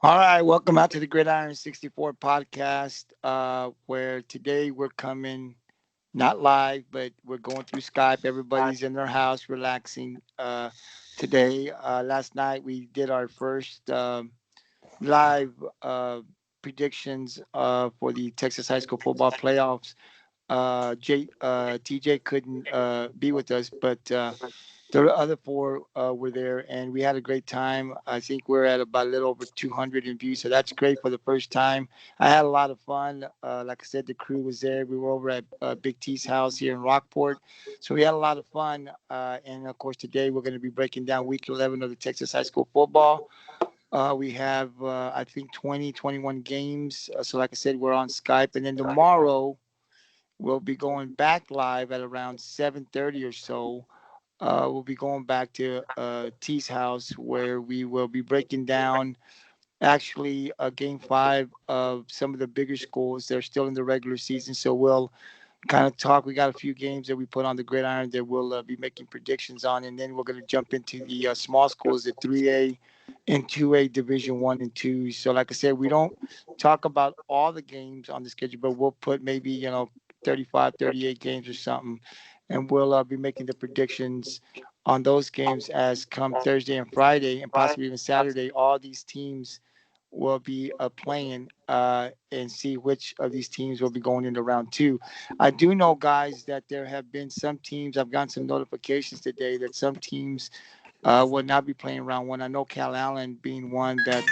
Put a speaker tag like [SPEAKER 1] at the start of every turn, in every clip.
[SPEAKER 1] All right, welcome out to the Gridiron 64 podcast, where today we're coming not live, but we're going through Skype. Everybody's in their house relaxing today. Last night we did our first live predictions for the Texas High School football playoffs. TJ couldn't be with us, but the other four were there, and we had a great time. I think we're at about a little over 200 in views, so that's great for the first time. I had a lot of fun. Like I said, the crew was there. We were over at Big T's house here in Rockport, so we had a lot of fun. And of course, today we're going to be breaking down Week 11 of the Texas High School football. We have, I think, 20, 21 games. So, like I said, we're on Skype, and then tomorrow we'll be going back live at around 7:30 or so. We'll be going back to T's house where we will be breaking down actually game five of some of the bigger schools. They're still in the regular season, so we'll kind of talk. We got a few games that we put on the gridiron that we'll be making predictions on, and then we're going to jump into the small schools, the 3A and 2A Division 1 and 2. So, like I said, we don't talk about all the games on the schedule, but we'll put maybe 35, 38 games or something, and we'll be making the predictions on those games as come Thursday and Friday, and possibly even Saturday. All these teams will be playing and see which of these teams will be going into round two. I do know, guys, that there have been some teams. I've gotten some notifications today that some teams will not be playing round one. I know Cal Allen being one that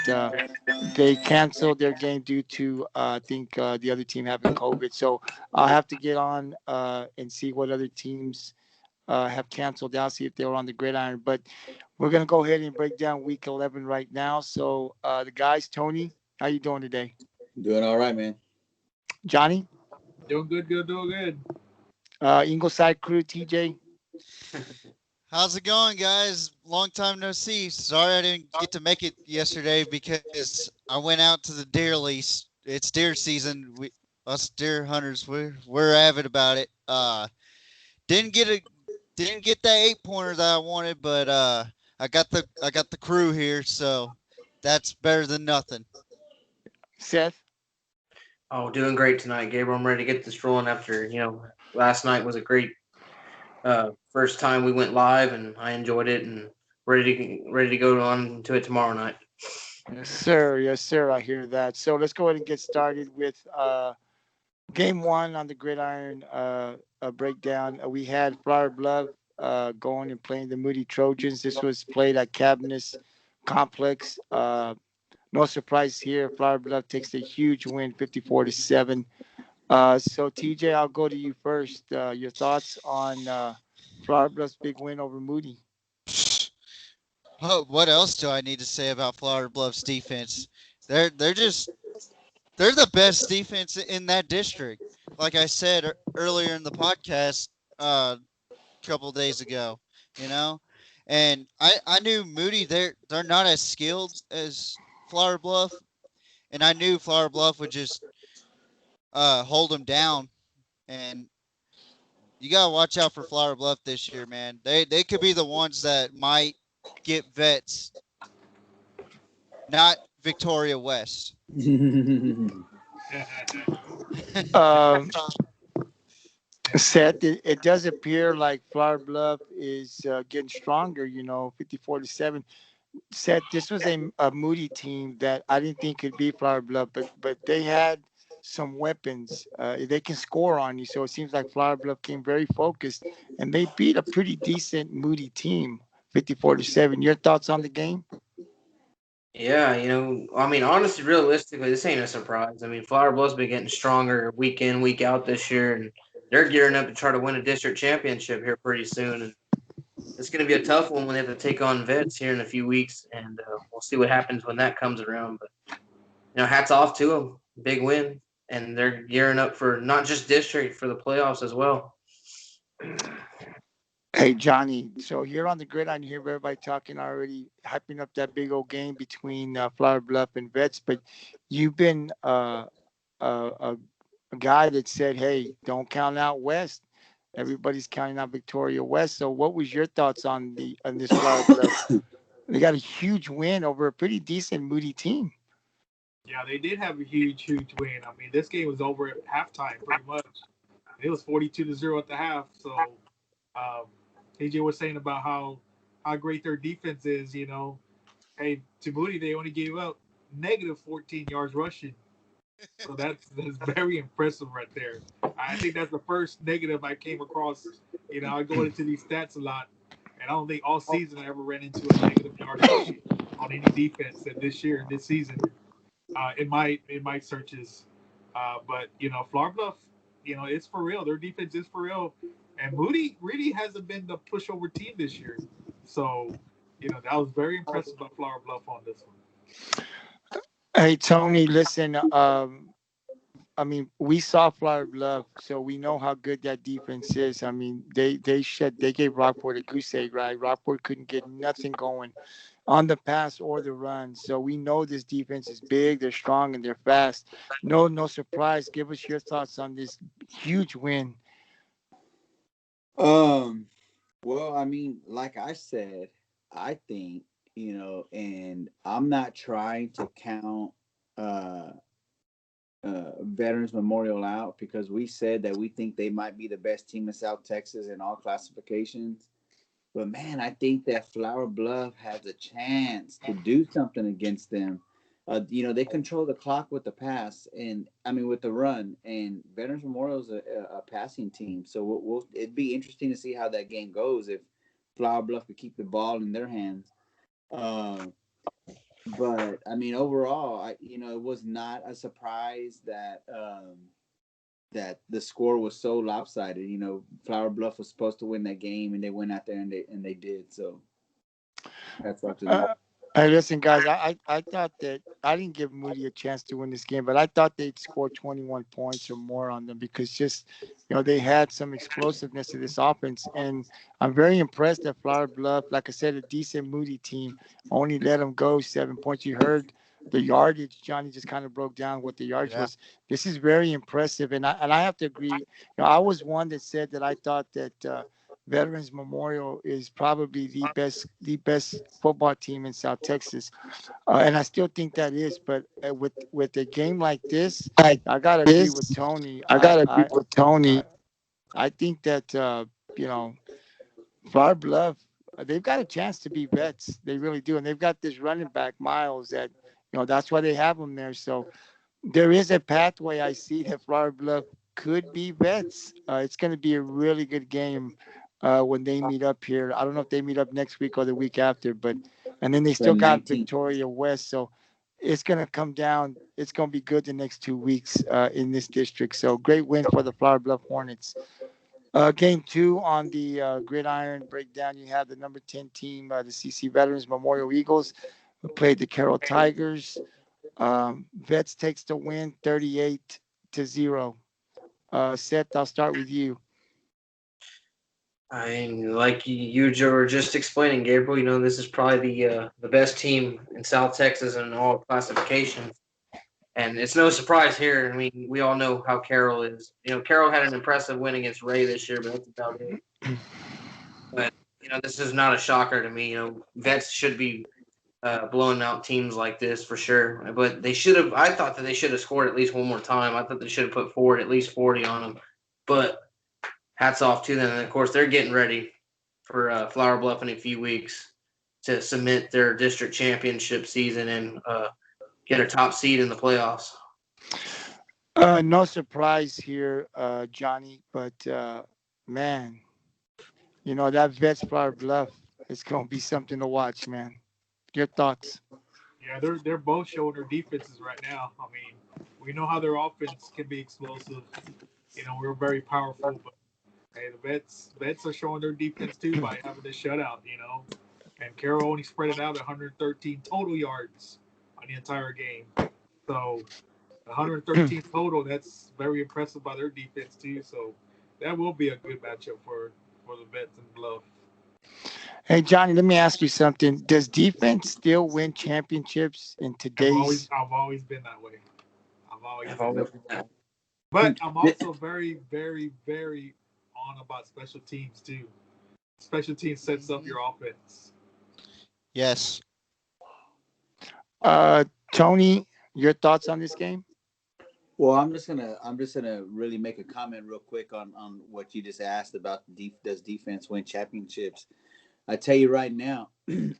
[SPEAKER 1] they canceled their game due to I think the other team having COVID. So I'll have to get on and see what other teams have canceled out, see if they were on the gridiron. But we're gonna go ahead and break down Week 11 right now. So the guys, Tony, how you doing today?
[SPEAKER 2] Doing all right, man.
[SPEAKER 1] Johnny,
[SPEAKER 3] Doing good.
[SPEAKER 1] Ingleside crew, TJ.
[SPEAKER 4] How's it going, guys? Long time no see. Sorry I didn't get to make it yesterday because I went out to the deer lease. It's deer season. Us deer hunters, we're avid about it. Didn't get that 8-pointer that I wanted, but I got the crew here, so that's better than nothing.
[SPEAKER 1] Seth.
[SPEAKER 5] Oh, doing great tonight, Gabriel. I'm ready to get this rolling after, last night was a great first time we went live, and I enjoyed it, and ready to go on to it tomorrow night.
[SPEAKER 1] Yes, sir. Yes, sir. I hear that. So let's go ahead and get started with game one on the gridiron breakdown. We had Flower Bluff going and playing the Moody Trojans. This was played at Cabinets Complex. No surprise here. Flower Bluff takes a huge win, 54-7. So TJ, I'll go to you first. Your thoughts on Flower Bluff's big win over Moody?
[SPEAKER 4] Oh, what else do I need to say about Flower Bluff's defense? They're the best defense in that district. Like I said earlier in the podcast a couple days ago, and I knew Moody they're not as skilled as Flower Bluff, and I knew Flower Bluff would just hold them down. And you gotta watch out for Flower Bluff this year, man. They could be the ones that might get vets, not Victoria West.
[SPEAKER 1] Um, Seth, it does appear like Flower Bluff is getting stronger. 54-7. Seth, this was a Moody team that I didn't think could be Flower Bluff, but they had some weapons. They can score on you, so it seems like Flower Bluff came very focused, and they beat a pretty decent Moody team, 54-7. Your thoughts on the game?
[SPEAKER 5] Yeah, I mean, honestly, realistically, this ain't a surprise. I mean, Flower Bluff's been getting stronger week in, week out this year, and they're gearing up to try to win a district championship here pretty soon. And it's going to be a tough one when they have to take on Vets here in a few weeks, and we'll see what happens when that comes around. But hats off to them, big win, and they're gearing up for not just district for the playoffs as well.
[SPEAKER 1] Hey Johnny, so you're on the gridiron. You hear everybody talking already, hyping up that big old game between Flower Bluff and Vets. But you've been a guy that said, "Hey, don't count out West." Everybody's counting out Victoria West. So, what was your thoughts on this Flower Bluff? They got a huge win over a pretty decent Moody team.
[SPEAKER 3] Yeah, they did have a huge, huge win. I mean, this game was over at halftime pretty much. It was 42-0 at the half. So, um, TJ was saying about how great their defense is. Hey, to Moody, they only gave up negative 14 yards rushing. So that's very impressive right there. I think that's the first negative I came across. I go into these stats a lot, and I don't think all season I ever ran into a negative yards rushing on any defense. And this season, in my searches, but Flower Bluff, it's for real. Their defense is for real, and Moody really hasn't been the pushover team this year. So, that was very impressive by Flower Bluff on this one.
[SPEAKER 1] Hey Tony, listen. I mean, we saw Flower Bluff, so we know how good that defense is. I mean, they gave Rockport a goose egg, right? Rockport couldn't get nothing going on the pass or the run. So we know this defense is big, they're strong, and they're fast. No surprise. Give us your thoughts on this huge win.
[SPEAKER 2] Um, well, I mean, like I said, I think, and I'm not trying to count uh Veterans Memorial out because we said that we think they might be the best team in South Texas in all classifications. But man, I think that Flower Bluff has a chance to do something against them. They control the clock with the pass, and I mean with the run. And Veterans Memorial is a passing team, so it'd be interesting to see how that game goes if Flower Bluff could keep the ball in their hands. Uh, but I mean, overall, it was not a surprise that the score was so lopsided. Flower Bluff was supposed to win that game, and they went out there and they did. So that's up to them.
[SPEAKER 1] Uh, Hey, listen, guys. I thought that I didn't give Moody a chance to win this game, but I thought they'd score 21 points or more on them because just they had some explosiveness to this offense, and I'm very impressed that Flower Bluff, like I said, a decent Moody team, only let them go 7 points. You heard the yardage. Johnny just kind of broke down what the yardage
[SPEAKER 4] Yeah.
[SPEAKER 1] was. This is very impressive, and I have to agree. I was one that said that I thought that. Veterans Memorial is probably the best football team in South Texas, and I still think that is. But with a game like this,
[SPEAKER 2] Like
[SPEAKER 1] I gotta agree with
[SPEAKER 2] this,
[SPEAKER 1] Tony.
[SPEAKER 2] I
[SPEAKER 1] I
[SPEAKER 2] gotta agree
[SPEAKER 1] I
[SPEAKER 2] with Tony.
[SPEAKER 1] I, I think that you know Flower Bluff, they've got a chance to be vets. They really do, and they've got this running back Miles that that's why they have him there. So there is a pathway I see that Flower Bluff could be vets. It's going to be a really good game when they meet up here. I don't know if they meet up next week or the week after, but and then they
[SPEAKER 2] The
[SPEAKER 1] still got
[SPEAKER 2] 19th.
[SPEAKER 1] Victoria West, so it's going to come down. It's going to be good the next 2 weeks in this district. So great win for the Flower Bluff Hornets. Game two on the gridiron breakdown. You have the number 10 team, the CC Veterans Memorial Eagles, who played the Carroll Tigers. Vets takes the win 38-0. Seth, I'll start with you.
[SPEAKER 5] I mean, like you were just explaining, Gabriel. This is probably the best team in South Texas in all classifications, and it's no surprise here. I mean, we all know how Carroll is. Carroll had an impressive win against Ray this year, but that's about it. But this is not a shocker to me. Vets should be blowing out teams like this for sure. But they should have. I thought that they should have scored at least one more time. I thought they should have put forward at least 40 on them. But hats off to them. And of course, they're getting ready for Flower Bluff in a few weeks to cement their district championship season and get a top seed in the playoffs.
[SPEAKER 1] No surprise here, Johnny, but man, that Vets Flower Bluff is going to be something to watch, man. Your thoughts?
[SPEAKER 3] Yeah, they're both showing their defenses right now. I mean, we know how their offense can be explosive. We're very powerful, but hey, the vets are showing their defense too by having this shutout. And Carroll only spread it out at 113 total yards on the entire game. So 113 total, that's very impressive by their defense too. So that will be a good matchup for the vets and Bluff.
[SPEAKER 1] Hey Johnny, let me ask you something. Does defense still win championships in
[SPEAKER 3] I've always
[SPEAKER 1] today's?
[SPEAKER 3] I've always been that way. I've always
[SPEAKER 5] I've
[SPEAKER 3] been that
[SPEAKER 5] always
[SPEAKER 3] way.
[SPEAKER 5] been that.
[SPEAKER 3] But I'm also very, very, very on about special teams too. Special teams sets up
[SPEAKER 4] Mhm.
[SPEAKER 3] your offense.
[SPEAKER 4] Yes.
[SPEAKER 1] Uh, Tony, your thoughts on this game?
[SPEAKER 2] Well, I'm just gonna really make a comment real quick on what you just asked about does defense win championships? I tell you right now,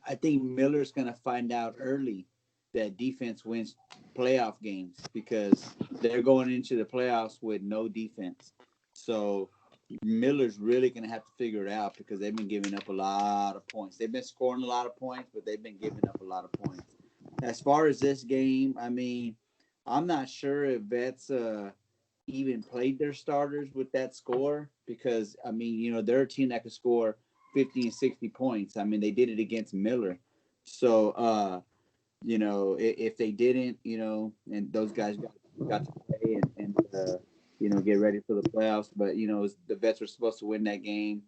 [SPEAKER 2] I think Miller's gonna find out early that defense wins playoff games because they're going into the playoffs with no defense. So Miller's really gonna have to figure it out because they've been giving up a lot of points. They've been scoring a lot of points, but they've been giving up a lot of points. As far as this game, I mean, I'm not sure if Vets even played their starters with that score because I mean, they're a team that could score 50 and 60 points. I mean, they did it against Miller. So if they didn't, and those guys got to play and get ready for the playoffs. But the Vets were supposed to win that game.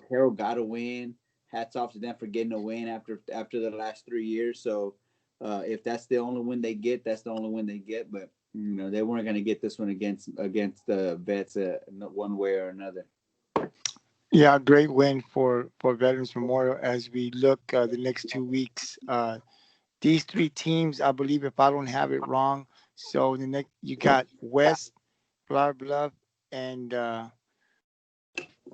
[SPEAKER 2] Carroll got to win. Hats off to them for getting a win after the last 3 years. So if that's the only win they get, that's the only win they get. But they weren't going to get this one against the Vets one way or another.
[SPEAKER 1] Yeah, great win for Veterans Memorial as we look the next 2 weeks. These three teams, I believe, if I don't have it wrong, so the next you got West, Flower Bluff, and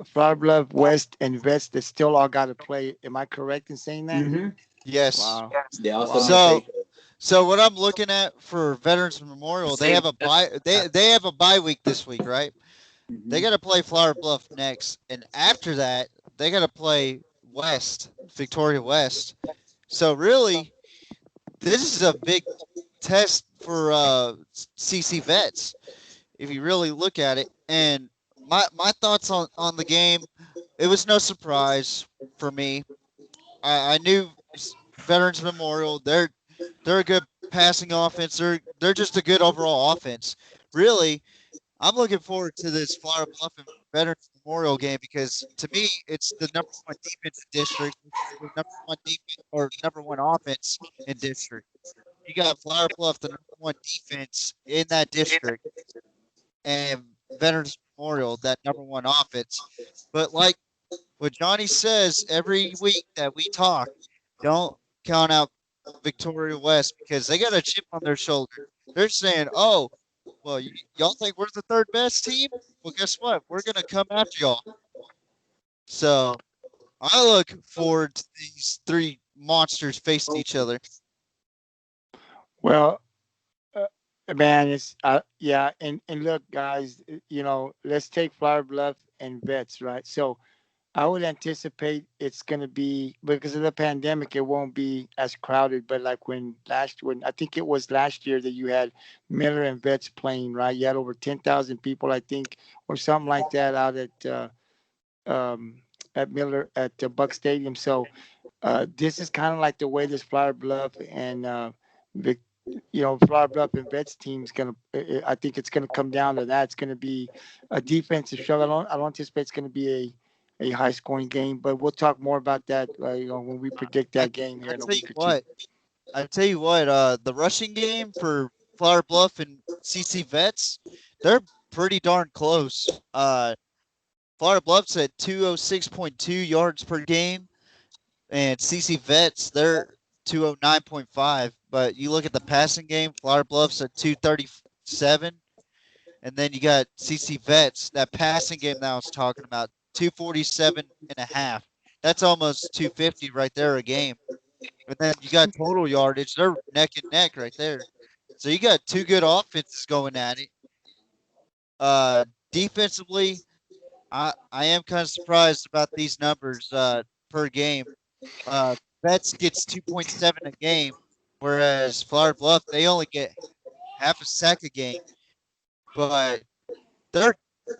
[SPEAKER 1] Flower Bluff, West, and Vets that still all got to play. Am I correct in saying that?
[SPEAKER 2] Mm-hmm.
[SPEAKER 4] Yes.
[SPEAKER 1] Wow.
[SPEAKER 2] They also
[SPEAKER 1] Wow.
[SPEAKER 2] don't
[SPEAKER 4] So
[SPEAKER 2] take
[SPEAKER 4] so what I'm looking at for Veterans Memorial, they
[SPEAKER 5] Same.
[SPEAKER 4] have a bye they have a bye week this week, right? They
[SPEAKER 2] Mm-hmm.
[SPEAKER 4] got to play Flower Bluff next, and after that, they got to play West, Victoria West. So really, this is a big test for CC Vets if you really look at it. And my thoughts on the game, it was no surprise for me. I knew Veterans Memorial. They're a good passing offense. They're just a good overall offense. Really, I'm looking forward to this Flower Bluff and Veterans Memorial game because to me, it's the number one defense in district, the number one defense or number one offense in district. You got Flower Bluff, the number one defense in that district, and Veterans Memorial, that number one offense. But like what Johnny says every week that we talk, don't count out Victoria West because they got a chip on their shoulder. They're saying, "Oh, well, y'all think we're the third best team? Well, guess what? We're gonna come after y'all." So I look forward to these three monsters facing each other.
[SPEAKER 1] Well, uh, man, it's yeah, and look, guys, let's take Flower Bluff and Vets, right? So I would anticipate it's going to be because of the pandemic, it won't be as crowded. But like when I think it was last year that you had Miller and Vets playing, right? You had over 10,000 people, I think, or something like that out um, at Miller at Buck Stadium. So this is kind of like the way this Flower Bluff and Vic, Flower Bluff and Vets team's gonna. I think it's gonna come down to that. It's gonna be a defensive struggle. I don't anticipate it's gonna be a high scoring game, but we'll talk more about that. When we predict
[SPEAKER 4] I
[SPEAKER 1] that game here
[SPEAKER 4] I
[SPEAKER 1] in a
[SPEAKER 4] tell you
[SPEAKER 1] week or two.
[SPEAKER 4] what, the rushing game for Flower Bluff and CC Vets, they're pretty darn close. Flower Bluff's at 206.2 yards per game, and CC Vets they're 209.5. But you look at the passing game, Flower Bluff's at 237, and then you got CC Vets that passing game that I was talking about 247 and a half. That's almost 250 right there a game. And then you got total yardage, they're neck and neck right there. So you got two good offenses going at it. Uh, defensively, I am kind of surprised about these numbers per game. Uh, Vets gets 2.7 a game, whereas Flower Bluff they only get half a sack a game, but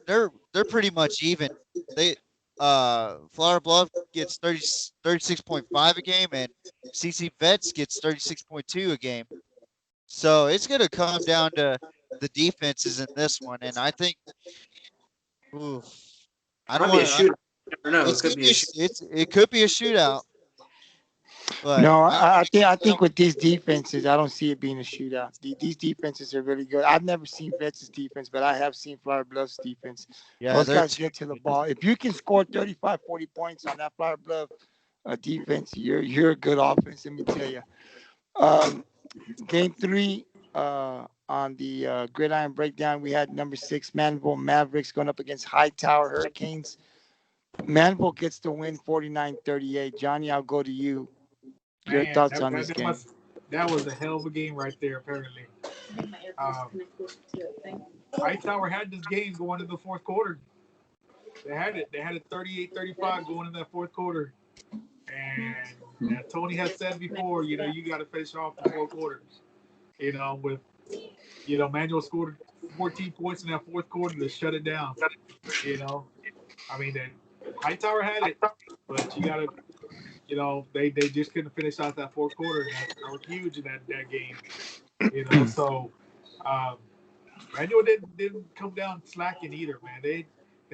[SPEAKER 4] they're they're pretty much even. They Flower Bluff gets 36.5 a game, and CC Vets gets 36.2 a game. So it's gonna come down to the defenses in this one, and I think, oof, I don't
[SPEAKER 5] Might be a
[SPEAKER 4] want to.
[SPEAKER 5] shootout. You never know. It
[SPEAKER 4] It's
[SPEAKER 5] could
[SPEAKER 4] gonna
[SPEAKER 5] be
[SPEAKER 4] be
[SPEAKER 5] a
[SPEAKER 4] it could be a shootout, but
[SPEAKER 1] No,
[SPEAKER 4] I don't
[SPEAKER 1] I
[SPEAKER 4] want to.
[SPEAKER 1] think I
[SPEAKER 4] I don't.
[SPEAKER 1] think with these defenses, I don't see it being a shootout. These defenses are really good. I've never seen Vets' defense, but I have seen Flower Bluff's defense.
[SPEAKER 4] Yeah,
[SPEAKER 1] Those
[SPEAKER 4] they're
[SPEAKER 1] guys
[SPEAKER 4] too
[SPEAKER 1] get to the
[SPEAKER 4] good.
[SPEAKER 1] ball. If you can score 35, 40 points on that Flower Bluff defense, you're a good offense. Let me tell you. Um, Game three on the Gridiron breakdown, we had number 6 Manville Mavericks going up against Hightower Hurricanes. Manville gets the win 49-38. Johnny, I'll go to you. Your
[SPEAKER 3] Man,
[SPEAKER 1] thoughts on this game?
[SPEAKER 3] that was a hell of a game right there. Apparently, um, Hightower had this game going into the fourth quarter. They had it. They had it 38-35 going in that fourth quarter. And as Tony has said before, you got to finish off the four quarters. With Manuel scored 14 points in that fourth quarter to shut it down. You know, I mean, Hightower had it, but you got to, they just couldn't finish out that fourth quarter, and that was huge in that game. So um, Manuel didn't come down slacking either, man. They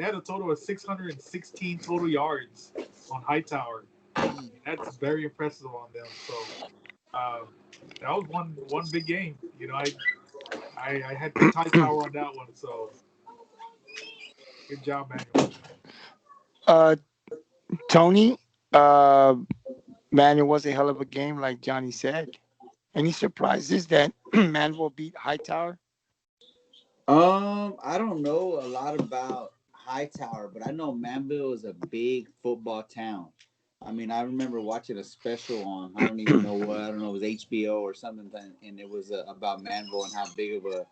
[SPEAKER 3] had a total of 616 total yards on Hightower.
[SPEAKER 4] Mm.
[SPEAKER 3] That's very impressive on them. So um, that was one big game. I had picked Hightower on that one. So good job, Manuel.
[SPEAKER 1] uh, Tony, uh, man, it was a hell of a game, like Johnny said. Any surprises that Manville beat Hightower?
[SPEAKER 2] I don't know a lot about Hightower, but I know Manville is a big football town. I mean, I remember watching a special on I don't even know what I don't know it was HBO or something, and it was about Manville and how big of a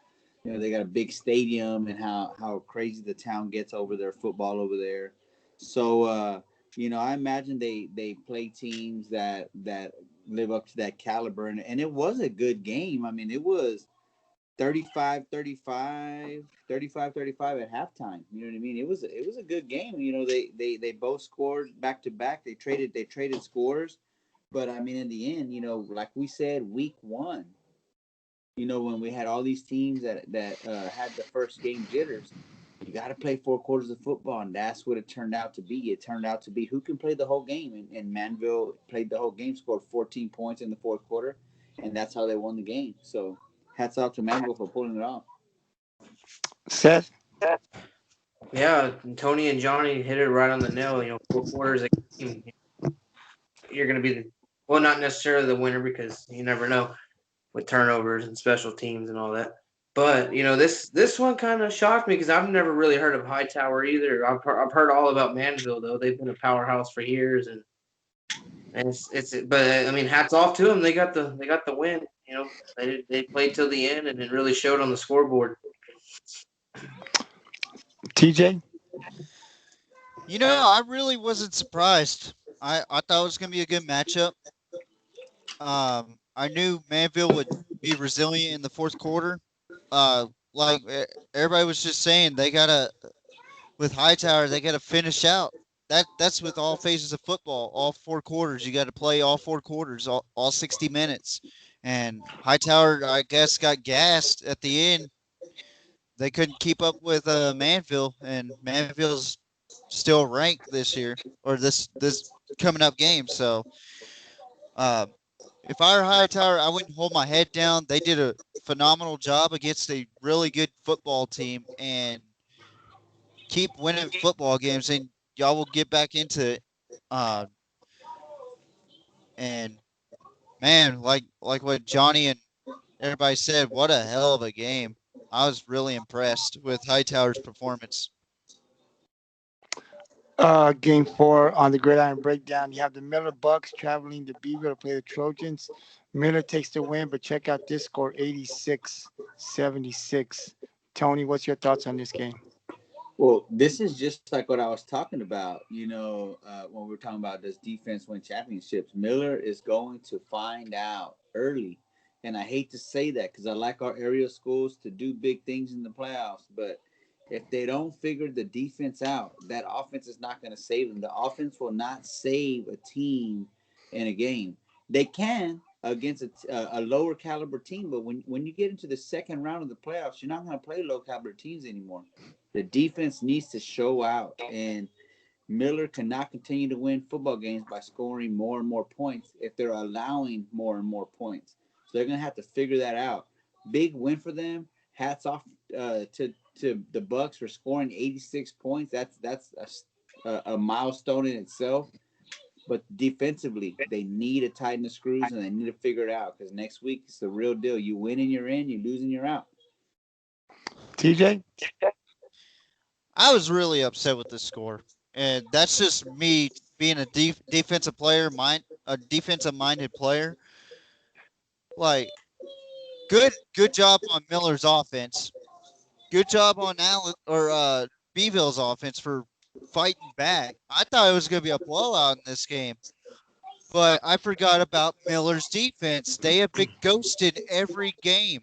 [SPEAKER 2] they got a big stadium and how crazy the town gets over their football over there. So I imagine they play teams that live up to that caliber, and it was a good game. I mean, it was 35-35 at halftime. You know what I mean? It was a good game. They both scored back to back. They traded scores, but I mean in the end, like we said, week one, when we had all these teams that had the first game jitters, you got to play 4 quarters of football, and that's what it turned out to be. It turned out to be who can play the whole game, and Manville played the whole game, scored 14 points in the fourth quarter, and that's how they won the game. So hats off to Manville for pulling it off.
[SPEAKER 1] Seth?
[SPEAKER 5] Yeah, Tony and Johnny hit it right on the nail. 4 quarters a game, you're going to be well, not necessarily the winner because you never know with turnovers and special teams and all that. But this one kind of shocked me because I've never really heard of Hightower either. I've heard all about Manville though. They've been a powerhouse for years, and it's but I mean, hats off to them. They got the win. They played till the end and it really showed on the scoreboard.
[SPEAKER 1] TJ?
[SPEAKER 4] I really wasn't surprised. I thought it was gonna be a good matchup. I knew Manville would be resilient in the fourth quarter. Like everybody was just saying, they gotta with Hightower, they gotta finish out. That's with all phases of football, all 4 quarters. You got to play all 4 quarters, all 60 minutes. And Hightower, I guess, got gassed at the end. They couldn't keep up with Manville, and Manville's still ranked this year or this coming up game. So uh, if I were Hightower, I wouldn't hold my head down. They did a phenomenal job against a really good football team and keep winning football games, and y'all will get back into it. Uh, and man, like what Johnny and everybody said, what a hell of a game. I was really impressed with Hightower's performance.
[SPEAKER 1] Game four on the Gridiron breakdown. You have the Miller Bucks traveling to Beaver to play the Trojans. Miller takes the win, but check out this score 86-76. Tony, what's your thoughts on this game?
[SPEAKER 2] Well, this is just like what I was talking about. When we are talking about does defense win championships, Miller is going to find out early. And I hate to say that because I like our area schools to do big things in the playoffs, but if they don't figure the defense out, that offense is not going to save them. The offense will not save a team in a game. They can against a lower caliber team, but when you get into the second round of the playoffs, you're not going to play low caliber teams anymore. The defense needs to show out, and Miller cannot continue to win football games by scoring more and more points if they're allowing more and more points. So they're going to have to figure that out. Big win for them. Hats off to the Bucks for scoring 86 points. That's a milestone in itself. But defensively, they need to tighten the screws and they need to figure it out because next week it's the real deal. You win and you're in. You lose and you're out.
[SPEAKER 1] TJ?
[SPEAKER 4] I was really upset with the score, and that's just me being a defensive player, a defensive minded player. Like, good job on Miller's offense. Good job on Allen or Beeville's offense for fighting back. I thought it was going to be a blowout in this game, but I forgot about Miller's defense. They have been ghosted every game,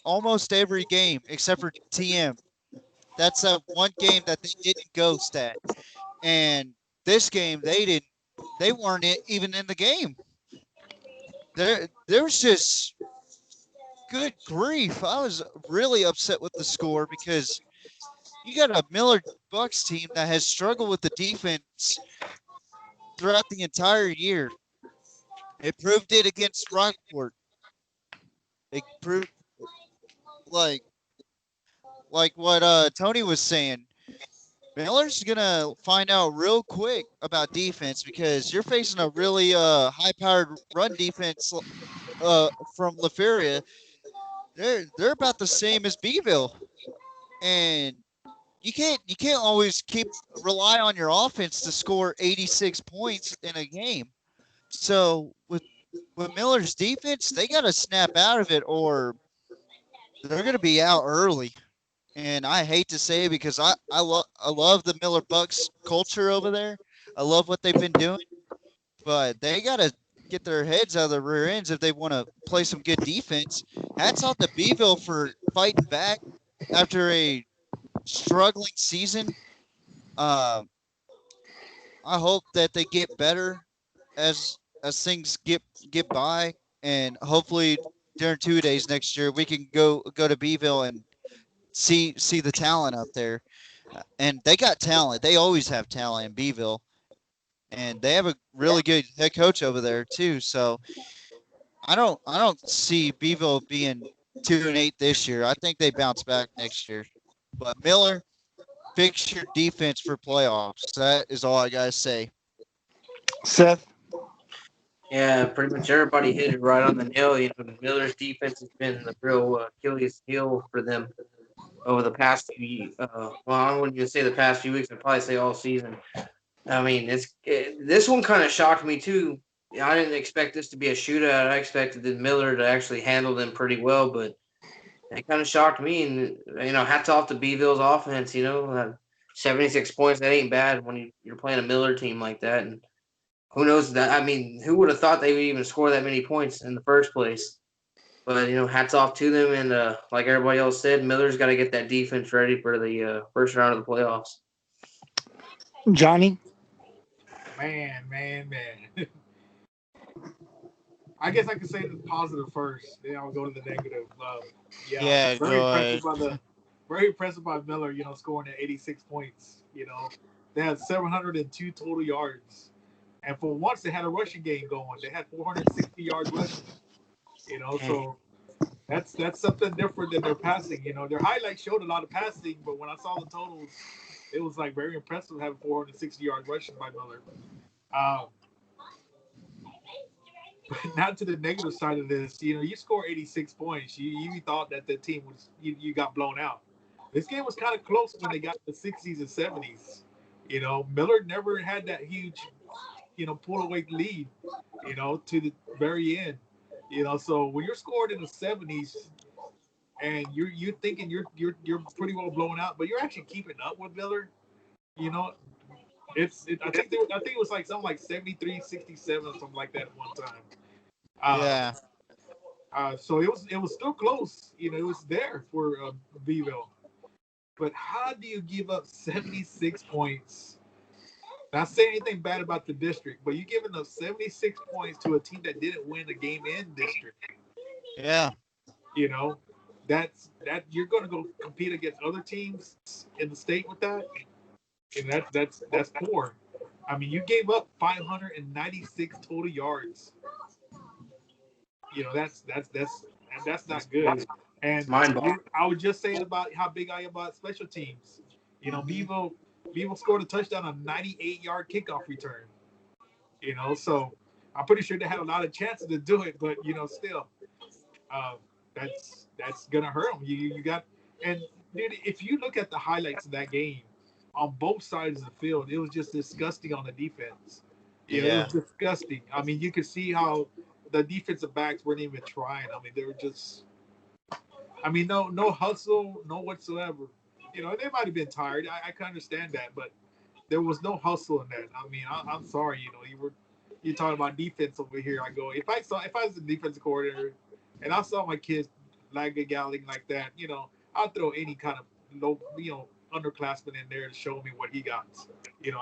[SPEAKER 4] almost every game, except for TM. That's a one game that they didn't ghost at, and this game they didn't. They weren't even in the game. There was just good grief. I was really upset with the score because you got a Miller Bucks team that has struggled with the defense throughout the entire year. It proved it against Rockport. It proved like like what Tony was saying. Miller's gonna find out real quick about defense because you're facing a really high-powered run defense from LaFeria. They're about the same as Beeville, and you can't always rely on your offense to score 86 points in a game. So with Miller's defense, they got to snap out of it or they're going to be out early. And I hate to say it because I love the Miller Bucks culture over there. I love what they've been doing, but they got to get their heads out of their rear ends if they want to play some good defense. Hats off to Beeville for fighting back after a struggling season. Uh, I hope that they get better as things get by, and hopefully during 2 days next year we can go to Beeville and see the talent up there. And they got talent. They always have talent in Beeville, and they have a really good head coach over there too. So I don't see Beeville being 2-8 this year. I think they bounce back next year. But Miller, fix your defense for playoffs. That is all I gotta say.
[SPEAKER 1] Seth?
[SPEAKER 5] Yeah, pretty much everybody hit it right on the nail. You know, Miller's defense has been the real Achilles heel for them over the past few. Well, I wouldn't even say the past few weeks. I'd probably say all season. I mean, this one kind of shocked me too. I didn't expect this to be a shootout. I expected the Miller to actually handle them pretty well, but it kind of shocked me. And hats off to Beeville's offense. 76 points, that ain't bad when you're playing a Miller team like that. And who knows that? I mean, who would have thought they would even score that many points in the first place? But hats off to them. And like everybody else said, Miller's got to get that defense ready for the first round of the playoffs.
[SPEAKER 1] Johnny?
[SPEAKER 3] Man. I guess I could say the positive first. Then I'll go to the negative.
[SPEAKER 4] Yeah, go ahead.
[SPEAKER 3] Very impressive by Miller. Scoring at 86 points. They had 702 total yards, and for once they had a rushing game going. They had 460 yards rushing. So that's something different than their passing. Their highlights showed a lot of passing, but when I saw the totals, it was like very impressive having 460 yards rushing by Miller. But now to the negative side of this, you score 86 points. You thought that the team was you got blown out. This game was kind of close when they got to the 60s and 70s. Miller never had that huge, pull away lead, to the very end. So when you're scored in the 70s and you're thinking you're pretty well blown out, but you're actually keeping up with Miller, you know, I think it was like something like 73-67 or something like that at one time. Um,
[SPEAKER 4] Yeah.
[SPEAKER 3] So it was still close. It was there for Vivo. But how do you give up 76 points? Not saying anything bad about the district, but you giving up 76 points to a team that didn't win a game in district.
[SPEAKER 4] Yeah.
[SPEAKER 3] You know, that you're going to go compete against other teams in the state with that, and that's poor. I mean, you gave up 596 total yards. That's not good.
[SPEAKER 5] It's
[SPEAKER 3] And
[SPEAKER 5] mind boggling.
[SPEAKER 3] I was just saying about how big I am about special teams.
[SPEAKER 4] Hmm.
[SPEAKER 3] Bevo scored a touchdown on 98-yard kickoff return. So I'm pretty sure they had a lot of chances to do it, but still, uh, that's gonna hurt them. You got and dude, if you look at the highlights of that game on both sides of the field, it was just disgusting on the defense. It was
[SPEAKER 4] Yeah.
[SPEAKER 3] disgusting. I mean, you could see how the defensive backs weren't even trying. I mean, they were just. I mean, no hustle, no whatsoever. They might have been tired. I can understand that, but there was no hustle in that. I mean, I'm sorry. You talking about defense over here. I go if I was the defensive coordinator, and I saw my kids galling like that, I'll throw any kind of low, underclassman in there to show me what he got.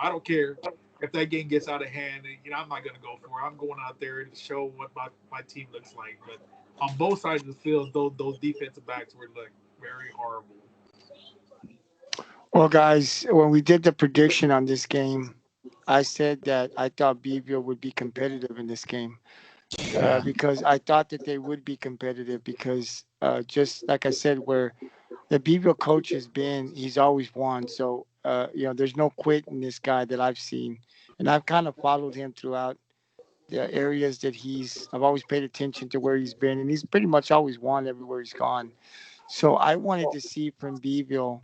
[SPEAKER 3] I don't care if that game gets out of hand. I'm not gonna go for it. I'm going out there to show what my team looks like. But on both sides of the field, those defensive backs were like very horrible.
[SPEAKER 1] Well, guys, when we did the prediction on this game, I said that I thought Beeville would be competitive in this game
[SPEAKER 4] Yeah.
[SPEAKER 1] because I thought that they would be competitive because just like I said, where the Beeville coach has been, he's always won. So, there's no quit in this guy that I've seen. And I've kind of followed him throughout the areas that I've always paid attention to where he's been, and he's pretty much always won everywhere he's gone. So I wanted to see from Beeville,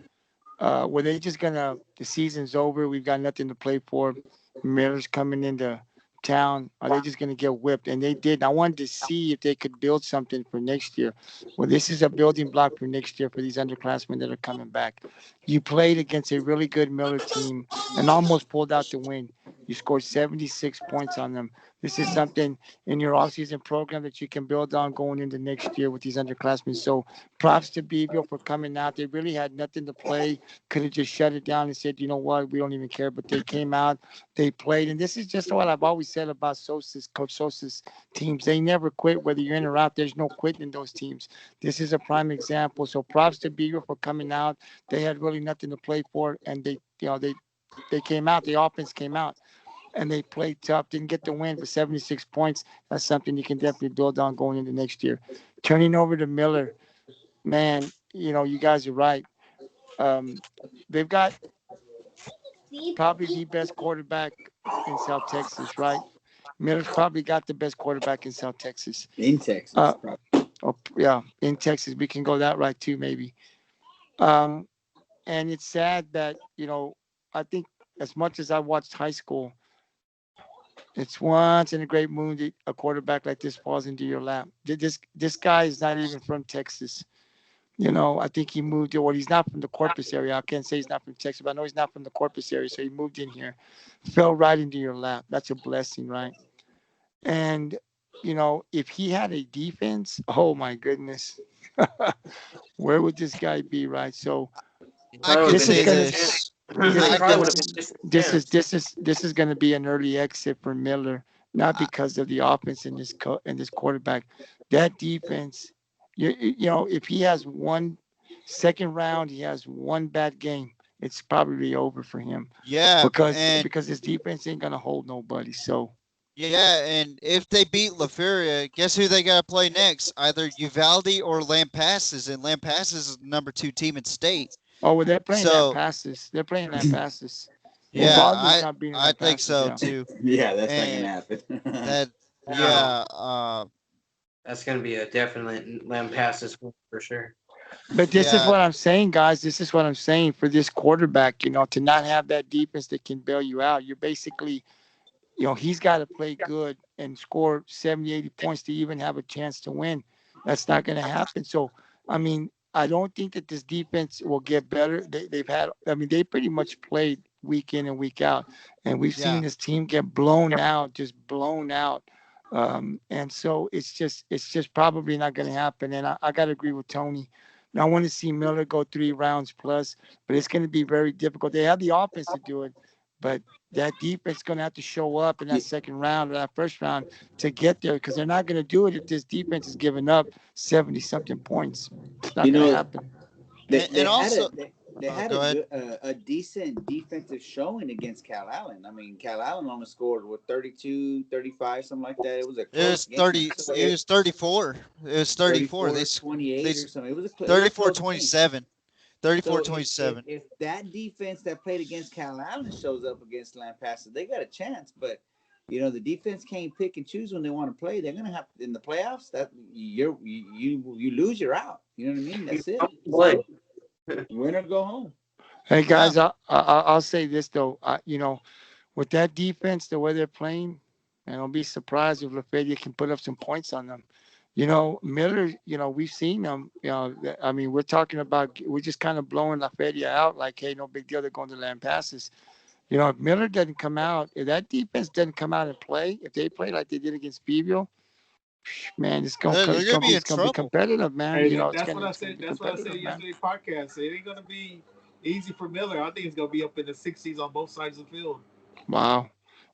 [SPEAKER 1] were they just gonna? The season's over. We've got nothing to play for. Miller's coming into town. Are they just gonna get whipped? And they did. I wanted to see if they could build something for next year. Well, this is a building block for next year for these underclassmen that are coming back. You played against a really good Miller team and almost pulled out the win. You scored 76 points on them. This is something in your off-season program that you can build on going into next year with these underclassmen. So props to Beeville for coming out. They really had nothing to play, could have just shut it down and said, you know what, we don't even care. But they came out, they played. And this is just what I've always said about Coach Sosa's teams. They never quit, whether you're in or out. There's no quitting in those teams. This is a prime example. So props to Beaver for coming out. They had really nothing to play for, and they came out. The offense came out. And they played tough, didn't get the win for 76 points. That's something you can definitely build on going into next year. Turning over to Miller, man, you guys are right. Um, they've got probably the best quarterback in South Texas, right? Miller's probably got the best quarterback in South Texas.
[SPEAKER 2] in Texas,
[SPEAKER 1] Uh,
[SPEAKER 2] probably.
[SPEAKER 1] yeah, in Texas, we can go that right too, maybe. Um, and it's sad that I think as much as I watched high school, it's once in a great moon that a quarterback like this falls into your lap. This guy is not even from Texas. I think he moved here. Well, he's not from the Corpus area. I can't say he's not from Texas, but I know he's not from the Corpus area. So he moved in here, fell right into your lap. That's a blessing, right? And, if he had a defense, oh my goodness, where would this guy be, right? So
[SPEAKER 4] I
[SPEAKER 5] Probably would
[SPEAKER 4] could
[SPEAKER 5] have
[SPEAKER 1] this
[SPEAKER 5] been
[SPEAKER 1] is
[SPEAKER 4] say
[SPEAKER 1] going to,
[SPEAKER 5] distant
[SPEAKER 4] this.
[SPEAKER 5] chance.
[SPEAKER 1] this
[SPEAKER 5] He
[SPEAKER 4] I
[SPEAKER 1] is
[SPEAKER 5] probably
[SPEAKER 1] going
[SPEAKER 4] could.
[SPEAKER 5] would
[SPEAKER 1] to,
[SPEAKER 5] have been distant
[SPEAKER 1] this is,
[SPEAKER 5] chance.
[SPEAKER 1] this is going to be an early exit for Miller, not
[SPEAKER 4] I,
[SPEAKER 1] because of the offense in this quarterback. That defense, if he has one second round, he has one bad game, it's probably over for him
[SPEAKER 4] yeah,
[SPEAKER 1] because his defense ain't gonna hold nobody. So,
[SPEAKER 4] and if they beat LaFuria, guess who they got to play next? Either Uvalde or Lampasas, and Lampasas is the number 2 team in state.
[SPEAKER 1] oh well, they're playing
[SPEAKER 4] So
[SPEAKER 1] Lampasas. They're playing Lampasas.
[SPEAKER 4] yeah,
[SPEAKER 1] Uvalde's not beating
[SPEAKER 4] I think
[SPEAKER 1] Lampasas.
[SPEAKER 4] so
[SPEAKER 1] Yeah.
[SPEAKER 4] too.
[SPEAKER 2] Yeah, that's not gonna
[SPEAKER 4] And
[SPEAKER 2] happen.
[SPEAKER 4] that
[SPEAKER 5] No,
[SPEAKER 4] yeah,
[SPEAKER 5] that's going to be a definite lamb pass this week for sure.
[SPEAKER 1] But this is
[SPEAKER 4] yeah,
[SPEAKER 1] what I'm saying, guys. This is what I'm saying for this quarterback, to not have that defense that can bail you out. You're basically, he's got to play good and score 70, 80 points to even have a chance to win. That's not going to happen. So, I mean, I don't think that this defense will get better. They pretty much played week in and week out. And we've seen
[SPEAKER 4] yeah,
[SPEAKER 1] this team get blown out, just blown out And so it's just probably not going to happen. And I got to agree with Tony. Now, I want to see Miller go 3 rounds plus, but it's going to be very difficult. They have the offense to do it, but that defense is going to have to show up in that second round or that first round to get there because they're not going to do it if this defense is giving up 70 something points. It's not
[SPEAKER 2] You
[SPEAKER 1] going to
[SPEAKER 2] know,
[SPEAKER 1] happen.
[SPEAKER 2] they
[SPEAKER 4] And
[SPEAKER 2] had a
[SPEAKER 4] also,
[SPEAKER 2] they had a
[SPEAKER 4] go ahead.
[SPEAKER 2] good a decent defensive showing against Cal Allen. I mean, Cal Allen only scored with 32, 35, something like that. It was a
[SPEAKER 4] It
[SPEAKER 2] close
[SPEAKER 4] was
[SPEAKER 2] game.
[SPEAKER 4] 30.
[SPEAKER 2] So
[SPEAKER 4] It was 34. It was 34.
[SPEAKER 2] 34
[SPEAKER 4] They
[SPEAKER 2] 28 or something. It was a
[SPEAKER 4] 34
[SPEAKER 2] close game.
[SPEAKER 4] 27. 34
[SPEAKER 2] So if
[SPEAKER 4] 27.
[SPEAKER 2] if that defense that played against Cal Allen shows up against Lampasas, they got a chance. But the defense can't pick and choose when they want to play. They're gonna have in the playoffs that you lose, you're out. You know what I mean? That's it.
[SPEAKER 5] Play.
[SPEAKER 2] Win or go home.
[SPEAKER 1] Hey
[SPEAKER 4] Yeah.
[SPEAKER 1] guys, I'll say this though. With that defense, the way they're playing, and I'll be surprised if Lafayette can put up some points on them. Miller. We've seen them. I mean, we're just kind of blowing Lafayette out like, hey, no big deal. They're going to land passes. If Miller doesn't come out, if that defense doesn't come out and play, if they play like they did against Beeville, man, it's gonna
[SPEAKER 4] They're
[SPEAKER 1] it's
[SPEAKER 4] going to
[SPEAKER 1] gonna be
[SPEAKER 4] be in
[SPEAKER 1] it's gonna be
[SPEAKER 4] trouble.
[SPEAKER 1] competitive, man.
[SPEAKER 3] Hey,
[SPEAKER 1] It's
[SPEAKER 3] that's
[SPEAKER 1] gonna
[SPEAKER 3] what I
[SPEAKER 1] it's gonna
[SPEAKER 3] said.
[SPEAKER 1] be
[SPEAKER 3] That's what I said
[SPEAKER 1] competitive, man.
[SPEAKER 3] yesterday's podcast. It ain't gonna be easy for Miller. I think it's gonna be up in the 60s on both sides of the field.
[SPEAKER 1] Wow,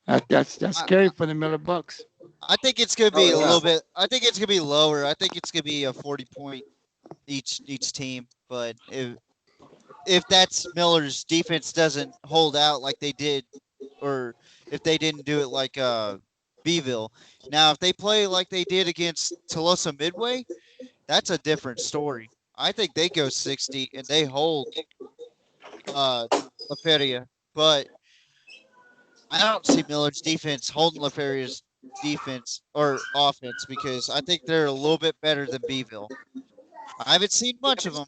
[SPEAKER 1] that's
[SPEAKER 4] I,
[SPEAKER 1] scary for the Miller Bucks.
[SPEAKER 4] I think it's going to
[SPEAKER 5] Oh
[SPEAKER 4] be a
[SPEAKER 5] yeah.
[SPEAKER 4] little bit. I think it's going to be lower. I think it's going to be a 40 point each team. But if that's Miller's defense doesn't hold out like they did, or if they didn't do it like Beeville. Now, if they play like they did against Tolosa Midway, that's a different story. I think they go 60 and they hold uh La Feria, but I don't see Miller's defense holding La Feria's defense or offense because I think they're a little bit better than Beeville. I haven't seen much of them,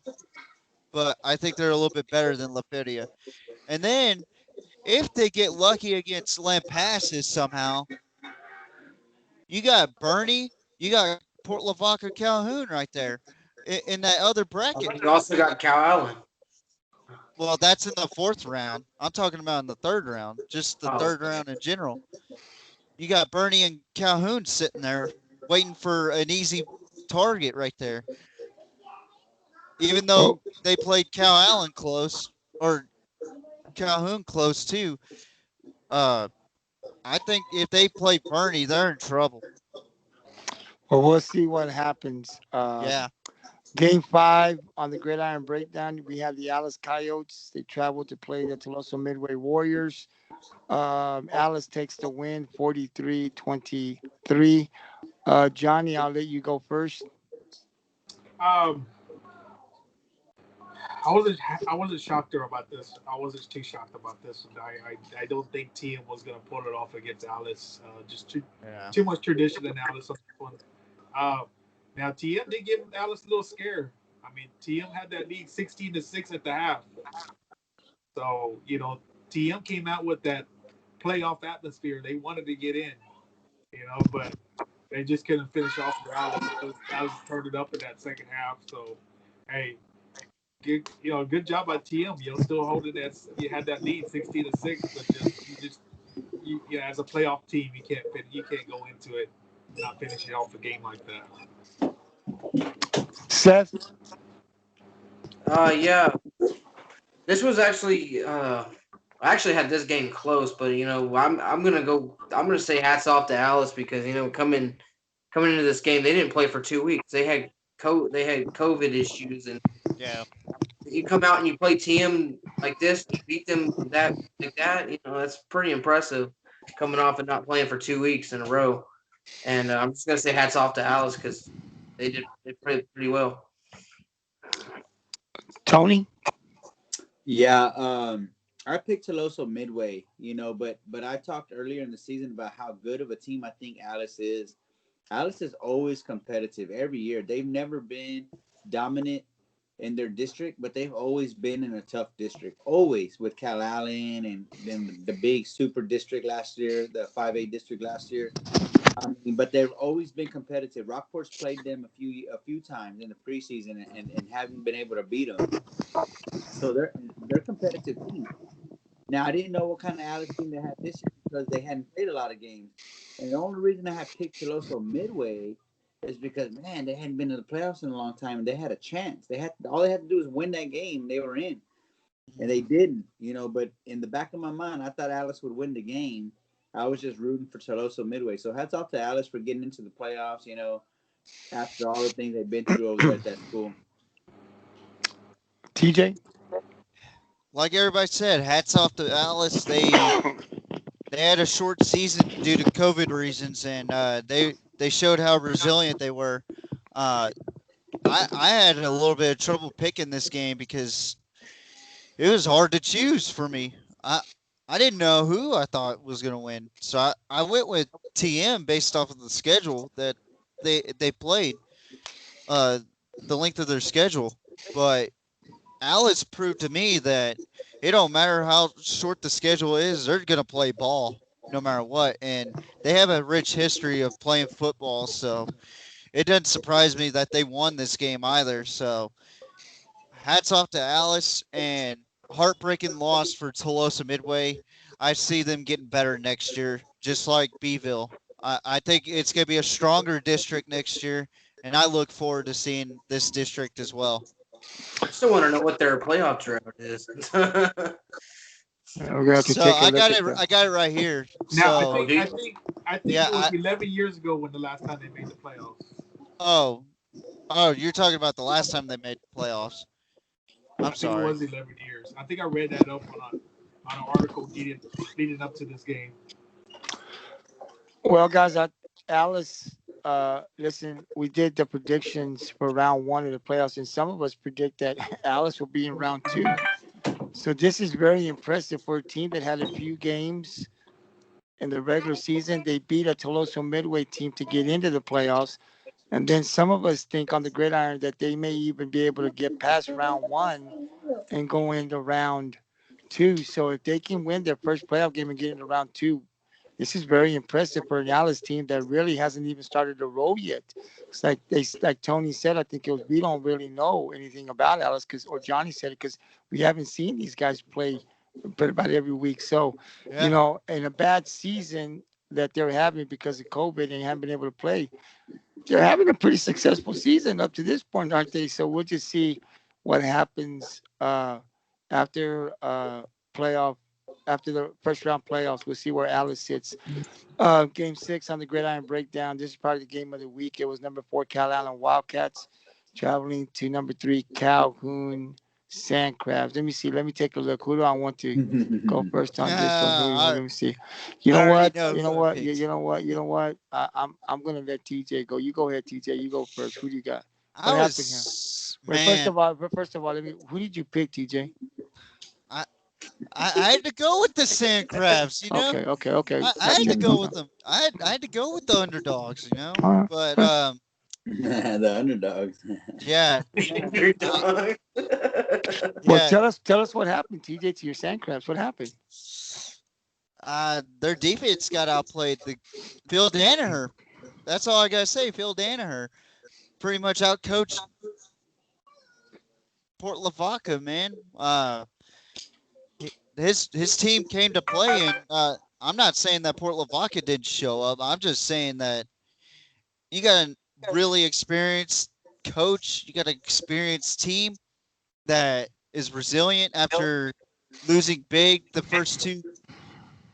[SPEAKER 4] but I think they're a little bit better than La Feria. And then if they get lucky against Lampasas somehow, you got Bernie, you got Port Lavaca Calhoun right there in that other bracket.
[SPEAKER 5] You also got Cal Allen.
[SPEAKER 4] Well, that's in the fourth round. I'm talking about in the third round, just the
[SPEAKER 5] Oh,
[SPEAKER 4] third round in general. You got Bernie and Calhoun sitting there waiting for an easy target right there. Even
[SPEAKER 1] Well,
[SPEAKER 4] though they played Cal Allen close or Calhoun close too, uh, I think if they play Bernie, they're in trouble.
[SPEAKER 1] we'll see what happens.
[SPEAKER 4] Yeah.
[SPEAKER 1] Game 5 on the Gridiron Breakdown, we have the Alice Coyotes. They travel to play the Toloso Midway Warriors. Alice takes the win 43-23. Johnny, I'll let you go first.
[SPEAKER 3] Um, I wasn't I wasn't shocked about this. I wasn't too shocked about this. I don't think TM was gonna pull it off against Alice. Just
[SPEAKER 4] Yeah.
[SPEAKER 3] too much tradition in Alice on this one. Uh, Now TM did give Alice a little scare. I mean, TM had that lead 16-6 at the half. So TM came out with that playoff atmosphere. They wanted to get in, but they just couldn't finish off for Alice. Alice turned it up in that second half. So, hey, good job by TM. Still holding that. You had that lead 16-6, but as a playoff team, you can't go into it not finishing off the game like that.
[SPEAKER 1] Seth,
[SPEAKER 5] yeah. This was actually I actually had this game close, but I'm gonna say hats off to Alice because coming into this game they didn't play for 2 weeks. They had COVID issues, and
[SPEAKER 4] Yeah.
[SPEAKER 5] you come out and you play TM like this, you beat them that. That's pretty impressive coming off and not playing for 2 weeks in a row. And I'm just gonna say hats off to Alice because they played pretty well.
[SPEAKER 1] Tony.
[SPEAKER 2] Yeah, I picked Toloso Midway, but I talked earlier in the season about how good of a team I think Alice is. Alice is always competitive every year. They've never been dominant in their district, but they've always been in a tough district. Always with Cal Allen and then the big super district last year, the 5A district last year. But they've always been competitive. Rockport's played them a few times in the preseason and haven't been able to beat them. So they're competitive team. Now I didn't know what kind of Alice team they had this year because they hadn't played a lot of games, And the only reason I had picked Tuloso Midway is because, man, they hadn't been in the playoffs in a long time, and they had a chance. All they had to do was win that game. They were in, and they didn't. But in the back of my mind, I thought Alice would win the game. I was just rooting for Tuloso Midway. So hats off to Alice for getting into the playoffs. After all the things they've been through over there at that school.
[SPEAKER 1] TJ?
[SPEAKER 4] Like everybody said, hats off to Alice. They had a short season due to COVID reasons, and they showed how resilient they were. I had a little bit of trouble picking this game because it was hard to choose for me. I didn't know who I thought was going to win, so I went with TM based off of the schedule that they played, the length of their schedule. But Alice proved to me that it don't matter how short the schedule is, they're going to play ball no matter what. And they have a rich history of playing football, so it doesn't surprise me that they won this game either. So hats off to Alice, and heartbreaking loss for Tolosa Midway. I see them getting better next year, just like Beeville. I think it's going to be a stronger district next year, and I look forward to seeing this district as well.
[SPEAKER 5] I still want to know what their playoff drought is.
[SPEAKER 1] We're gonna have to take a look at that.
[SPEAKER 4] I got it right here.
[SPEAKER 3] Now
[SPEAKER 4] So,
[SPEAKER 3] I think
[SPEAKER 4] yeah,
[SPEAKER 3] it was 11 years ago when the last time they made the playoffs.
[SPEAKER 4] oh, you're talking about the last time they made the playoffs. I'm
[SPEAKER 3] I think
[SPEAKER 4] sorry.
[SPEAKER 3] it was 11 years. I think I read that up on an article leading up to this game.
[SPEAKER 1] Well, guys, Alice, listen, we did the predictions for round one of the playoffs, and some of us predict that Alice will be in round two. So this is very impressive for a team that had a few games in the regular season. They beat a Toloso Midway team to get into the playoffs. And then some of us think on the gridiron that they may even be able to get past round one and go into round two. So if they can win their first playoff game and get into round two, this is very impressive for an Alice team that really hasn't even started to roll yet. It's like Tony said. I think it was we don't really know anything about Alice or Johnny said it because we haven't seen these guys play but about every week. So,
[SPEAKER 4] Yeah.
[SPEAKER 1] in a bad season that they're having because of COVID and haven't been able to play, they're having a pretty successful season up to this point, aren't they? So we'll just see what happens after playoff, after the first round playoffs. We'll see where Alice sits. Game 6 on the gridiron breakdown. This is probably the game of the week. It was number 4 Cal Allen Wildcats traveling to number 3 Calhoun Sandcrabs. Let me see. Let me take a look. Who do I want to go first on this one? Let me see. You know what? You know what? You know what? You know what? I'm gonna let TJ go. You go ahead, TJ. You go first. Who do you got? What happened here? Wait, first of all, who did you pick, TJ?
[SPEAKER 4] I had to go with the Sand Crabs,
[SPEAKER 1] Okay.
[SPEAKER 4] I had to go with them. I had to go with the underdogs,
[SPEAKER 1] All
[SPEAKER 4] But
[SPEAKER 1] right.
[SPEAKER 2] The underdogs.
[SPEAKER 4] yeah,
[SPEAKER 5] Underdog.
[SPEAKER 1] Well,
[SPEAKER 4] yeah.
[SPEAKER 1] tell us what happened, TJ, to your Sandcrabs. What happened?
[SPEAKER 4] Their defense got outplayed. Phil Danaher. That's all I gotta say. Phil Danaher pretty much outcoached Port Lavaca, man. His team came to play, and I'm not saying that Port Lavaca didn't show up. I'm just saying that you got a really experienced coach. You got an experienced team that is resilient after losing big the first two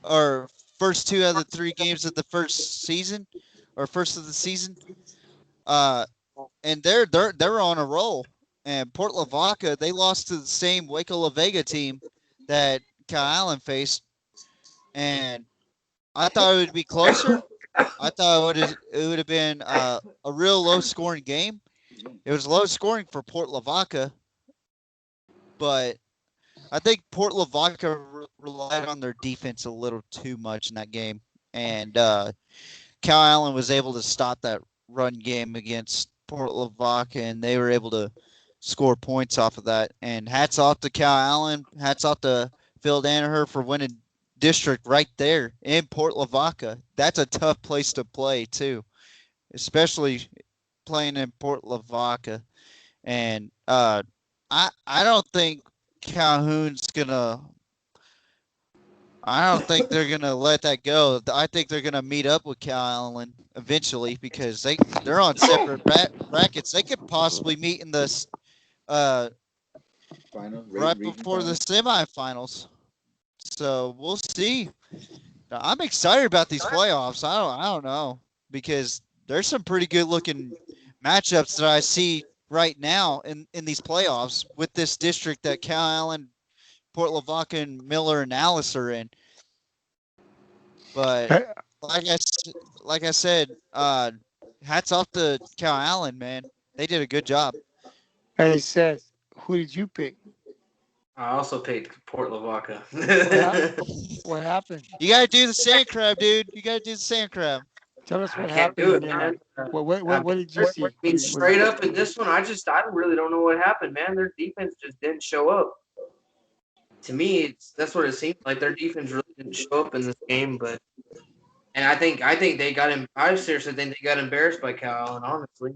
[SPEAKER 4] out of the 3 games of the first season or first of the season. And they're on a roll. And Port Lavaca, they lost to the same Waco La Vega team that Cal Allen faced, and I thought it would be closer. I thought it would have been a real low scoring game. It was low scoring for Port Lavaca, but I think Port Lavaca relied on their defense a little too much in that game, and Cal Allen was able to stop that run game against Port Lavaca, and they were able to score points off of that. And hats off to Cal Allen. Hats off to Phil Danaher for winning district right there in Port Lavaca. That's a tough place to play too, especially playing in Port Lavaca. And I don't think Calhoun's gonna I don't think they're gonna let that go. I think they're gonna meet up with Cal Allen eventually because they're on separate brackets. They could possibly meet in the uh
[SPEAKER 2] Final
[SPEAKER 4] right
[SPEAKER 2] region
[SPEAKER 4] before the
[SPEAKER 2] final.
[SPEAKER 4] semifinals. So we'll see. I'm excited about these playoffs. I don't know because there's some pretty good looking matchups that I see right now in these playoffs with this district that Cal Allen, Port Lavaca, and Miller and Alice are in. But
[SPEAKER 1] Hey,
[SPEAKER 4] like I said, hats off to Cal Allen, man. They did a good job.
[SPEAKER 1] hey, Seth, who did you pick?
[SPEAKER 5] I also picked Port Lavaca.
[SPEAKER 1] What hap- What happened?
[SPEAKER 4] You gotta do the sand crab, dude. You gotta do the sand crab.
[SPEAKER 1] Tell us
[SPEAKER 5] I
[SPEAKER 1] what
[SPEAKER 5] can't
[SPEAKER 1] happened
[SPEAKER 5] do
[SPEAKER 1] in
[SPEAKER 5] it,
[SPEAKER 1] that
[SPEAKER 5] man.
[SPEAKER 1] match. What
[SPEAKER 5] I
[SPEAKER 1] what what did you see?
[SPEAKER 5] mean,
[SPEAKER 1] Was
[SPEAKER 5] straight up in this one, I really don't know what happened, man. Their defense just didn't show up. To me, that's what it seemed like. Their defense really didn't show up in this game, but and I think they got him. I seriously think they got embarrassed by Cal Allen, honestly.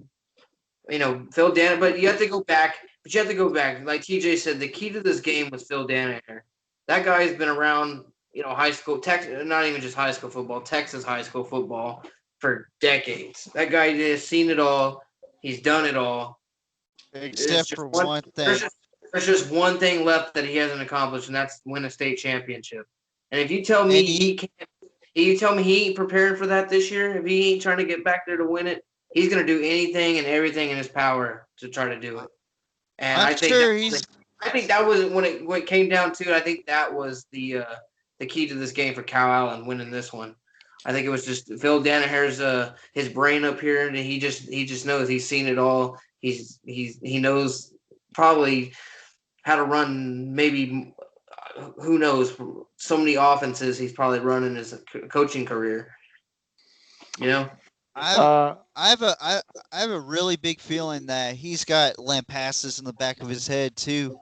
[SPEAKER 5] Phil Dan, but you have to go back. But you have to go back. Like TJ said, the key to this game was Phil Danaher. That guy's been around, high school, Texas, not even just high school football, Texas high school football for decades. That guy has seen it all. He's done it all. It's
[SPEAKER 4] Except
[SPEAKER 5] just
[SPEAKER 4] for
[SPEAKER 5] one.
[SPEAKER 4] one
[SPEAKER 5] There's
[SPEAKER 4] thing.
[SPEAKER 5] just there's just one thing left that he hasn't accomplished, and that's win a state championship. And if you tell
[SPEAKER 4] And
[SPEAKER 5] me
[SPEAKER 4] he
[SPEAKER 5] he can't, you tell me he ain't preparing for that this year, if he ain't trying to get back there to win it, he's gonna do anything and everything in his power to try to do it. And
[SPEAKER 4] I'm sure he's
[SPEAKER 5] I think that was when it came down to it. I think that was the key to this game for Cal Allen winning this one. I think it was just Phil Danaher's his brain up here, and he just knows he's seen it all. He knows probably how to run. Maybe who knows so many offenses he's probably run in his coaching career. You know.
[SPEAKER 4] I've
[SPEAKER 1] uh
[SPEAKER 4] I have a I have a really big feeling that he's got lampasses in the back of his head too.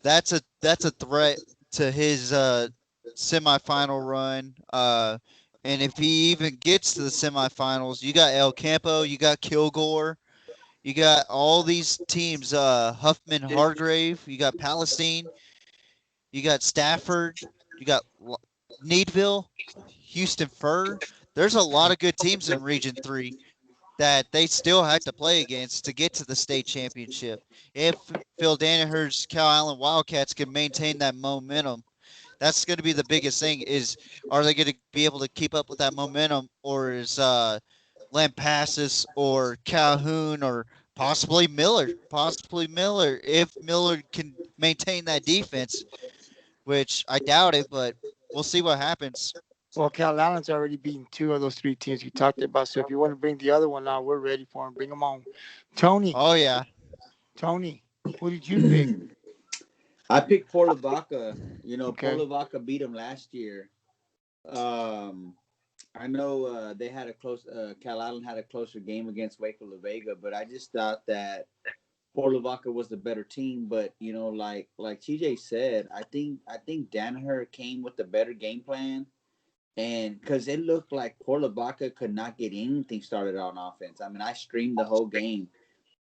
[SPEAKER 4] That's a threat to his semifinal run. And if he even gets to the semifinals, you got El Campo, you got Kilgore, you got all these teams, Huffman Hargrave, you got Palestine, you got Stafford, you got Needville, Houston Fur. There's a lot of good teams in Region 3 that they still have to play against to get to the state championship. If Phil Danaher's Cal Allen Wildcats can maintain that momentum, that's going to be the biggest thing. Is are they going to be able to keep up with that momentum, or is Lampasas or Calhoun or possibly Miller, if Miller can maintain that defense, which I doubt it, but we'll see what happens.
[SPEAKER 1] well, Cal Allen's already beaten two of those three teams you talked about. So if you want to bring the other one on, we're ready for him. Bring him on. Tony,
[SPEAKER 4] Oh yeah,
[SPEAKER 1] Tony, who did you pick?
[SPEAKER 2] I picked Port Lavaca. Port
[SPEAKER 1] Okay.
[SPEAKER 2] Lavaca beat them last year. Um, I know they had a close. Cal Allen had a closer game against Waco La Vega, but I just thought that Port Lavaca was the better team. But like TJ said, I think Danaher came with a better game plan, and because it looked like Port Lavaca could not get anything started on offense. I mean, I streamed the whole game.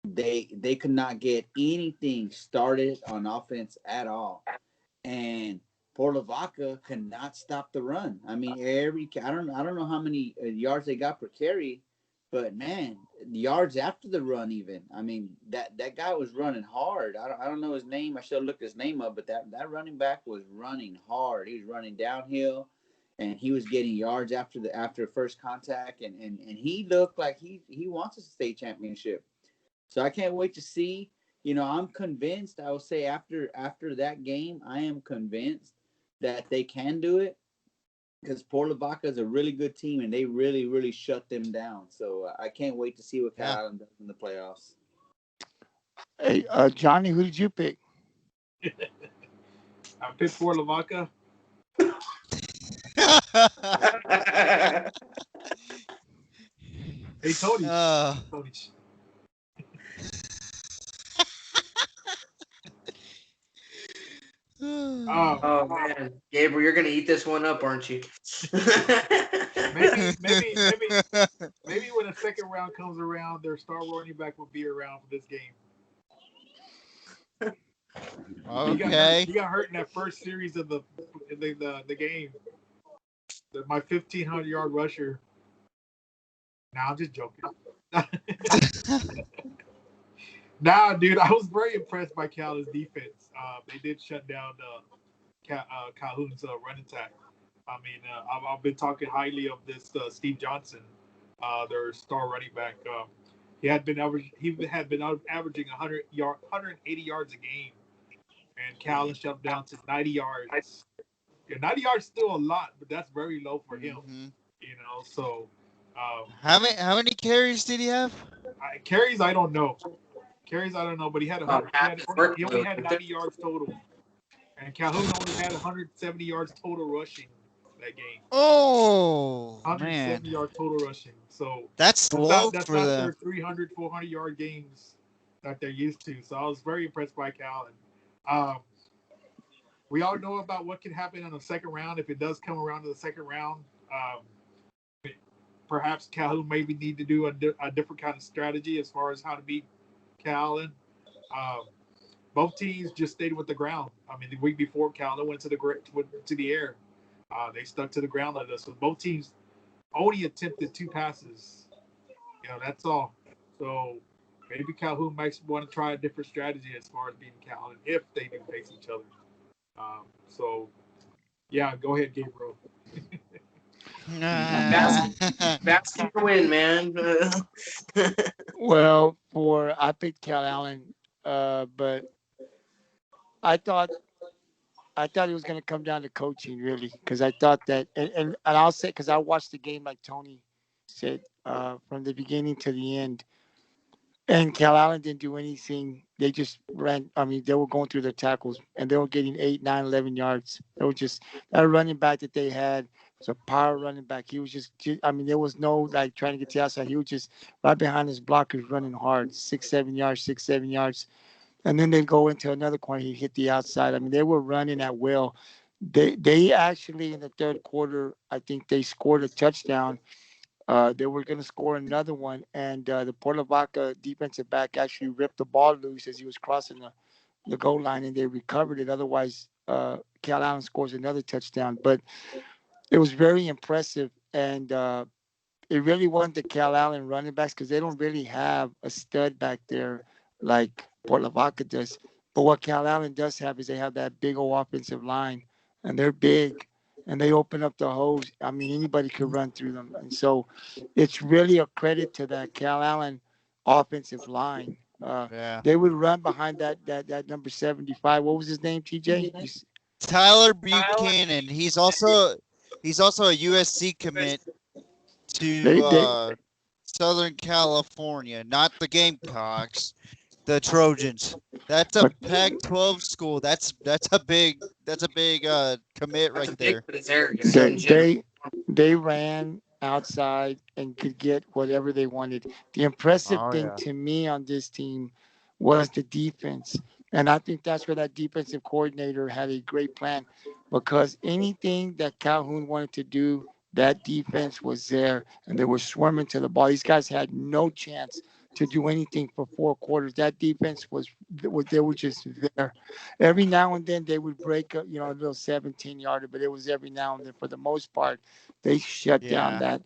[SPEAKER 2] They could not get anything started on offense at all, and Port Lavaca could not stop the run. I mean, I don't know how many yards they got per carry, but man, yards after the run even. I mean, that guy was running hard. I don't know his name. I should have looked his name up, but that running back was running hard. He was running downhill, and he was getting yards after first contact, and he looked like he wants a state championship. So I can't wait to see. I'm convinced. I will say after that game, I am convinced that they can do it because Port Lavaca is a really good team and they really really shut them down. So I can't wait to see what Cal
[SPEAKER 4] yeah.
[SPEAKER 2] Allen does in the playoffs.
[SPEAKER 1] Hey, Johnny, who did you pick?
[SPEAKER 3] I picked Fort Lavaca. Hey, Tony.
[SPEAKER 4] uh,
[SPEAKER 3] Tony. Um,
[SPEAKER 5] Oh man, Gabriel, you're gonna eat this one up, aren't you?
[SPEAKER 3] maybe when the second round comes around, their star running back will be around for this game. He got hurt.
[SPEAKER 4] okay.
[SPEAKER 3] He got hurt in that first series of the the game. My 1,500-yard rusher. Nah, I'm just joking. Nah, dude, I was very impressed by Cal's defense. They did shut down Calhoun's run attack. I mean, I've been talking highly of this Steve Johnson, their star running back. He had been averaging 180 yards a game, and Cal is shut down to 90 yards. Yeah, 90 yards still a lot, but that's very low for him.
[SPEAKER 4] Mhm.
[SPEAKER 3] So
[SPEAKER 4] How many carries did he have?
[SPEAKER 3] carries I don't know. Carries I don't know, but he had a hundred.
[SPEAKER 5] half his
[SPEAKER 3] He only
[SPEAKER 5] workload.
[SPEAKER 3] had 90 yards total, and Calhoun only had 170 yards total rushing that game.
[SPEAKER 4] Oh
[SPEAKER 3] 170
[SPEAKER 4] man,
[SPEAKER 3] yards total rushing. So
[SPEAKER 4] that's
[SPEAKER 3] that's not
[SPEAKER 4] low
[SPEAKER 3] that's
[SPEAKER 4] for
[SPEAKER 3] not
[SPEAKER 4] them.
[SPEAKER 3] their 300, 400-yard games that they're used to. So I was very impressed by Cal. And um, we all know about what can happen in the second round if it does come around to the second round. Perhaps Calhoun maybe need to do a different kind of strategy as far as how to beat Cal. And um, both teams just stayed with the ground. I mean, the week before Cal went to the air. They stuck to the ground on us. So both teams only attempted 2 passes. That's all. So maybe Calhoun might want to try a different strategy as far as beating Cal if they do face each other. So yeah, go ahead, Gabriel.
[SPEAKER 5] Basket, basket to win, man.
[SPEAKER 1] Well, I picked Cal Allen, but I thought it was going to come down to coaching, really, because I thought that, and I'll say, because I watched the game like Tony said, from the beginning to the end, and Cal Allen didn't do anything. They just ran. I mean, they were going through their tackles, and they were getting 8, 9, 11 yards. It was just that running back that they had was a power running back. He was I mean, there was no like trying to get to the outside. He was just right behind his blockers running hard, 6, 7 yards, 6, 7 yards. And then they'd go into another corner. He'd hit the outside. I mean, they were running at will. They actually in the third quarter, I think they scored a touchdown. They were going to score another one, and the Port Lavaca defensive back actually ripped the ball loose as he was crossing the goal line, and they recovered it. Otherwise, Cal Allen scores another touchdown. But it was very impressive, and it really wasn't the Cal Allen running backs because they don't really have a stud back there like Port Lavaca does. But what Cal Allen does have is they have that big old offensive line, and they're big, and they open up the holes. I mean, anybody could run through them, and so it's really a credit to that Cal Allen offensive line.
[SPEAKER 4] Yeah,
[SPEAKER 1] They would run behind that number 75. What was his name, TJ?
[SPEAKER 4] Tyler Buchanan. He's also a USC commit to
[SPEAKER 1] They
[SPEAKER 4] Southern California, not the Gamecocks, the Trojans. That's a
[SPEAKER 1] but
[SPEAKER 4] Pac-12 school. That's a big commit
[SPEAKER 5] That's
[SPEAKER 4] right
[SPEAKER 5] a big
[SPEAKER 4] there.
[SPEAKER 5] for this area
[SPEAKER 1] they
[SPEAKER 5] in general.
[SPEAKER 1] they they ran outside and could get whatever they wanted. The impressive
[SPEAKER 4] Oh
[SPEAKER 1] thing
[SPEAKER 4] yeah.
[SPEAKER 1] to me on this team was the defense. And I think that's where that defensive coordinator had a great plan because anything that Calhoun wanted to do, that defense was there and they were swarming to the ball. These guys had no chance to do anything for 4 quarters. That defense was they were just there. Every now and then they would break a little 17-yarder, but it was every now and then. For the most part, they shut down
[SPEAKER 4] Yeah.
[SPEAKER 1] that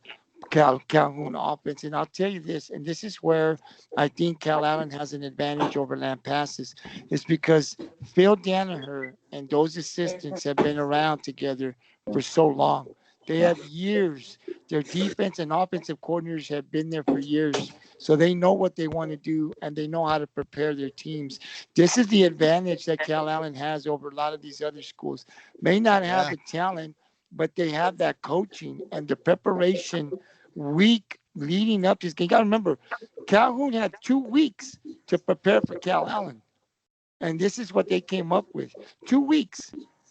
[SPEAKER 1] Calhoun offense. And I'll tell you this, and this is where I think Cal Allen has an advantage over Lampasas, is because Phil Danaher and those assistants have been around together for so long. They have years. Their defense and offensive coordinators have been there for years. So they know what they want to do and they know how to prepare their teams. This is the advantage that Cal Allen has over a lot of these other schools. May not have
[SPEAKER 4] Yeah.
[SPEAKER 1] the talent, but they have that coaching and the preparation week leading up to this game. You got to remember, Calhoun had 2 weeks to prepare for Cal Allen. And this is what they came up with. 2 weeks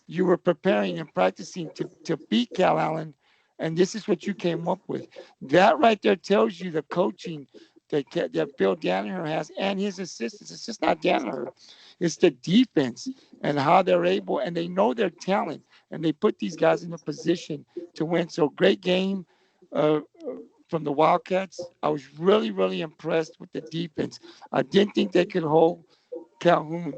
[SPEAKER 1] you were preparing and practicing to beat Cal Allen. And this is what you came up with. That right there tells you the coaching that Bill Danaher has and his assistants. It's just not Danaher. It's the defense and how they're able, and they know their talent, and they put these guys in a position to win. So great game uh, from the Wildcats. I was really, really impressed with the defense. I didn't think they could hold Calhoun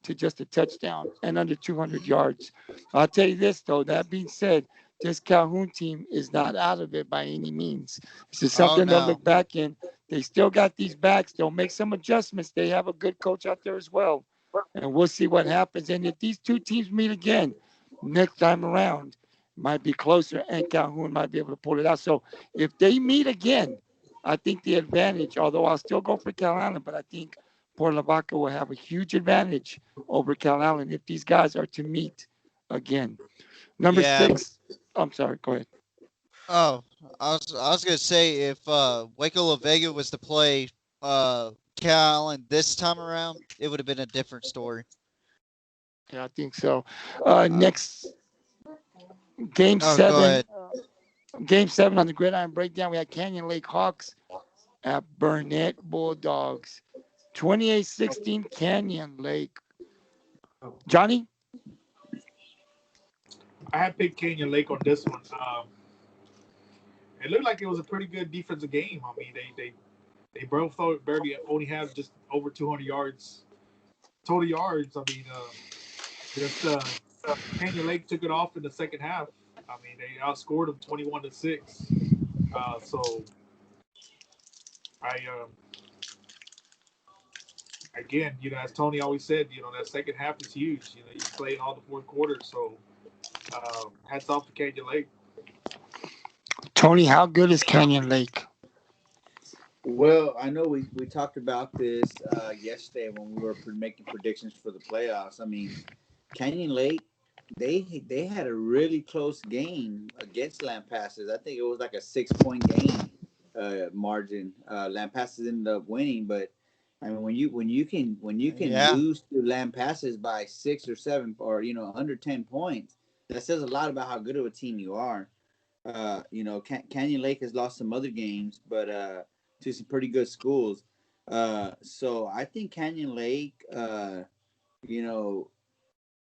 [SPEAKER 1] to just a touchdown and under 200 yards. I'll tell you this, though. That being said, this Calhoun team is not out of it by any means. This is
[SPEAKER 4] Oh
[SPEAKER 1] something they'll
[SPEAKER 4] no.
[SPEAKER 1] look back in. They still got these backs. They'll make some adjustments. They have a good coach out there as well. And we'll see what happens. And if these two teams meet again next time around, might be closer, and Calhoun might be able to pull it out. So if they meet again, I think the advantage, although I'll still go for Cal Allen, but I think Port Lavaca will have a huge advantage over Cal Allen if these guys are to meet again. Number
[SPEAKER 4] Yeah.
[SPEAKER 1] 6, I'm sorry, go ahead.
[SPEAKER 4] Oh, I was gonna say if Waco La Vega was to play Cal Allen this time around, it would have been a different story.
[SPEAKER 1] Yeah, I think so.
[SPEAKER 4] Uh,
[SPEAKER 1] Next, game
[SPEAKER 4] oh, go
[SPEAKER 1] seven.
[SPEAKER 4] ahead.
[SPEAKER 1] Game 7 on the Gridiron Breakdown, we had Canyon Lake Hawks at Burnett Bulldogs. 28-16 Canyon Lake. Johnny?
[SPEAKER 3] I had picked Canyon Lake on this one. It looked like it was a pretty good defensive game. I mean, they both barely only have just over 200 yards total yards. I mean, just Canyon Lake took it off in the second half. I mean, they outscored them 21-6. So I again, as Tony always said, that second half is huge. You play in all the fourth quarters. So hats off to Canyon Lake.
[SPEAKER 1] Tony, how good is Canyon Lake?
[SPEAKER 2] Well, I know we talked about this yesterday when we were making predictions for the playoffs. I mean, Canyon Lake, they had a really close game against Lampasas. I think it was like a 6 point game margin. Lampasas ended up winning, but I mean when you can
[SPEAKER 4] Yeah.
[SPEAKER 2] lose to Lampasas by 6 or 7 or under 10 points, that says a lot about how good of a team you are. Canyon Lake has lost some other games, but to some pretty good schools. So I think Canyon Lake, you know,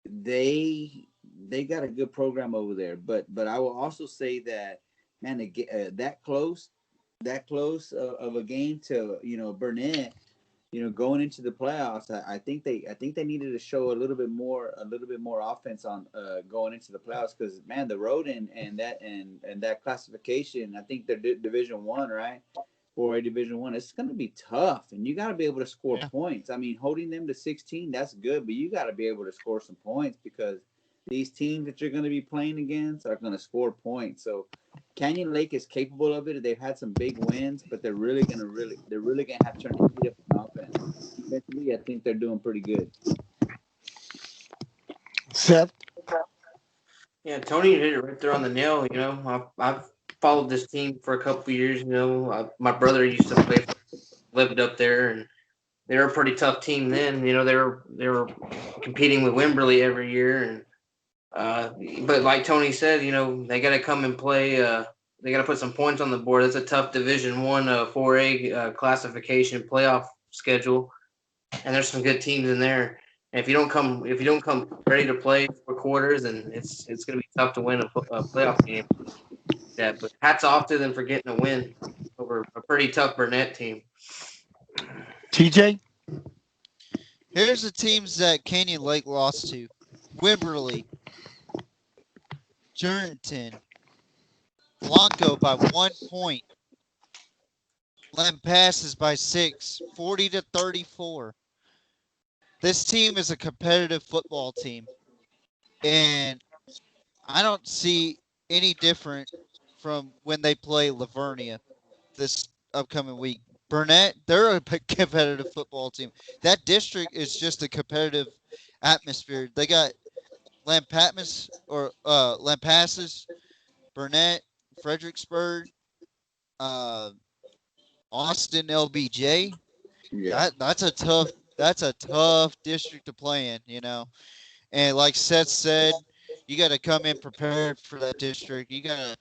[SPEAKER 2] they they got a good program over there. But I will also say that man, to get that close of a game to Burnett, going into the playoffs, I think they needed to show a little bit more offense on going into the playoffs because man, the road and that classification, I think they're Division 1, right? For a Division 1, it's going to be tough, and you got to be able to score
[SPEAKER 4] Yeah.
[SPEAKER 2] points. I mean, holding them to 16, that's good, but you got to be able to score some points because these teams that you're going to be playing against are going to score points. So Canyon Lake is capable of it. They've had some big wins, but they're really gonna have to turn the heat up on offense. Defensively, I think they're doing pretty good.
[SPEAKER 1] Seth?
[SPEAKER 5] Yeah, Tony hit it right there on the nail. I've followed this team for a couple of years. My brother used to lived up there, and they were a pretty tough team then. They were competing with Wimberley every year, and but like Tony said, they got to come and play. They got to put some points on the board. It's a tough Division 1, 4A classification playoff schedule, and there's some good teams in there. And if you don't come ready to play 4 quarters, then it's going to be tough to win a playoff game. Yeah, but hats off to them for getting a win over a pretty tough Burnett team.
[SPEAKER 1] TJ?
[SPEAKER 4] Here's the teams that Canyon Lake lost to: Wimberley, Jerrington, Blanco by 1 point, Lampasas by 6, 40-34. This team is a competitive football team, and I don't see any different from when they play Lavernia this upcoming week. Burnett, they're a competitive football team. That district is just a competitive atmosphere. They got Lampasas, Burnett, Fredericksburg, uh, Austin, LBJ.
[SPEAKER 2] Yeah,
[SPEAKER 4] That's a tough district to play in. And like Seth said, you got to come in prepared for that district. You gotta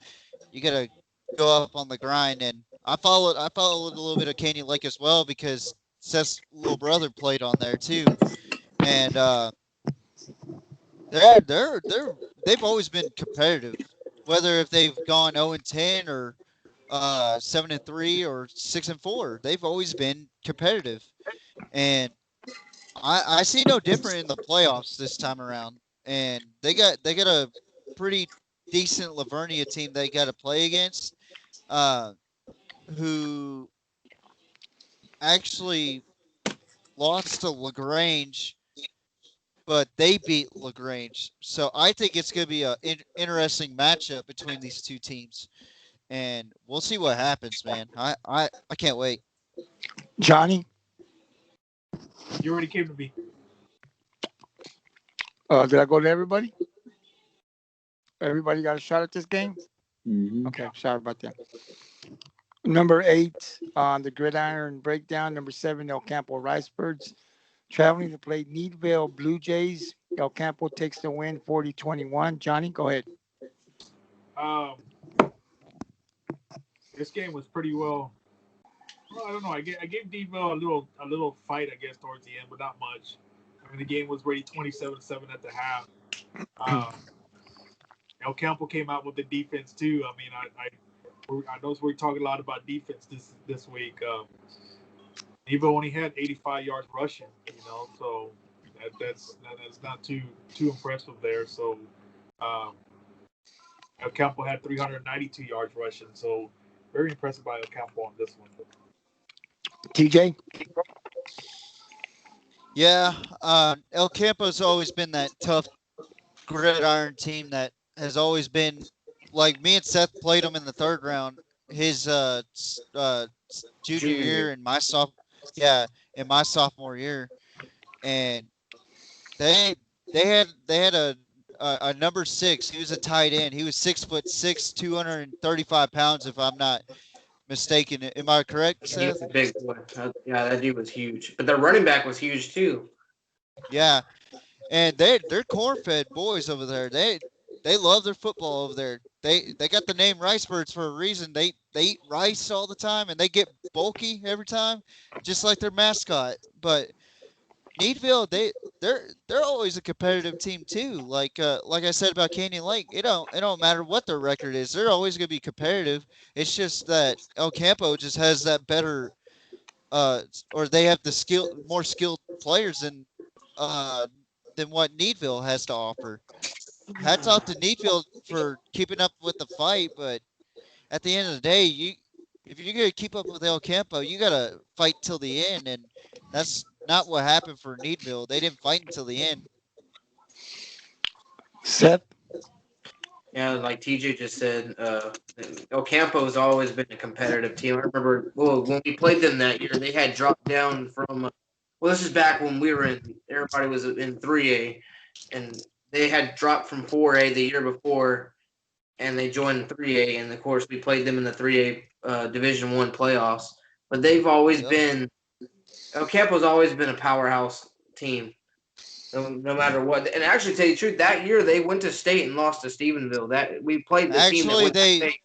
[SPEAKER 4] go up on the grind. And I followed a little bit of Canyon Lake as well because Seth's little brother played on there too. And they've always been competitive, whether if they've gone 0-10 or 7-3 or 6-4. They've always been competitive. And I see no different in the playoffs this time around, and they got a pretty decent Lavernia team they got to play against, uh, who actually lost to Lagrange, but they beat Lagrange. So I think it's going to be a interesting matchup between these two teams, and we'll see what happens, man. I can't wait.
[SPEAKER 1] Johnny,
[SPEAKER 3] You already came to me.
[SPEAKER 1] did I go to everybody? Everybody got a shot at this game?
[SPEAKER 2] Mm-hmm.
[SPEAKER 1] Okay, sorry about that. Number 8 on the Gridiron breakdown. Number 7, El Campo Ricebirds. Traveling to play Needville Blue Jays. El Campo takes the win 40-21. Johnny, go ahead.
[SPEAKER 3] Um, this game was pretty well. Well, I don't know. I gave Deville a little fight, I guess, towards the end, but not much. I mean, the game was ready 27-7 at the half. Um, El Campo came out with the defense too. I mean, I know we're talking a lot about defense this week. Devo only had 85 yards rushing, so that's not too impressive there. So um, El Campo had 392 yards rushing, so very impressive by El Campo on this one.
[SPEAKER 1] TJ?
[SPEAKER 4] Yeah, El Campo's always been that tough gridiron team that has always been like me and Seth played him in the third round. His junior
[SPEAKER 5] Junior
[SPEAKER 4] year
[SPEAKER 5] year.
[SPEAKER 4] and my in my sophomore year, and they they had a number 6. He was a tight end. He was 6'6", 235 pounds, if I'm not mistaken. Am I correct,
[SPEAKER 5] He was
[SPEAKER 4] Seth?
[SPEAKER 5] a big boy. Yeah, that dude was huge. But their running back was huge too.
[SPEAKER 4] Yeah, and they're corn fed boys over there. They love their football over there. They got the name Ricebirds for a reason. They eat rice all the time and they get bulky every time, just like their mascot. But Needville, they're always a competitive team too. Like I said about Canyon Lake, it don't matter what their record is. They're always gonna be competitive. It's just that El Campo just has that better or they have the more skilled players uh than what Needville has to offer. Hats off to Needville for keeping up with the fight, but at the end of the day, if you're gonna keep up with El Campo, you gotta fight till the end, and that's not what happened for Needville. They didn't fight until the end.
[SPEAKER 1] Seth?
[SPEAKER 5] Yeah, like TJ just said, El Campo has always been a competitive team. I remember, well, when we played them that year, they had dropped down from. Well, this is back when we were in. Everybody was in 3A, and they had dropped from 4A the year before, and they joined 3A. And of course, we played them in the 3A Division One playoffs. But they've always
[SPEAKER 4] Yep.
[SPEAKER 5] been. El Campo's always been a powerhouse team. No matter what. And actually, to tell you the truth, that year they went to state and lost to Stephenville. That we played the team that
[SPEAKER 4] Actually,
[SPEAKER 5] went to
[SPEAKER 4] they
[SPEAKER 5] state.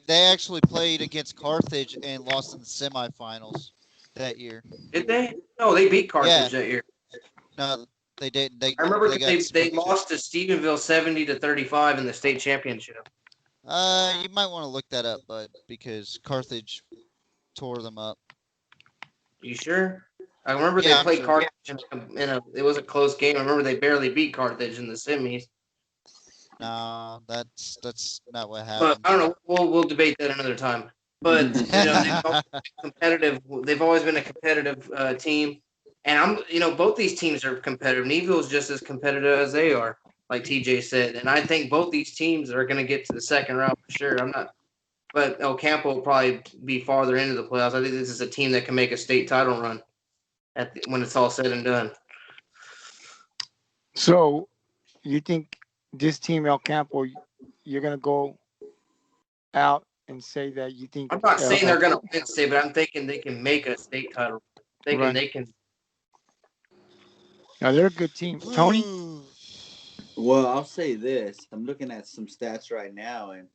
[SPEAKER 4] they actually played against Carthage and lost in the semifinals that year.
[SPEAKER 5] Did they? No, they beat
[SPEAKER 4] Yeah,
[SPEAKER 5] Carthage that year.
[SPEAKER 4] no, they didn't. They
[SPEAKER 5] I remember
[SPEAKER 4] they
[SPEAKER 5] because
[SPEAKER 4] got
[SPEAKER 5] they
[SPEAKER 4] smoked.
[SPEAKER 5] lost to Stephenville 70-35 in the state championship.
[SPEAKER 4] You might want to look that up, but because Carthage tore them up.
[SPEAKER 5] You sure? I remember they
[SPEAKER 4] Yeah, I'm
[SPEAKER 5] played
[SPEAKER 4] sure.
[SPEAKER 5] Carthage in a. It was a close game. I remember they barely beat Carthage in the semis.
[SPEAKER 4] No, that's not what
[SPEAKER 5] But
[SPEAKER 4] happened.
[SPEAKER 5] I don't know. We'll debate that another time. But they've always been competitive. They've always been a competitive team, and both these teams are competitive. Neville's just as competitive as they are, like TJ said. And I think both these teams are going to get to the second round for sure. I'm not, but El Campo will probably be farther into the playoffs. I think this is a team that can make a state title run when it's all said and done.
[SPEAKER 1] So you think this team, El Campo, you're going to go out and say that you think
[SPEAKER 5] I'm not saying
[SPEAKER 1] El
[SPEAKER 5] they're going to win state, but I'm thinking they can make a state title. Thinking
[SPEAKER 1] right.
[SPEAKER 5] they can.
[SPEAKER 1] Now, they're a good team. Tony?
[SPEAKER 2] Well, I'll say this. I'm looking at some stats right now, and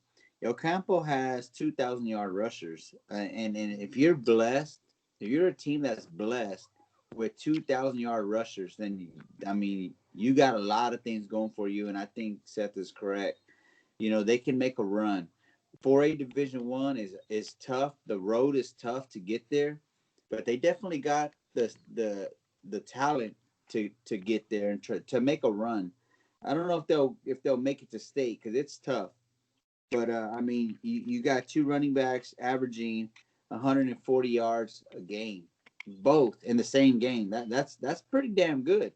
[SPEAKER 2] El Campo has 2,000-yard rushers. And if you're blessed, if you're a team that's blessed with 2,000-yard rushers, then, I mean, you got a lot of things going for you, and I think Seth is correct. They can make a run. 4A Division One is tough. The road is tough to get there, but they definitely got the the talent to get there and to make a run. I don't know if they'll make it to state because it's tough. But I mean, you got two running backs averaging 140 yards a game, both in the same game. That's pretty damn good.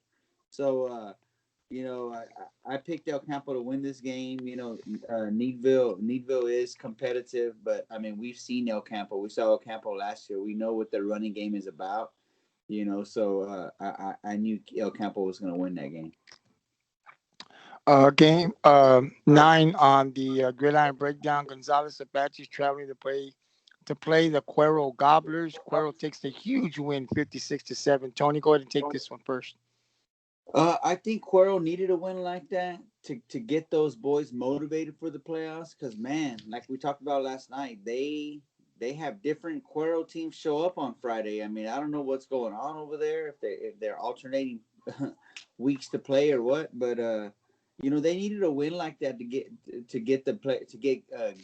[SPEAKER 2] So I picked El Campo to win this game. Needville is competitive, but I mean we've seen El Campo. We saw El Campo last year. We know what their running game is about. So I knew El Campo was going to win that game.
[SPEAKER 1] Game 9 on the Gridiron breakdown. Gonzalez Apaches traveling to play the Cuero Gobblers. Cuero takes the huge win, 56-7. Tony, go ahead and take this one first.
[SPEAKER 2] I think Cuero needed a win like that to get those boys motivated for the playoffs. Because man, like we talked about last night, they have different Cuero teams show up on Friday. I mean, I don't know what's going on over there if they're alternating weeks to play or what, but they needed a win like that to get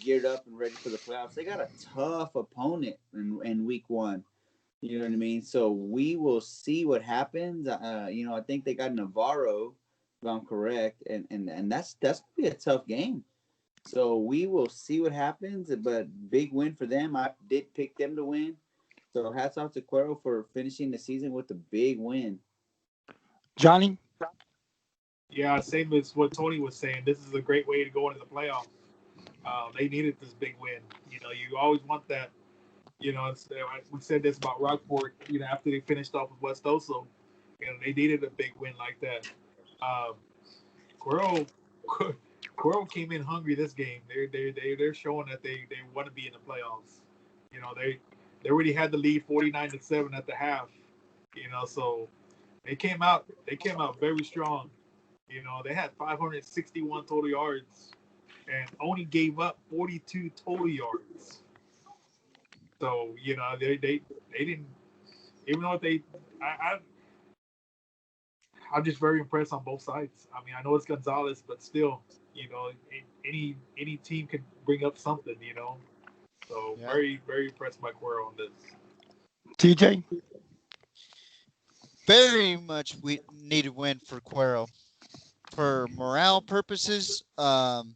[SPEAKER 2] geared up and ready for the playoffs. They got a tough opponent in week 1. You know what I mean? So we will see what happens. I think they got Navarro, if I'm correct, and that's gonna be a tough game. So we will see what happens. But big win for them. I did pick them to win. So hats off to Cuero for finishing the season with a big win.
[SPEAKER 1] Johnny?
[SPEAKER 3] Yeah, same as what Tony was saying. This is a great way to go into the playoffs. They needed this big win. You always want that. We said this about Rockport. After they finished off with West Oso, they needed a big win like that. Um, Quirrell, Quirrell came in hungry this game. They're showing that they want to be in the playoffs. They already had the lead 49-7 at the half. So they came out very strong. They had 561 total yards and only gave up 42 total yards. So they didn't, even though I'm just very impressed on both sides. I mean, I know it's Gonzalez, but still, any team can bring up something. So
[SPEAKER 4] Yeah.
[SPEAKER 3] very very impressed by Cuero on this.
[SPEAKER 1] TJ?
[SPEAKER 4] Very much we needed win for Cuero for morale purposes, and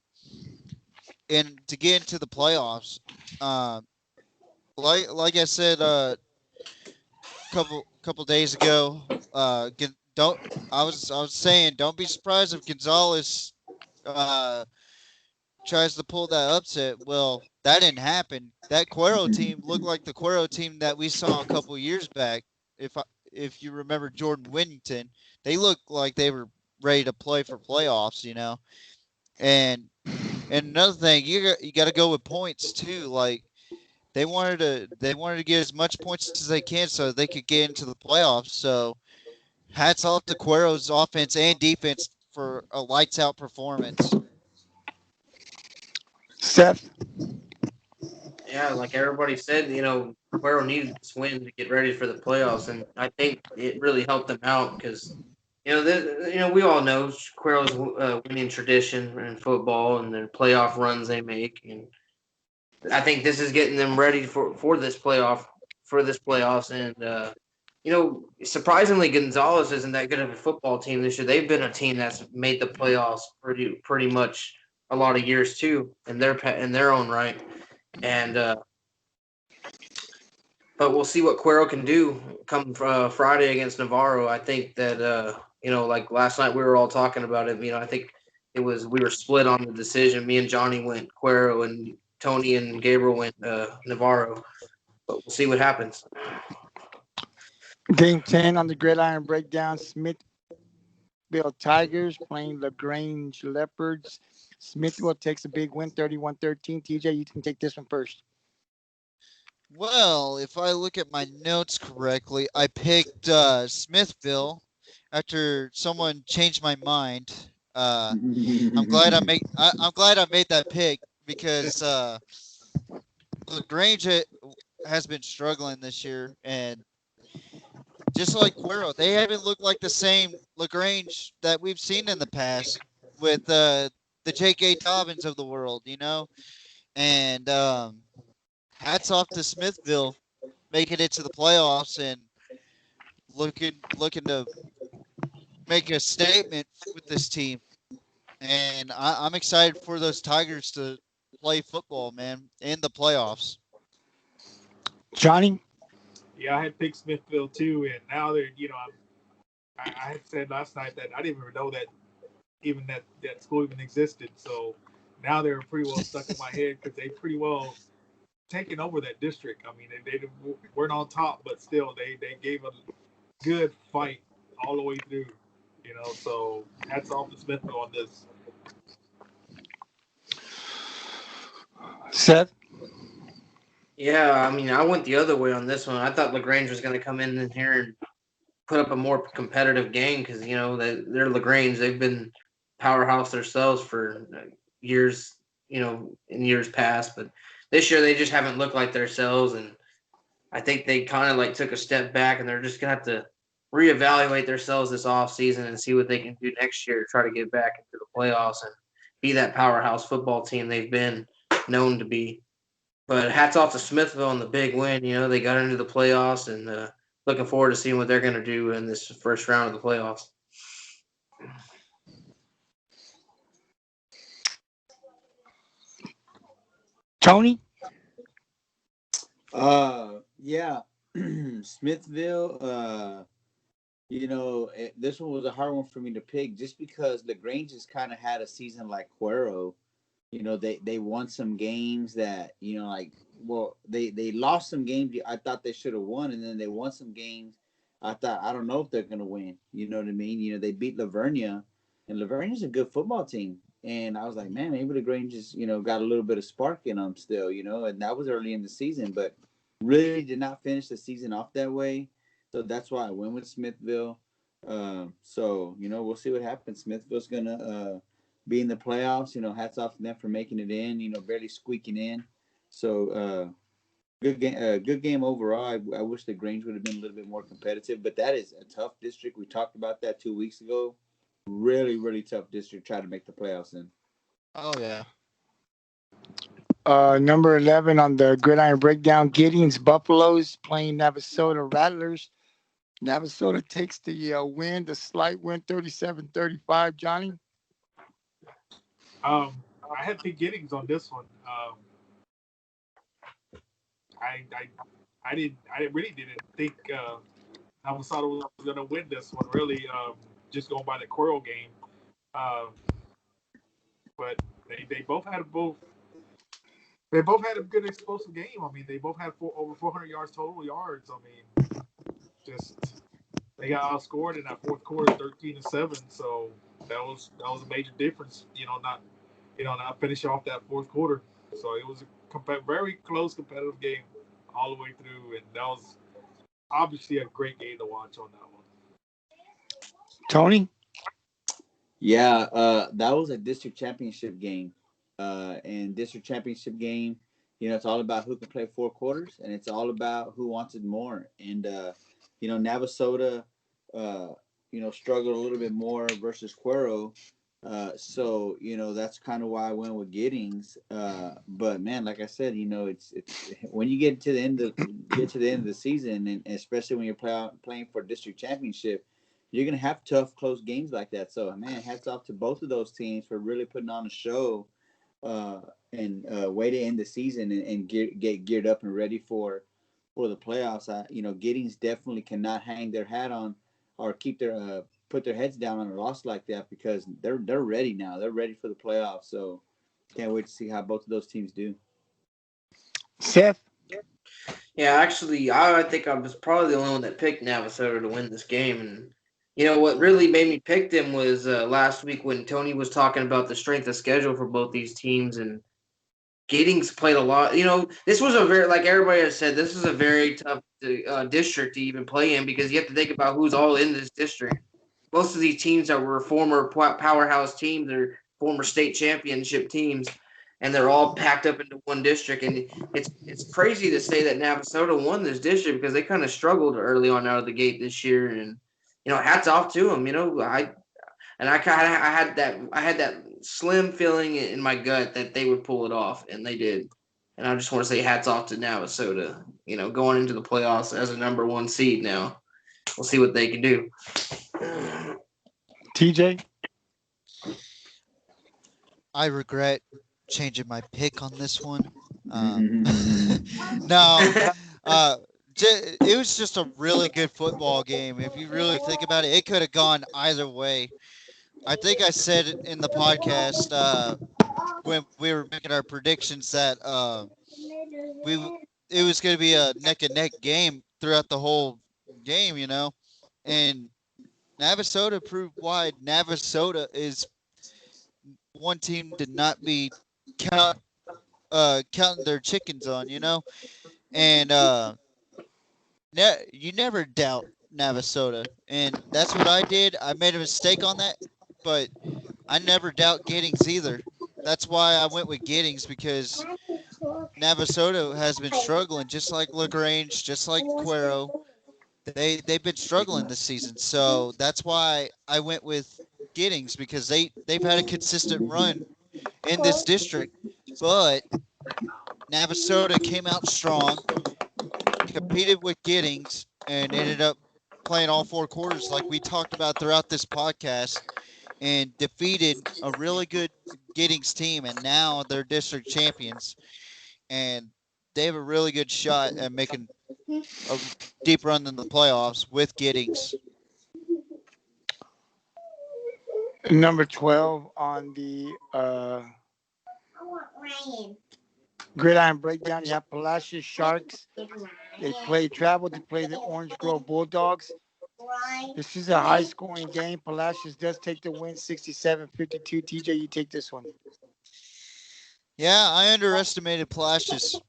[SPEAKER 4] to get into the playoffs. Um, like I said, couple days ago, don't I was saying don't be surprised if Gonzalez uh tries to pull that upset. Well, that didn't happen. That Cuero team looked like the Cuero team that we saw a couple years back. If you remember Jordan Whittington, they looked like they were ready to play for playoffs. And another thing, you got to go with points too. Like they wanted to get as much points as they can so they could get into the playoffs. So hats off to Cuero's offense and defense for a lights out performance.
[SPEAKER 1] Seth?
[SPEAKER 5] Yeah, like everybody said, Cuero needed this win to get ready for the playoffs, and I think it really helped them out because we all know Cuero's winning tradition in football and their playoff runs they make, and I think this is getting them ready for this playoffs, and surprisingly, Gonzalez isn't that good of a football team this year. They've been a team that's made the playoffs pretty much a lot of years too, in their own right, and but we'll see what Cuero can do come Friday against Navarro. I think that like last night we were all talking about it. I think we were split on the decision. Me and Johnny went Cuero, and Tony and Gabriel went Navarro. But we'll see what happens.
[SPEAKER 1] Game 10 on the Gridiron breakdown. Smithville Tigers playing LaGrange Leopards. Smithville takes a big win, 31-13. TJ, you can take this one first.
[SPEAKER 4] Well, if I look at my notes correctly, I picked Smithville after someone changed my mind. I'm glad I'm glad I made that pick because Lagrange has been struggling this year, and just like Cuero, they haven't looked like the same Lagrange that we've seen in the past with the J.K. Dobbins of the world. And hats off to Smithville making it to the playoffs and looking to make a statement with this team, and I'm excited for those Tigers to play football, man, in the playoffs.
[SPEAKER 1] Johnny?
[SPEAKER 3] Yeah, I had picked Smithville too, and now they're I had said last night that I didn't even know that even that school even existed. So now they're pretty well stuck in my head because they pretty well taken over that district. I mean, they weren't on top, but still they gave a good fight all the way through. So hats off to Smithville on this.
[SPEAKER 1] Seth?
[SPEAKER 5] Yeah, I mean, I went the other way on this one. I thought Lagrange was going to come in here and put up a more competitive game because they're Lagrange. They've been powerhouse themselves for years, in years past. But this year they just haven't looked like themselves, and I think they kind of like took a step back, and they're just gonna have to reevaluate themselves this off season and see what they can do next year to try to get back into the playoffs and be that powerhouse football team they've been known to be. But hats off to Smithville on the big win. They got into the playoffs, and looking forward to seeing what they're going to do in this first round of the playoffs.
[SPEAKER 1] Tony?
[SPEAKER 2] Yeah, Smithville. This one was a hard one for me to pick just because Lagrange has kind of had a season like Cuero. They won some games that like they lost some games I thought they should have won, and then they won some games I thought I don't know if they're gonna win. You know what I mean? They beat Lavernia, and Lavernia's a good football team. And I was like, man, maybe Lagrange just got a little bit of spark in them still, and that was early in the season, but really did not finish the season off that way. So that's why I went with Smithville. So we'll see what happens. Smithville's gonna be in the playoffs. Hats off to them for making it in. Barely squeaking in. So good game. Good game overall. I wish the Grange would have been a little bit more competitive, but that is a tough district. We talked about that 2 weeks ago. Really, really tough district. Try to make the playoffs in.
[SPEAKER 4] Oh yeah.
[SPEAKER 1] Number 11 on the Gridiron Breakdown, Gideon's Buffaloes playing Navasota Rattlers. Navasota takes the win, the slight win, 37-35. Johnny?
[SPEAKER 3] I had beginnings on this one. I really didn't think Navasota was going to win this one. Really, just going by the Coral game. Um, but they both had a good explosive game. I mean, they both had over 400 yards total yards. I mean, just they got outscored in that fourth quarter, 13-7. So that was a major difference. Not finishing off that fourth quarter. So it was a very close competitive game all the way through, and that was obviously a great game to watch on that one.
[SPEAKER 1] Tony?
[SPEAKER 2] Yeah, that was a district championship game. And district championship game, it's all about who can play 4 quarters, and it's all about who wants it more. And Navasota, struggled a little bit more versus Cuero. So that's kind of why I went with Giddings. But man, like I said, it's when you get to the end of the season, and especially when you're playing for district championship, you're gonna have tough, close games like that. So man, hats off to both of those teams for really putting on a show, and way to end the season and get geared up and ready for the playoffs. Giddings definitely cannot hang their hat on or keep their put their heads down on a loss like that because they're ready now. They're ready for the playoffs. So can't wait to see how both of those teams do.
[SPEAKER 1] Seth?
[SPEAKER 5] Yeah, actually, I think I was probably the only one that picked Navasota to win this game. And what really made me pick them was last week when Tony was talking about the strength of schedule for both these teams, and Giddings played a lot. This was a very, like everybody has said, this is a very tough district to even play in because you have to think about who's all in this district. Most of these teams that were former powerhouse teams are former state championship teams, and they're all packed up into one district. And it's crazy to say that Navasota won this district because they kind of struggled early on out of the gate this year. And hats off to them. I had that slim feeling in my gut that they would pull it off, and they did. And I just want to say hats off to Navasota, going into the playoffs as a number one seed now. we'll see what they can do.
[SPEAKER 1] TJ.
[SPEAKER 4] I regret changing my pick on this one. No, uh, it was just a really good football game. If you really think about it, it could have gone either way. I think I said it in the podcast when we were making our predictions that we it was going to be a neck and neck game throughout the whole game, and Navasota proved why Navasota is one team to not be counting their chickens on, and you never doubt Navasota, and that's what I did. I made a mistake on that, but I never doubt Giddings either. That's why I went with Giddings because Navasota has been struggling, just like Lagrange, just like Cuero. They've been struggling this season, so that's why I went with Giddings because they've had a consistent run in this district, but Navasota came out strong, competed with Giddings, and ended up playing all four quarters like we talked about throughout this podcast and defeated a really good Giddings team, and now they're district champions, and they have a really good shot at making a deep run in the playoffs with Giddings.
[SPEAKER 1] Number 12 on the Gridiron Breakdown. You have Palacios Sharks. They play travel to play the Orange Grove Bulldogs. This is a high scoring game. Palacios does take the win 67-52. TJ, you take this one.
[SPEAKER 4] Yeah, I underestimated Palacios.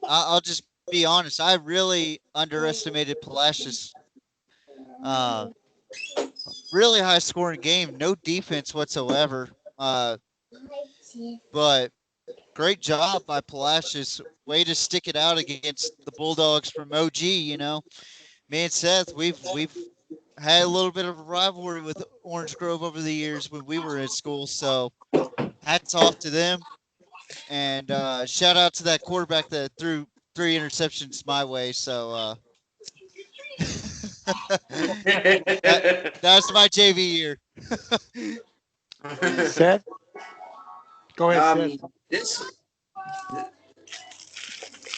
[SPEAKER 4] I'll just be honest. I really underestimated Palacios. Uh, really high scoring game, no defense whatsoever. But great job by Palacios. Way to stick it out against the Bulldogs from OG. Me and Seth, we've had a little bit of a rivalry with Orange Grove over the years when we were in school. So hats off to them, and shout out to that quarterback that threw 3 interceptions my way. So that's my JV year.
[SPEAKER 1] Seth? Go ahead,
[SPEAKER 5] I
[SPEAKER 1] Seth.
[SPEAKER 5] mean,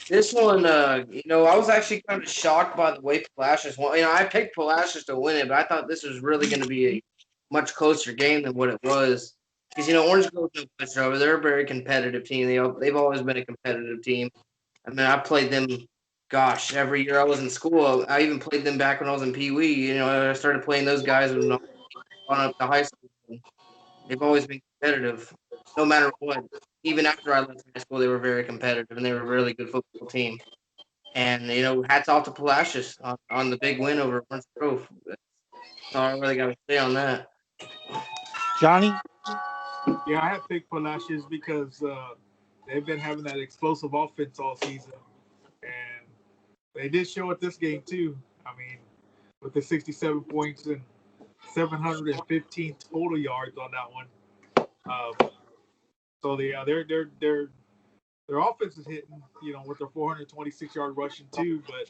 [SPEAKER 5] this one, I was actually kind of shocked by the way Palacios won. I picked Palacios to win it, but I thought this was really going to be a much closer game than what it was. Because Orange Grove no pushover. They're a very competitive team. They've always been a competitive team. I mean, I played them, gosh, every year I was in school. I even played them back when I was in Pee Wee. I started playing those guys when I was on up to high school. They've always been competitive, no matter what. Even after I left high school, they were very competitive, and they were a really good football team. And hats off to Palacios on the big win over Orange Grove. That's all I really got to say on that.
[SPEAKER 1] Johnny?
[SPEAKER 3] Yeah, I have picked Palacios because they've been having that explosive offense all season, and they did show it this game too. I mean, with the 67 points and 715 total yards on that one. So their offense is hitting, with their 426-yard rushing too, but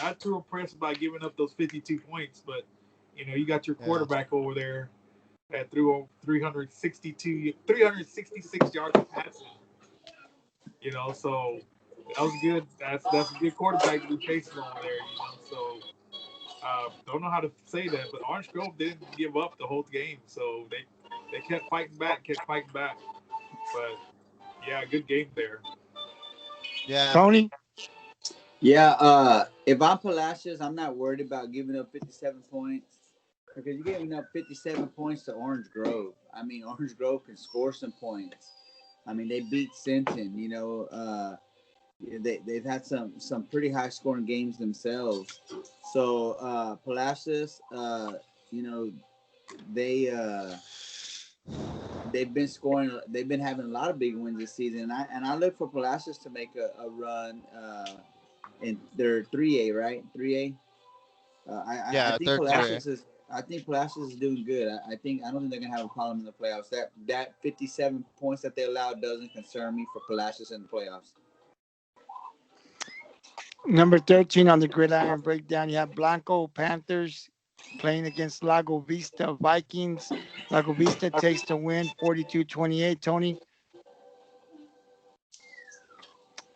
[SPEAKER 3] not too impressed by giving up those 52 points. But you got your quarterback over there that threw 366 yards of passing. So that was good. That's a good quarterback to be facing over there. So don't know how to say that, but Orange Grove didn't give up the whole game, so they kept fighting back. But yeah, good game there.
[SPEAKER 4] Yeah.
[SPEAKER 1] Tony?
[SPEAKER 2] Yeah, if I'm Palacios, I'm not worried about giving up 57 points because you're giving up 57 points to Orange Grove. I mean, Orange Grove can score some points. I mean, they beat Sinton. They've had some pretty high scoring games themselves. So Palacios, they they've been scoring. They've been having a lot of big wins this season. And I look for Palacios to make a run. And they're 3A, right? 3A. I think
[SPEAKER 4] They're
[SPEAKER 2] Palacios is. I think Palacios is doing good. I don't think they're gonna have a problem in the playoffs. That 57 points that they allowed doesn't concern me for Palacios in the playoffs.
[SPEAKER 1] Number 13 on the gridiron breakdown, you have Blanco Panthers playing against Lago Vista Vikings. Lago Vista takes the win 42-28. Tony,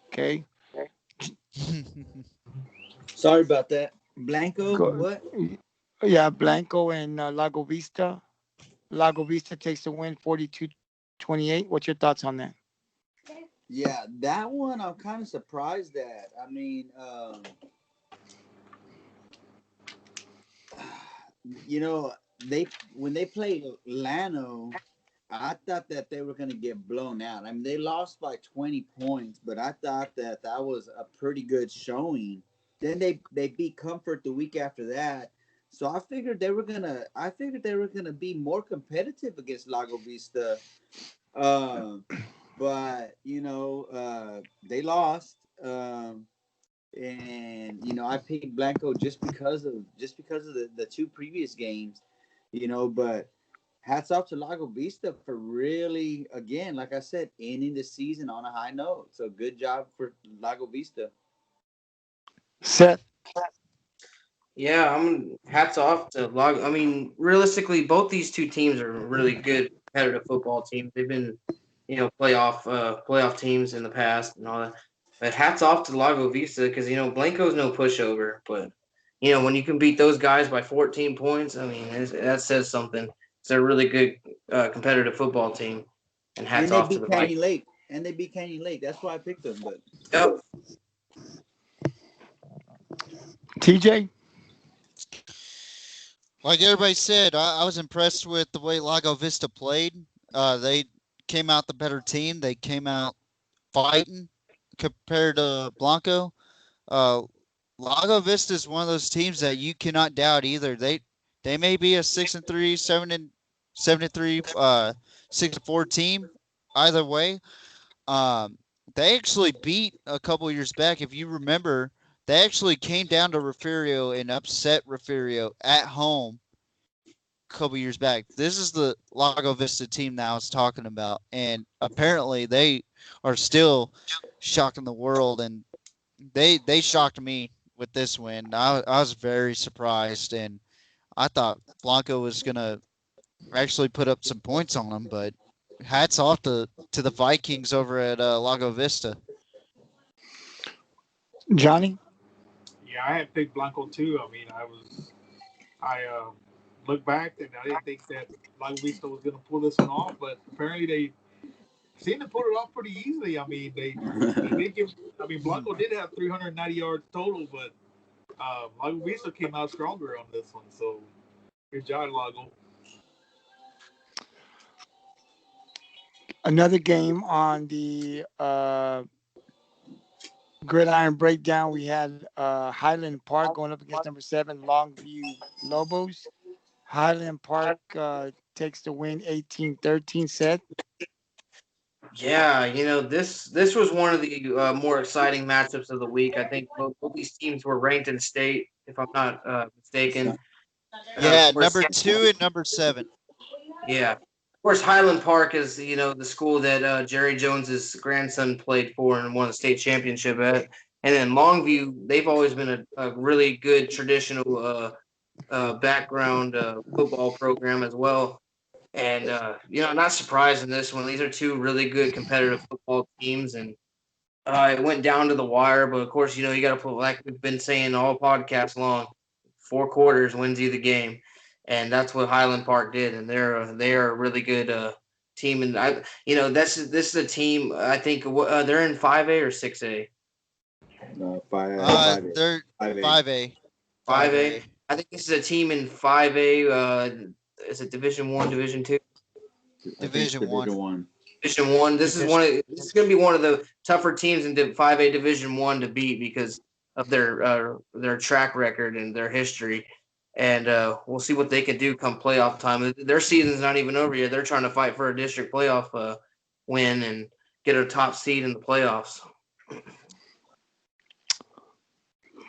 [SPEAKER 1] okay.
[SPEAKER 2] Sorry about that. Blanco,
[SPEAKER 1] Go,
[SPEAKER 2] what?
[SPEAKER 1] yeah, Blanco and Lago Vista. Lago Vista takes the win 42-28. What's your thoughts on that?
[SPEAKER 2] Yeah, that one I'm kind of surprised at. I mean, you know, they when they played Lano, I thought that they were going to get blown out. I mean, they lost by 20 points, but I thought that that was a pretty good showing. Then they beat Comfort the week after that. So I figured they were gonna be more competitive against Lago Vista. Uh, but they lost. And I picked Blanco just because of the two previous games. But hats off to Lago Vista for really, again, like I said, ending the season on a high note. So good job for Lago Vista.
[SPEAKER 1] Seth,
[SPEAKER 5] Yeah, I'm hats off to Log. I mean, realistically, both these two teams are really good competitive football teams. They've been, playoff teams in the past and all that. But hats off to Lago Vista because Blanco's no pushover. But when you can beat those guys by 14 points, I mean that says something. It's a really good competitive football team, and hats
[SPEAKER 2] And they
[SPEAKER 5] off to
[SPEAKER 2] beat
[SPEAKER 5] the Vikings.
[SPEAKER 2] Canyon Lake. And they beat Canyon Lake. That's why I picked them. But
[SPEAKER 5] Yep.
[SPEAKER 1] TJ.
[SPEAKER 4] Like everybody said, I was impressed with the way Lago Vista played. They came out the better team. They came out fighting compared to Blanco. Uh, Lago Vista is one of those teams that you cannot doubt either. They may be a 6-3, 7-3, 6-4 team. Either way, um, they actually beat a couple years back. If you remember, they actually came down to Refugio and upset Refugio at home a couple years back. This is the Lago Vista team that I was talking about, and apparently they are still shocking the world, and they shocked me with this win. I was very surprised, and I thought Blanco was gonna actually put up some points on them, but hats off to the Vikings over at Lago Vista.
[SPEAKER 1] Johnny.
[SPEAKER 3] Yeah, I had picked Blanco too. I mean, I looked back and I didn't think that Lago Vista was going to pull this one off, but apparently they seemed to pull it off pretty easily. I mean, they did give. I mean, Blanco did have 390 yards total, but Lago Vista came out stronger on this one. So good job, Lago.
[SPEAKER 1] Another game on the gridiron breakdown. We had Highland Park going up against number 7 Longview Lobos. Highland Park takes the win 18-13. Seth.
[SPEAKER 5] Yeah, this was one of the more exciting matchups of the week. I think both these teams were ranked in state, if I'm not mistaken. Of
[SPEAKER 4] Yeah,
[SPEAKER 5] course,
[SPEAKER 4] number 2 and number 7.
[SPEAKER 5] yeah. Of course, Highland Park is the school that Jerry Jones's grandson played for and won the state championship at. And then Longview, they've always been a really good traditional background football program as well. And not surprised in this one. These are two really good competitive football teams, and it went down to the wire. But of course, you got to put, like we've been saying all podcast long, 4 quarters wins you the game, and that's what Highland Park did. And they are a really good team. And this is a team. I think they're in 5A or 6A.
[SPEAKER 2] no, five,
[SPEAKER 4] They're
[SPEAKER 2] 5A.
[SPEAKER 4] 5A.
[SPEAKER 5] 5A.
[SPEAKER 4] 5A.
[SPEAKER 5] I think this is a team in 5A. Is it Division One, Division Two?
[SPEAKER 2] I think it's
[SPEAKER 4] Division 1.
[SPEAKER 2] Division One.
[SPEAKER 5] Division One. This is going to be one of the tougher teams in 5A Division One to beat because of their track record and their history. And we'll see what they can do come playoff time. Their season's not even over yet. They're trying to fight for a district playoff win and get a top seed in the playoffs.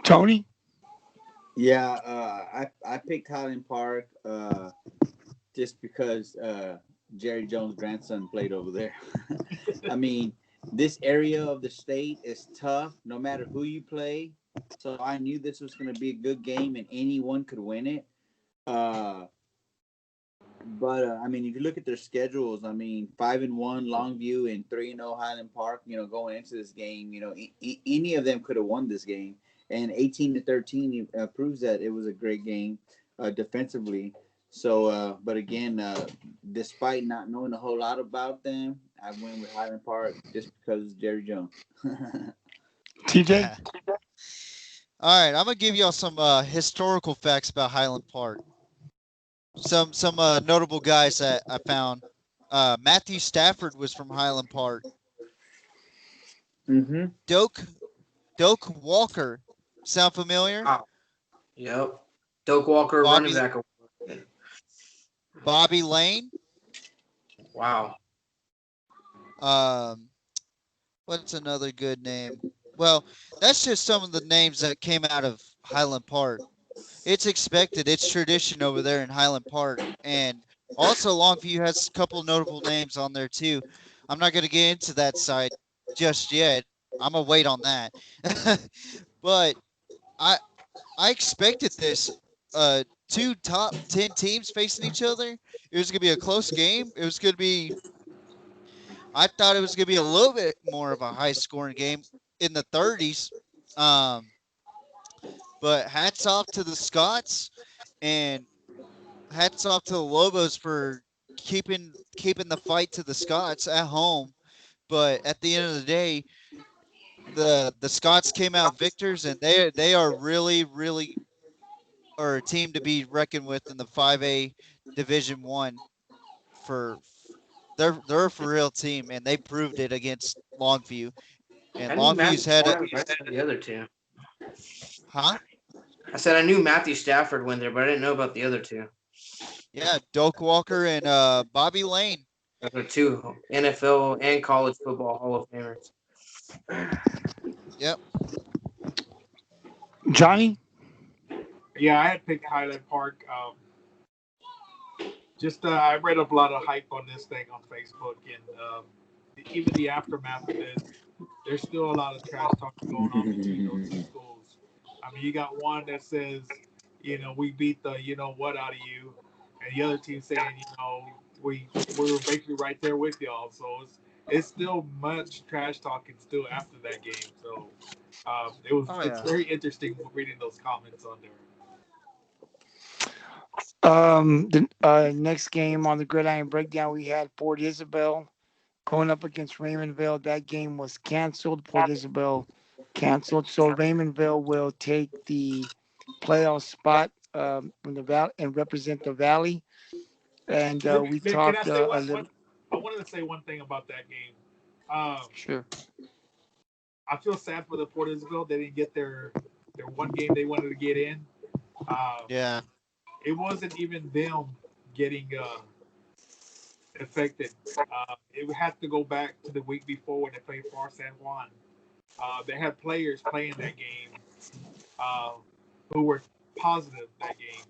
[SPEAKER 1] Tony.
[SPEAKER 2] Yeah, I picked Highland Park just because Jerry Jones' grandson played over there. I mean, this area of the state is tough no matter who you play. so I knew this was going to be a good game and anyone could win it. Uh, but I mean, if you look at their schedules, I mean, 5-1 Longview and 3-0 Highland Park. Going into this game, any of them could have won this game. And 18-13 proves that it was a great game defensively. So, but again, despite not knowing a whole lot about them, I went with Highland Park just because Jerry Jones.
[SPEAKER 1] TJ?
[SPEAKER 4] All right, I'm gonna give y'all some historical facts about Highland Park. Some notable guys that I found. Matthew Stafford was from Highland Park.
[SPEAKER 2] Mm-hmm.
[SPEAKER 4] Doak Walker, sound familiar?
[SPEAKER 5] Wow. Yep. Doak Walker, running
[SPEAKER 4] Bobby
[SPEAKER 5] back.
[SPEAKER 4] Bobby Lane.
[SPEAKER 5] Wow.
[SPEAKER 4] Um, what's another good name? Well, that's just some of the names that came out of Highland Park. It's expected. It's tradition over there in Highland Park, and also Longview has a couple notable names on there too. I'm not gonna get into that side just yet. I'm gonna wait on that. But I I expected this. Two top 10 teams facing each other. It was gonna be a close game. It was gonna be. I thought it was gonna be a little bit more of a high scoring game in the 30s. Um, but hats off to the Scots and hats off to the Lobos for keeping the fight to the Scots at home. But at the end of the day, the Scots came out victors, and they are really are a team to be reckoned with in the 5A Division One. For they're a for real team, and they proved it against Longview. And
[SPEAKER 5] I knew
[SPEAKER 4] Longview's
[SPEAKER 5] Matthew
[SPEAKER 4] had a
[SPEAKER 5] Stafford, but I didn't know the other two.
[SPEAKER 4] huh?
[SPEAKER 5] I said I knew Matthew Stafford went there, but I didn't know about the other two.
[SPEAKER 4] Yeah, Doak Walker and Bobby Lane.
[SPEAKER 5] Those are two NFL and college football Hall of Famers.
[SPEAKER 4] Yep.
[SPEAKER 1] Johnny?
[SPEAKER 3] Yeah, I had picked Highland Park. Just I read up a lot of hype on this thing on Facebook, and even the aftermath of this, there's still a lot of trash talking going on between those two schools. I mean, you got one that says, we beat the what out of you, and the other team saying, we were basically right there with y'all. So it's still much trash talking still after that game. So
[SPEAKER 4] Oh
[SPEAKER 3] it's
[SPEAKER 4] yeah.
[SPEAKER 3] very interesting reading those comments on there.
[SPEAKER 1] The next game on the Gridiron Breakdown, we had Port Isabel going up against Raymondville. That game was canceled. Port Isabel canceled. So Raymondville will take the playoff spot in the valley and represent the valley. And we
[SPEAKER 3] Can I
[SPEAKER 1] talked
[SPEAKER 3] say
[SPEAKER 1] a
[SPEAKER 3] one?
[SPEAKER 1] little.
[SPEAKER 3] I wanted to say one thing about that game. Um,
[SPEAKER 1] Sure.
[SPEAKER 3] I feel sad for the Port Isabel. They didn't get their one game they wanted to get in. Um,
[SPEAKER 4] Yeah.
[SPEAKER 3] it wasn't even them getting affected. It had to go back to the week before when they played Far San Juan. They had players playing that game uh, who were positive that game,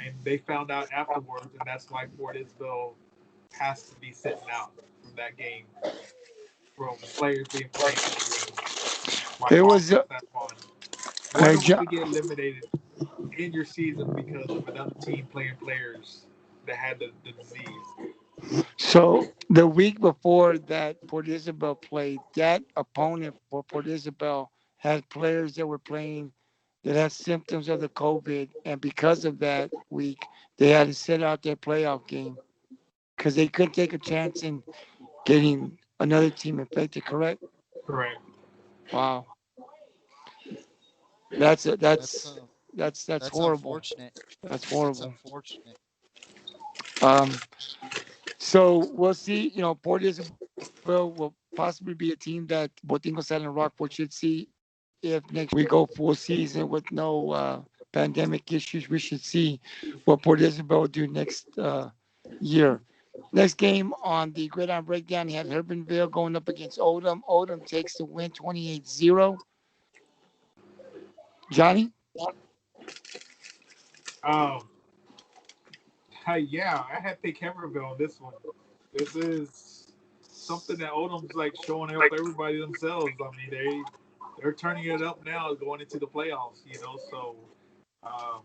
[SPEAKER 3] and they found out afterwards, and that's why Fort Isabel has to be sitting out from that game from players being positive by
[SPEAKER 1] It
[SPEAKER 3] Far
[SPEAKER 1] was
[SPEAKER 3] San Juan. You wonder when
[SPEAKER 1] Jo-
[SPEAKER 3] you get eliminated in your season because of another team playing players that had the disease.
[SPEAKER 1] so the week before that Port Isabel played, that opponent for Port Isabel had players that were playing that had symptoms of the COVID, and because of that week, they had to sit out their playoff game because they couldn't take a chance in getting another team infected. Correct?
[SPEAKER 3] Correct.
[SPEAKER 1] Wow, that's a,
[SPEAKER 4] That's
[SPEAKER 1] that's
[SPEAKER 4] that's
[SPEAKER 1] horrible.
[SPEAKER 4] unfortunate.
[SPEAKER 1] That's
[SPEAKER 4] That's
[SPEAKER 1] horrible.
[SPEAKER 4] unfortunate.
[SPEAKER 1] Um, so we'll see. Port Isabel will possibly be a team that Botingo Sal and Rockport should see if next year we go full season with no pandemic issues. We should see what Port Isabel will do next year. Next game on the Gridiron Breakdown, you had Hermanville going up against Odom. Odom takes the win 28-0. Johnny?
[SPEAKER 3] Um, yeah, I had to pick Hemmerville on this one. This is something that Odom's like showing up everybody themselves. I mean, they're turning it up now, going into the playoffs. So um,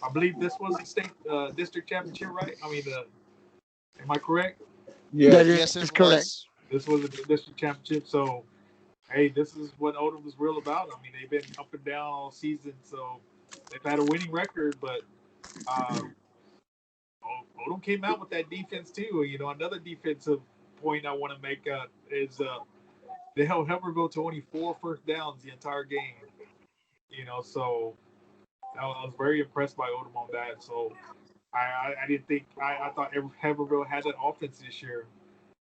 [SPEAKER 3] I believe this was the state district championship, right? I mean, am I correct?
[SPEAKER 1] That
[SPEAKER 2] Yes.
[SPEAKER 1] is
[SPEAKER 4] Yes, it
[SPEAKER 1] correct.
[SPEAKER 4] was.
[SPEAKER 3] This was a district championship, so hey, this is what Odom was real about. I mean, they've been up and down all season, so they've had a winning record, but um, Odom came out with that defense too. Another defensive point I want to make is they held Hemmerville to only 4 first downs the entire game. So I was very impressed by Odom on that. So I didn't think I thought Hemmerville had that offense this year,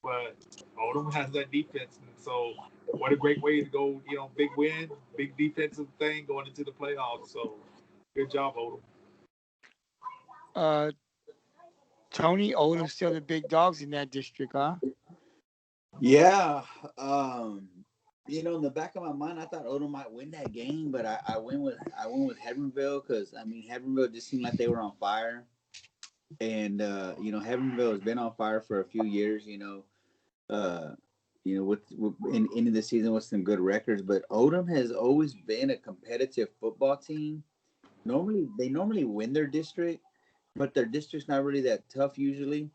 [SPEAKER 3] but Odom has that defense, and so what a great way to go! Big win, big defensive thing going into the playoffs. So good job, Odom.
[SPEAKER 1] Uh, Tony Odom's still the big dogs in that district, huh?
[SPEAKER 2] Yeah. In the back of my mind, I thought Odom might win that game, but I went with Heavenville because I mean Heavenville just seemed like they were on fire, and Heavenville has been on fire for a few years. Uh, with in the season with some good records, but Odom has always been a competitive football team. They normally win their district, but their district's not really that tough usually.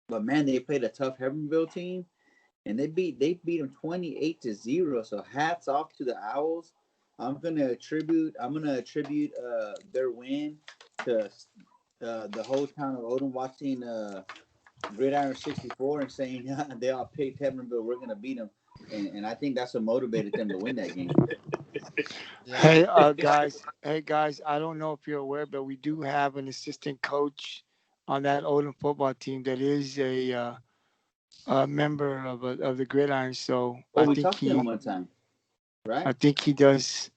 [SPEAKER 2] But man, they played a tough Heavenville team, and they beat them 28-0. So hats off to the Owls. I'm gonna attribute their win to the whole town of Odom watching Gridiron 64 and saying they all picked Heavenville. We're gonna beat them, and I think that's what motivated them to win that game.
[SPEAKER 4] Yeah.
[SPEAKER 1] Hey guys, I don't know if you're aware, but we do have an assistant coach on that Odom football team that is a member of the Gridiron. So
[SPEAKER 2] Oh, we talked to him one time,
[SPEAKER 1] I
[SPEAKER 2] right?
[SPEAKER 1] think he does.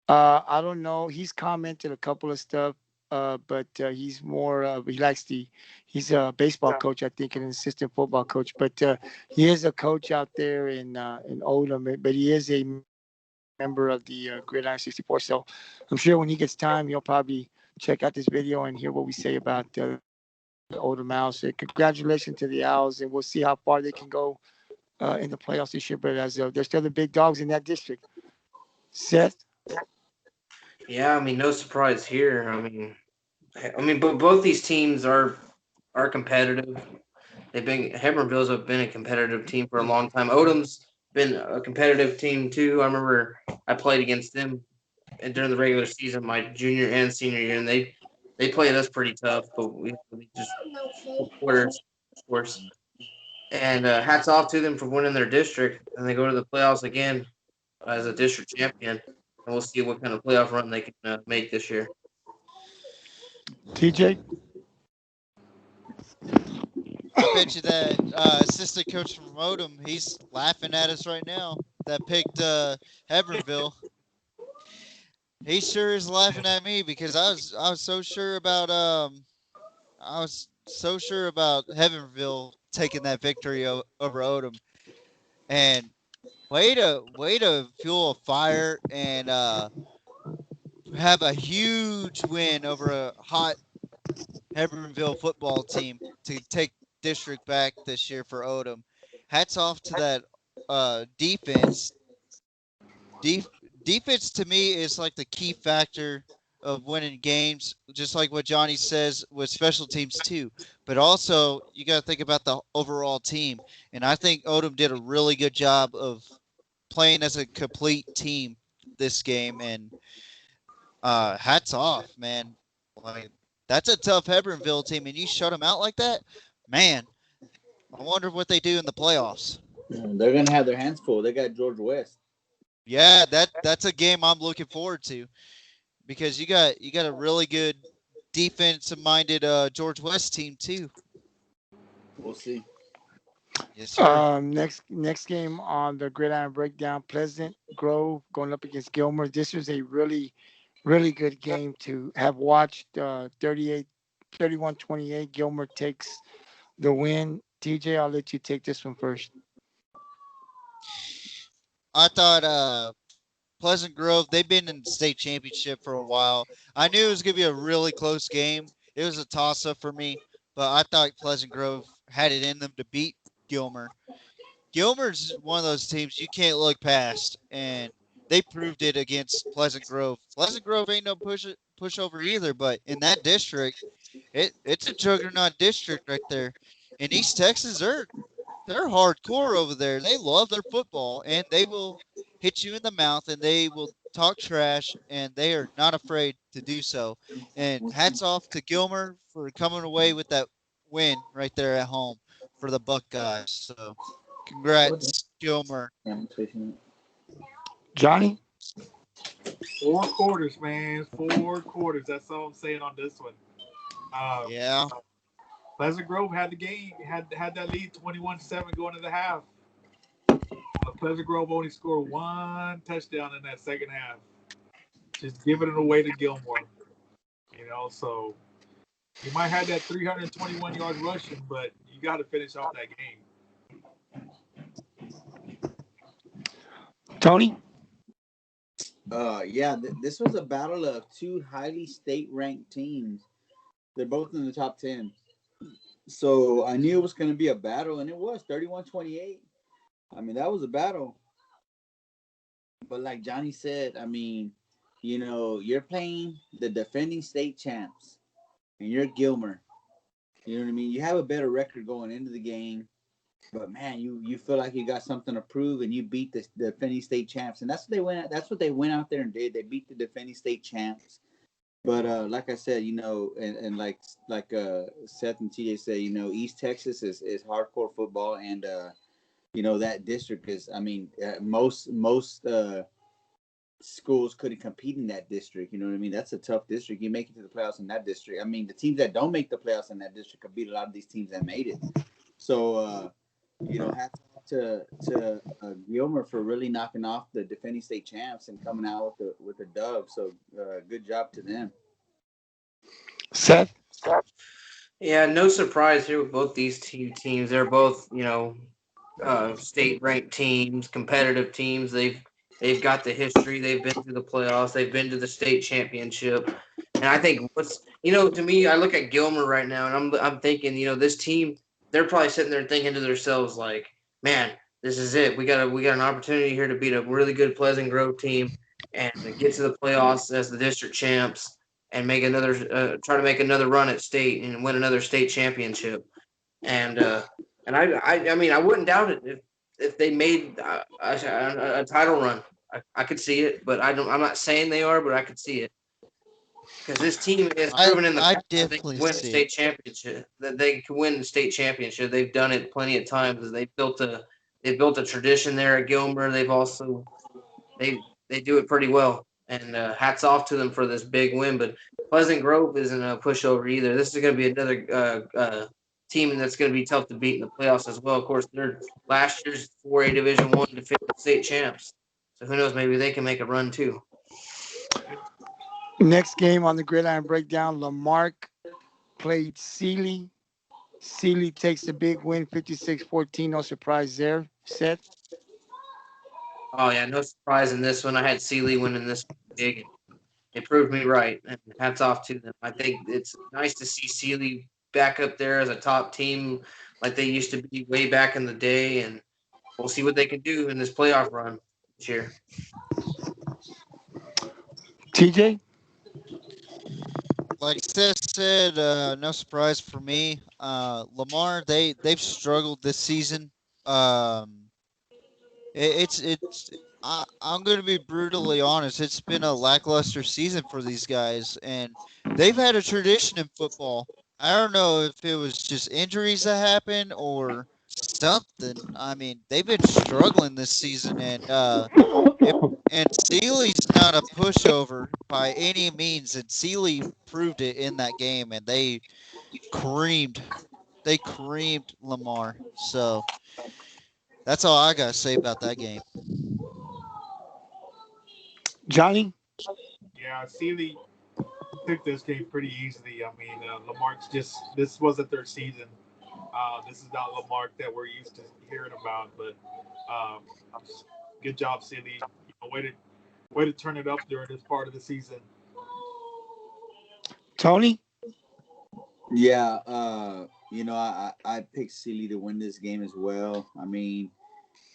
[SPEAKER 1] I don't know. He's commented a couple of stuff, but he's more. He likes the. He's a baseball coach, I think, and an assistant football coach. But he is a coach out there in Odom. But he is a member of the Gridiron 64. So I'm sure when he gets time, he'll probably check out this video and hear what we say about the Odom Owls. So congratulations to the Owls, and we'll see how far they can go in the playoffs this year. But as they're still the big dogs in that district. Seth.
[SPEAKER 5] Yeah, I mean, no surprise here. I mean, but both these teams are competitive. Hebbronville's have been a competitive team for a long time. Odom's been a competitive team too. I remember I played against them during the regular season, my junior and senior year, and they played us pretty tough, but we just quarters, of course. And hats off to them for winning their district, and they go to the playoffs again as a district champion, and we'll see what kind of playoff run they can make this year.
[SPEAKER 1] TJ.
[SPEAKER 4] I bet you that assistant coach from Odom, he's laughing at us right now that picked Hebronville. He sure is laughing at me because I was so sure about Heavenville taking that victory over Odom, and way to fuel a fire and have a huge win over a hot Hebbronville football team to take district back this year for Odom. Hats off to that defense. Def- Defense to me is like the key factor of winning games, just like what Johnny says with special teams too. But also you got to think about the overall team, and I think Odom did a really good job of playing as a complete team this game. And hats off, man. Like that's a tough Hebbronville team, and you shut them out like that, man. I wonder what they do in the playoffs.
[SPEAKER 2] They're gonna have their hands full. They got George West.
[SPEAKER 4] Yeah, that's a game I'm looking forward to because you got a really good defensive minded George West team too.
[SPEAKER 2] We'll see.
[SPEAKER 4] Yes, sir.
[SPEAKER 1] Next game on the Gridiron Breakdown, Pleasant Grove going up against Gilmer. This was a really good game to have watched. 38, 31-28. Gilmer takes the win. TJ, I'll let you take this one first.
[SPEAKER 4] I thought Pleasant Grove, they've been in the state championship for a while. I knew it was going to be a really close game. It was a toss up for me, but I thought Pleasant Grove had it in them to beat Gilmer. Gilmer's one of those teams you can't look past, and they proved it against Pleasant Grove. Pleasant Grove ain't no pushover either, but in that district, it's a juggernaut district right there. In East Texas, they're hardcore over there. They love their football, and they will hit you in the mouth, and they will talk trash, and they are not afraid to do so. And hats off to Gilmer for coming away with that win right there at home for the Buckeyes. So, congrats, Gilmer.
[SPEAKER 1] Johnny?
[SPEAKER 3] 4 quarters, man. 4 quarters. That's all I'm saying on this one. Um,
[SPEAKER 4] Yeah.
[SPEAKER 3] Pleasant Grove had the game, had that lead 21-7 going to the half. Pleasant Grove only scored 1 touchdown in that second half. Just giving it away to Gilmore. So you might have that 321 yards rushing, but you got to finish off that game.
[SPEAKER 1] Tony?
[SPEAKER 2] Yeah, this was a battle of two highly state-ranked teams. They're both in the top 10. So I knew it was going to be a battle, and it was 31-28. I mean, that was a battle. But like Johnny said, I mean, you're playing the defending state champs, and you're Gilmer. You know what I mean? You have a better record going into the game, but man, you feel like you got something to prove, and you beat the defending state champs, and that's what they went. That's what they went out there and did. They beat the defending state champs. But like I said, and like Seth and TJ say, East Texas is hardcore football, and that district is. I mean, most schools couldn't compete in that district. You know what I mean? That's a tough district. You make it to the playoffs in that district. I mean, the teams that don't make the playoffs in that district can beat a lot of these teams that made it. So, hats off to Gilmer for really knocking off the defending state champs and coming out with a dub. So, good job to them.
[SPEAKER 1] Seth?
[SPEAKER 5] Yeah, no surprise here with both these two teams. They're both, state ranked teams, competitive teams. They've got the history. They've been to the playoffs. They've been to the state championship. And I think to me, I look at Gilmer right now, and I'm thinking, this team, they're probably sitting there thinking to themselves like, man, this is it. We got an opportunity here to beat a really good Pleasant Grove team and get to the playoffs as the district champs and make try to make another run at state and win another state championship. And I mean, I wouldn't doubt it if they made a title run. I could see it, but I'm not saying they are, but I could see it because this team has proven in the
[SPEAKER 4] I
[SPEAKER 5] past that they can
[SPEAKER 4] definitely
[SPEAKER 5] win a
[SPEAKER 4] see it.
[SPEAKER 5] state championship. That they can win the state championship. They've done it plenty of times. They've built a tradition there at Gilmer. They've also they do it pretty well. And hats off to them for this big win. But Pleasant Grove isn't a pushover either. This is going to be another team that's going to be tough to beat in the playoffs as well. Of course, they're last year's 4A Division One defending state champs. So who knows? Maybe they can make a run too.
[SPEAKER 1] Next game on the Gridiron Breakdown, Lamarck played Sealy. Sealy takes the big win, 56-14. No surprise there. Seth?
[SPEAKER 5] Oh yeah, no surprise in this one. I had Sealy winning this big, and they proved me right. And hats off to them. I think it's nice to see Sealy back up there as a top team like they used to be way back in the day, and we'll see what they can do in this playoff run this year.
[SPEAKER 1] TJ?
[SPEAKER 4] Like Seth said, no surprise for me. Lamar, they've struggled this season. Um, it's I'm going to be brutally honest. It's been a lackluster season for these guys, and they've had a tradition in football. I don't know if it was just injuries that happened or something. I mean, they've been struggling this season, if and Sealy's not a pushover by any means, and Sealy proved it in that game, and creamed they creamed Lamar. So that's all I gotta say about that game.
[SPEAKER 1] Johnny?
[SPEAKER 3] Yeah, Sealy took this game pretty easily. I mean, Lamarck's this wasn't their season. This is not Lamarck that we're used to hearing about. But um, good job, Sealy. Way to turn it up during this part of the season.
[SPEAKER 1] Tony?
[SPEAKER 2] Yeah, I picked Sealy to win this game as well. I mean,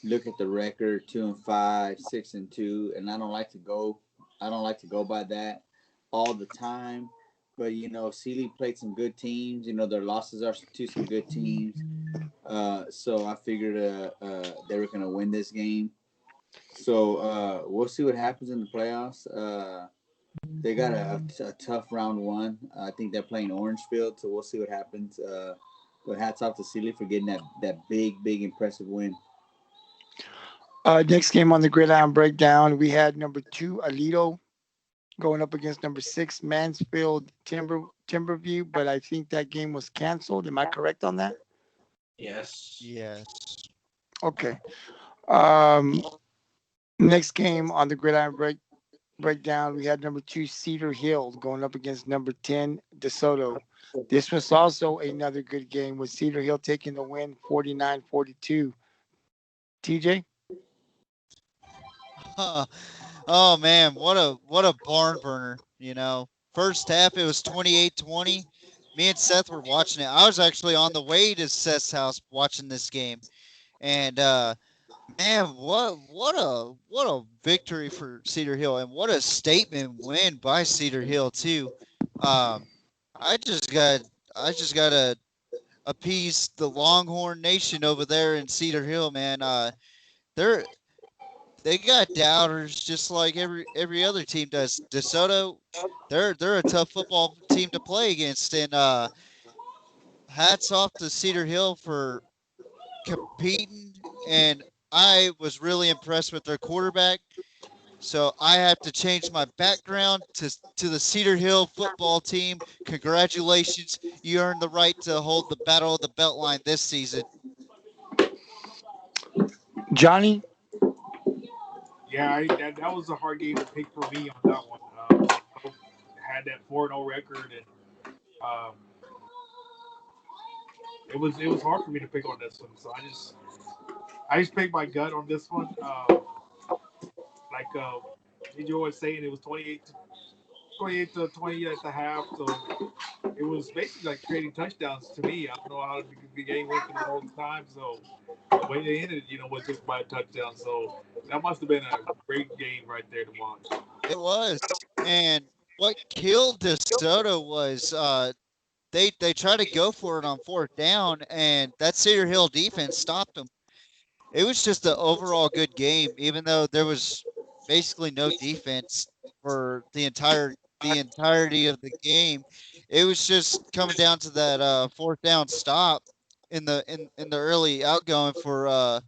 [SPEAKER 2] look at the record, 2-5, 6-2, and I don't like to go by that all the time. But Sealy played some good teams. Their losses are to some good teams. So I figured they were gonna win this game. So we'll see what happens in the playoffs. They got a tough round one. I think they're playing Orangefield, so we'll see what happens. But hats off to Sealy for getting that big impressive win.
[SPEAKER 1] Next game on the Gridiron Breakdown, we had number 2 Alito going up against number 6 Mansfield Timberview, but I think that game was canceled. Am I correct on that?
[SPEAKER 5] Yes.
[SPEAKER 4] Yes.
[SPEAKER 1] Okay. Um, Next game on the Breakdown, we had number 2 Cedar Hill going up against number 10 DeSoto. This was also another good game with Cedar Hill taking the win 49-42. TJ?
[SPEAKER 4] Oh man, what a barn burner, First half it was 28-20. Me and Seth were watching it. I was actually on the way to Seth's house watching this game. And man, what a victory for Cedar Hill, and what a statement win by Cedar Hill too. Um I just got I just gotta appease the Longhorn Nation over there in Cedar Hill, man. They're they got doubters just like every other team does. DeSoto, they're a tough football team to play against, and hats off to Cedar Hill for competing. And I was really impressed with their quarterback. So I have to change my background to the Cedar Hill football team. Congratulations, you earned the right to hold the Battle of the Beltline this season.
[SPEAKER 1] Johnny?
[SPEAKER 3] Yeah, that was a hard game to pick for me on that one. Both had that 4-0 record, and um, it was hard for me to pick on this one. So I just picked my gut on this one. Like Joe was saying, it was 28 to 20 at the half. So it was basically like trading touchdowns to me. I don't know how the game went through the whole time. So the way they ended, was just by a touchdown. So that must have been a great game right there to watch.
[SPEAKER 4] It was, and what killed DeSoto was they tried to go for it on fourth down, and that Cedar Hill defense stopped them. It was just an overall good game, even though there was basically no defense for the entirety of the game. It was just coming down to that fourth down stop in the early outgoing for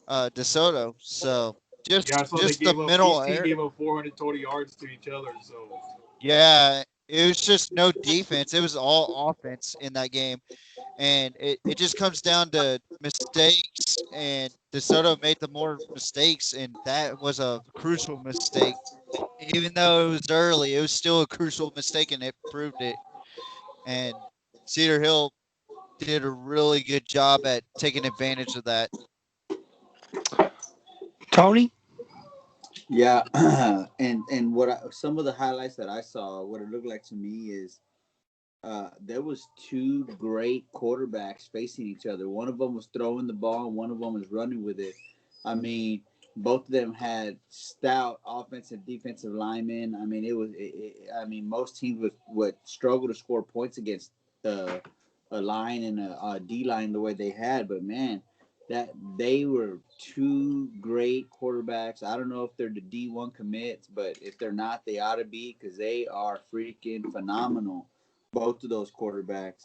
[SPEAKER 4] DeSoto. So
[SPEAKER 3] Yeah, so they
[SPEAKER 4] just the
[SPEAKER 3] gave up.
[SPEAKER 4] mental
[SPEAKER 3] Each team
[SPEAKER 4] error.
[SPEAKER 3] gave up 420 yards to each other. So
[SPEAKER 4] Yeah, it was just no defense. It was all offense in that game. And it just comes down to mistakes, and DeSoto made the more mistakes, and that was a crucial mistake. Even though it was early, it was still a crucial mistake, and it proved it. And Cedar Hill did a really good job at taking advantage of that.
[SPEAKER 1] Tony?
[SPEAKER 2] Yeah, and some of the highlights that I saw, what it looked like to me is there was two great quarterbacks facing each other. One of them was throwing the ball, and one of them was running with it. I mean, both of them had stout offensive, defensive linemen. I mean, I mean, most teams would struggle to score points against a line and a D line the way they had. But man, that they were two great quarterbacks. I don't know if they're the D1 commits, but if they're not, they ought to be because they are freaking phenomenal, both of those quarterbacks.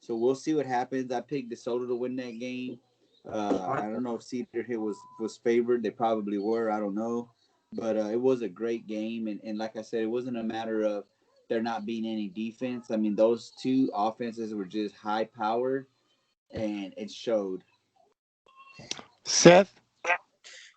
[SPEAKER 2] So we'll see what happens. I picked DeSoto to win that game. I don't know if Cedar Hill was favored. They probably were. I don't know. But it was a great game. And like I said, it wasn't a matter of there not being any defense. I mean, those two offenses were just high powered, and it showed.
[SPEAKER 1] Seth?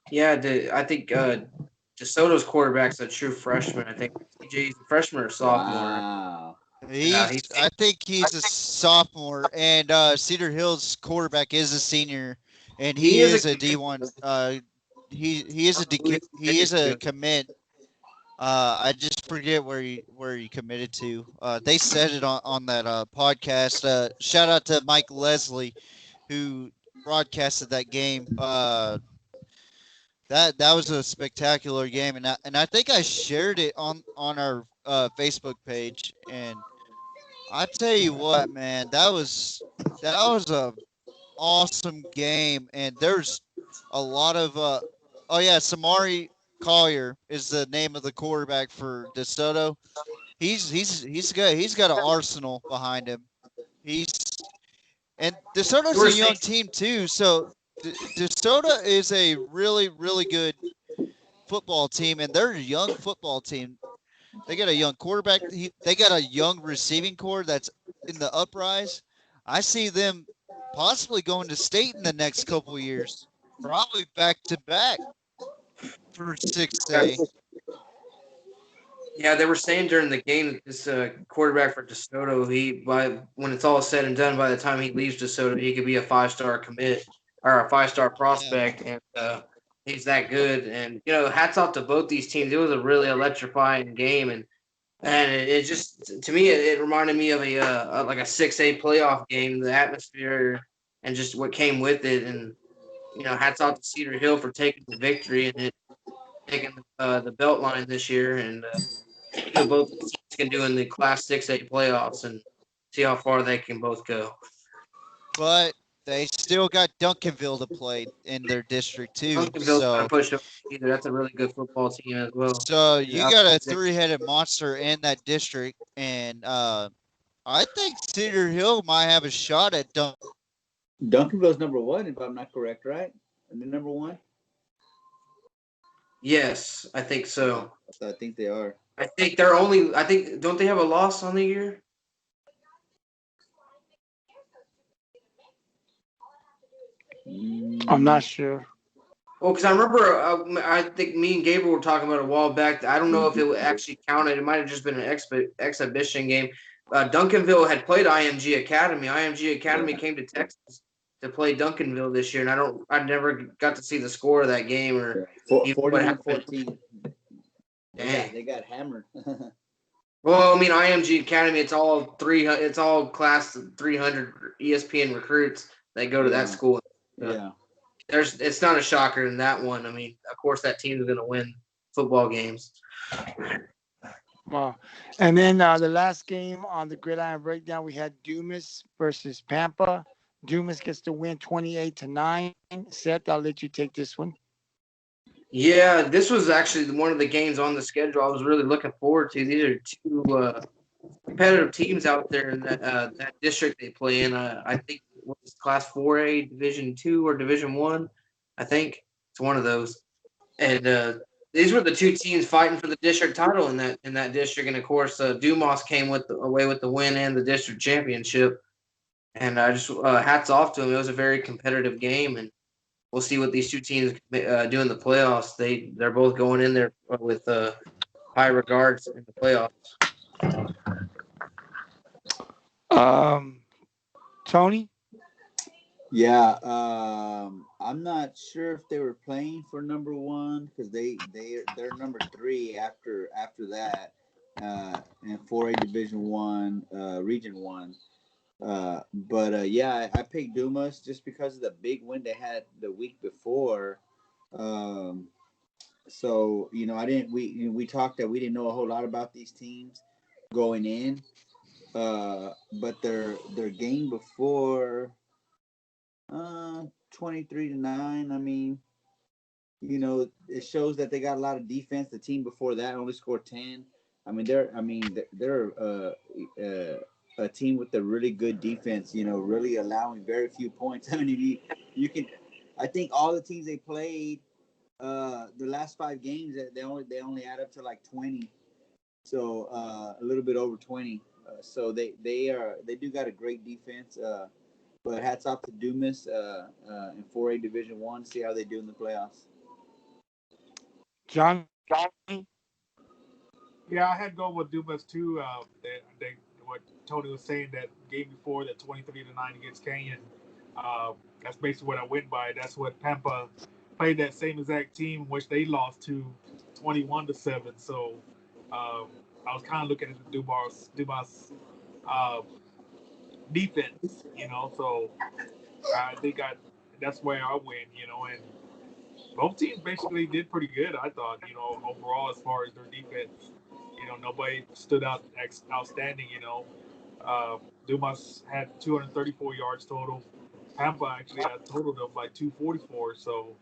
[SPEAKER 5] Yeah, I think DeSoto's quarterback's a true freshman. I think TJ's a freshman or sophomore.
[SPEAKER 2] Wow.
[SPEAKER 5] Yeah, he's
[SPEAKER 4] I think he's a sophomore, and Cedar Hill's quarterback is a senior, and
[SPEAKER 5] he
[SPEAKER 4] he
[SPEAKER 5] is a
[SPEAKER 4] is a D1. He is a commit. I just forget where he committed to. They said it on that podcast. Shout out to Mike Leslie, who broadcasted that game. That was a spectacular game, and I think I shared it on our Facebook page. And I tell you what, man, that was a awesome game. And there's a lot of oh yeah, Samari Collier is the name of the quarterback for DeSoto. He's got an arsenal behind him. He's and
[SPEAKER 5] They
[SPEAKER 4] DeSoto's
[SPEAKER 5] were
[SPEAKER 4] a
[SPEAKER 5] saying
[SPEAKER 4] young team too, so DeSoto is a really good football team, and they're a young football team. They got a young quarterback. They got a young receiving core that's in the uprise. I see them possibly going to state in the next couple of years, probably back to back for 6A.
[SPEAKER 5] Yeah, they were saying during the game that this quarterback for DeSoto, when it's all said and done, by the time he leaves DeSoto, he could be a 5-star commit or a 5-star
[SPEAKER 4] Yeah,
[SPEAKER 5] prospect, and he's that good. And hats off to both these teams. It was a really electrifying game, and it just to me it reminded me of like a 6A playoff game, the atmosphere and just what came with it. And hats off to Cedar Hill for taking the victory and taking the belt line this year, and see what both teams can do in the Class 6A playoffs and see how far they can both go.
[SPEAKER 4] but they still got Duncanville to play in their district too.
[SPEAKER 5] Duncanville's going to
[SPEAKER 4] So
[SPEAKER 5] push over either. That's a really good football team as well.
[SPEAKER 4] so you
[SPEAKER 5] Out
[SPEAKER 4] got a
[SPEAKER 5] 6A.
[SPEAKER 4] three-headed monster in that district, and I think Cedar Hill might have a shot at
[SPEAKER 2] Duncanville's number one, if I'm not correct, right? And the number one.
[SPEAKER 5] Yes, I think so.
[SPEAKER 2] I think they are.
[SPEAKER 5] I think they're only. I think don't they have a loss on the year?
[SPEAKER 1] I'm
[SPEAKER 2] Mm,
[SPEAKER 1] not sure.
[SPEAKER 5] Well, because I remember, I think me and Gabriel were talking about it a while back. I don't know if it actually counted. It might have just been an exhibition game. Duncanville had played IMG Academy. IMG Academy
[SPEAKER 2] yeah.
[SPEAKER 5] came to Texas to play Duncanville this year, and I never got to see the score of that game or
[SPEAKER 2] Yeah.
[SPEAKER 5] even what happened.
[SPEAKER 2] 41-14.
[SPEAKER 5] Dang.
[SPEAKER 2] They got hammered.
[SPEAKER 5] Well, I mean, IMG Academy. It's all 300. It's all class 300 ESPN recruits that go to that
[SPEAKER 2] Yeah.
[SPEAKER 5] school. Uh,
[SPEAKER 2] Yeah.
[SPEAKER 5] it's not a shocker in that one. I mean, of course, that team is going to win football games.
[SPEAKER 1] Wow. And then the last game on the Gridiron Breakdown, we had Dumas versus Pampa. Dumas gets the win 28-9. Seth, I'll let you take this one.
[SPEAKER 5] Yeah, this was actually one of the games on the schedule I was really looking forward to. These are two competitive teams out there in that district they play in. I think what's Class 4A, Division 2 or Division 1. I think it's one of those. And these were the two teams fighting for the district title in that district. And of course, Dumas came away with the win and the district championship. And I just hats off to him. It was a very competitive game, and we'll see what these two teams do in the playoffs. They're both going in there with high regards in the playoffs.
[SPEAKER 1] Um, Tony?
[SPEAKER 2] Yeah. I'm not sure if they were playing for number one because they're number three after that. In 4A Division One, Region One. But yeah, I picked Dumas just because of the big win they had the week before. Um, so I didn't. We talked that we didn't know a whole lot about these teams going in. But their game before, 23-9. I mean, it shows that they got a lot of defense. The team before that only scored 10. They're a team with a really good defense. Really allowing very few points. I mean, you can. I think all the teams they played, the last 5 games, they only add up to like 20. So a little bit over 20. So they do got a great defense. But hats off to Dumas in 4A Division One. See how they do in the playoffs.
[SPEAKER 1] Johnny?
[SPEAKER 3] Yeah, I had to go with Dumas too. What Tony was saying that game before that 23-9 against Canyon. That's basically what I went by. That's what Pampa played that same exact team, which they lost to 21-7. So I was kind of looking at the Dumas uh, defense, So I think that's where I win, and both teams basically did pretty good. I thought, overall as far as their defense, nobody stood out outstanding. Uh, Dumas had 234 yards total. Tampa actually had totaled them by 244. So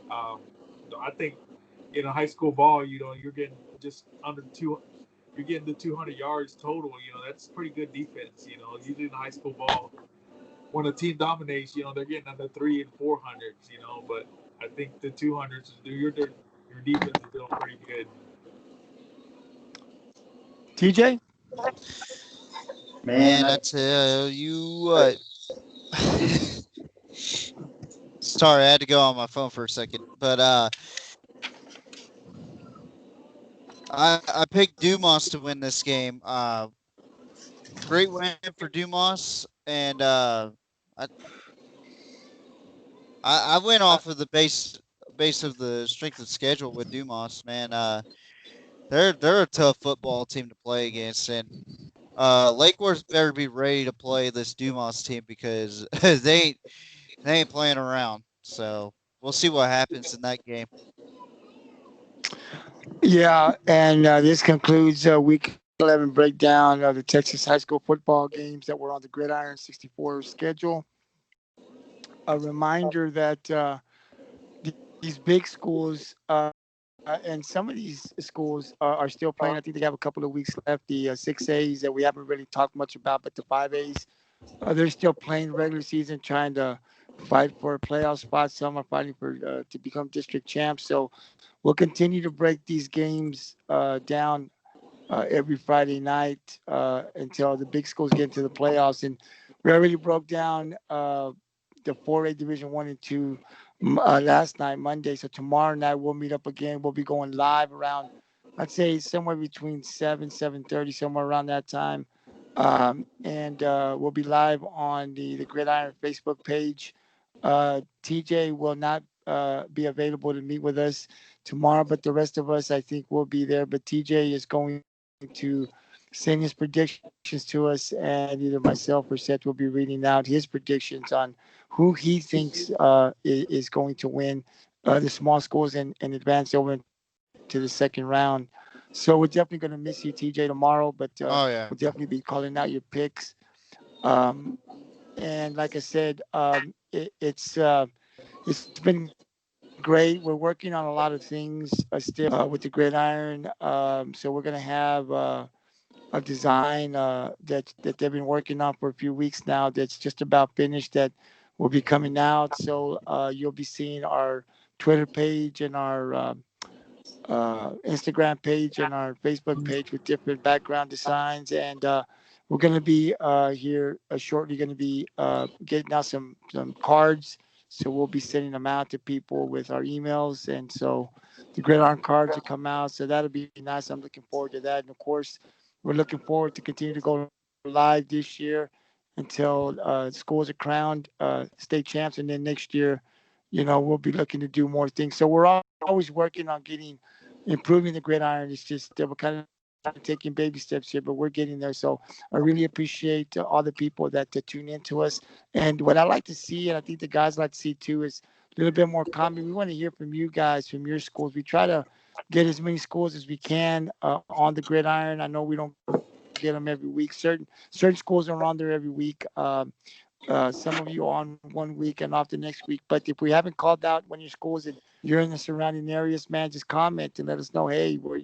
[SPEAKER 3] um, I think high school ball, you're getting just under two. You're getting the 200 yards total. That's pretty good defense. Usually in high school ball, when a team dominates, they're getting under 300s and 400s. But I think the 200s, your defense is doing pretty good.
[SPEAKER 1] TJ?
[SPEAKER 2] Man,
[SPEAKER 4] Man, I tell you what. Sorry, I had to go on my phone for a second. But I picked Dumas to win this game. Great win for Dumas, and I I went off of the base of the strength of schedule with Dumas. Man, they're a tough football team to play against, and Lake Worth better be ready to play this Dumas team because they ain't playing around. So we'll see what happens in that game.
[SPEAKER 1] Yeah, and this concludes Week 11 breakdown of the Texas high school football games that were on the Gridiron 64 schedule. A reminder that these big schools and some of these schools are still playing. I think they have a couple of weeks left. The 6As that we haven't really talked much about, but the 5As, they're still playing regular season, trying to fight for a playoff spot. Some are fighting for to become district champs. So we'll continue to break these games down every Friday night until the big schools get into the playoffs. And we already broke down the 4A Division 1 and 2 last night, Monday. So tomorrow night we'll meet up again. We'll be going live around, I'd say somewhere between 7:30, somewhere around that time. And we'll be live on the Gridiron Facebook page. TJ will not be available to meet with us tomorrow, but the rest of us, I think, will be there. But TJ is going to send his predictions to us, and either myself or Seth will be reading out his predictions on who he thinks is going to win the small schools and advance over into the second round. So we're definitely going to miss you, TJ, tomorrow, but we'll
[SPEAKER 4] Oh
[SPEAKER 1] definitely
[SPEAKER 4] yeah.
[SPEAKER 1] be calling out your picks. Um, and like I said, it's been great. We're working on a lot of things still with the Gridiron. So we're gonna have a design that they've been working on for a few weeks now. That's just about finished. That will be coming out. So you'll be seeing our Twitter page and our Instagram page and our Facebook page with different background designs. And we're going to be here shortly. Going to be getting out some cards. So we'll be sending them out to people with our emails. And so the Gridiron cards will come out. So that'll be nice. I'm looking forward to that. And of course, we're looking forward to continue to go live this year until schools are crowned state champs, and then next year, we'll be looking to do more things. So we're always working on improving the Gridiron. It's just we're kind of taking baby steps here, but we're getting there. So I really appreciate all the people that tune in to us. And what I like to see, and I think the guys like to see too, is a little bit more comment. We want to hear from you guys, from your schools. We try to get as many schools as we can on the Gridiron. I know we don't get them every week. Certain schools are on there every week. Some of you on 1 week and off the next week. But if we haven't called out one of your schools and you're in the surrounding areas, man, just comment and let us know. Hey, we're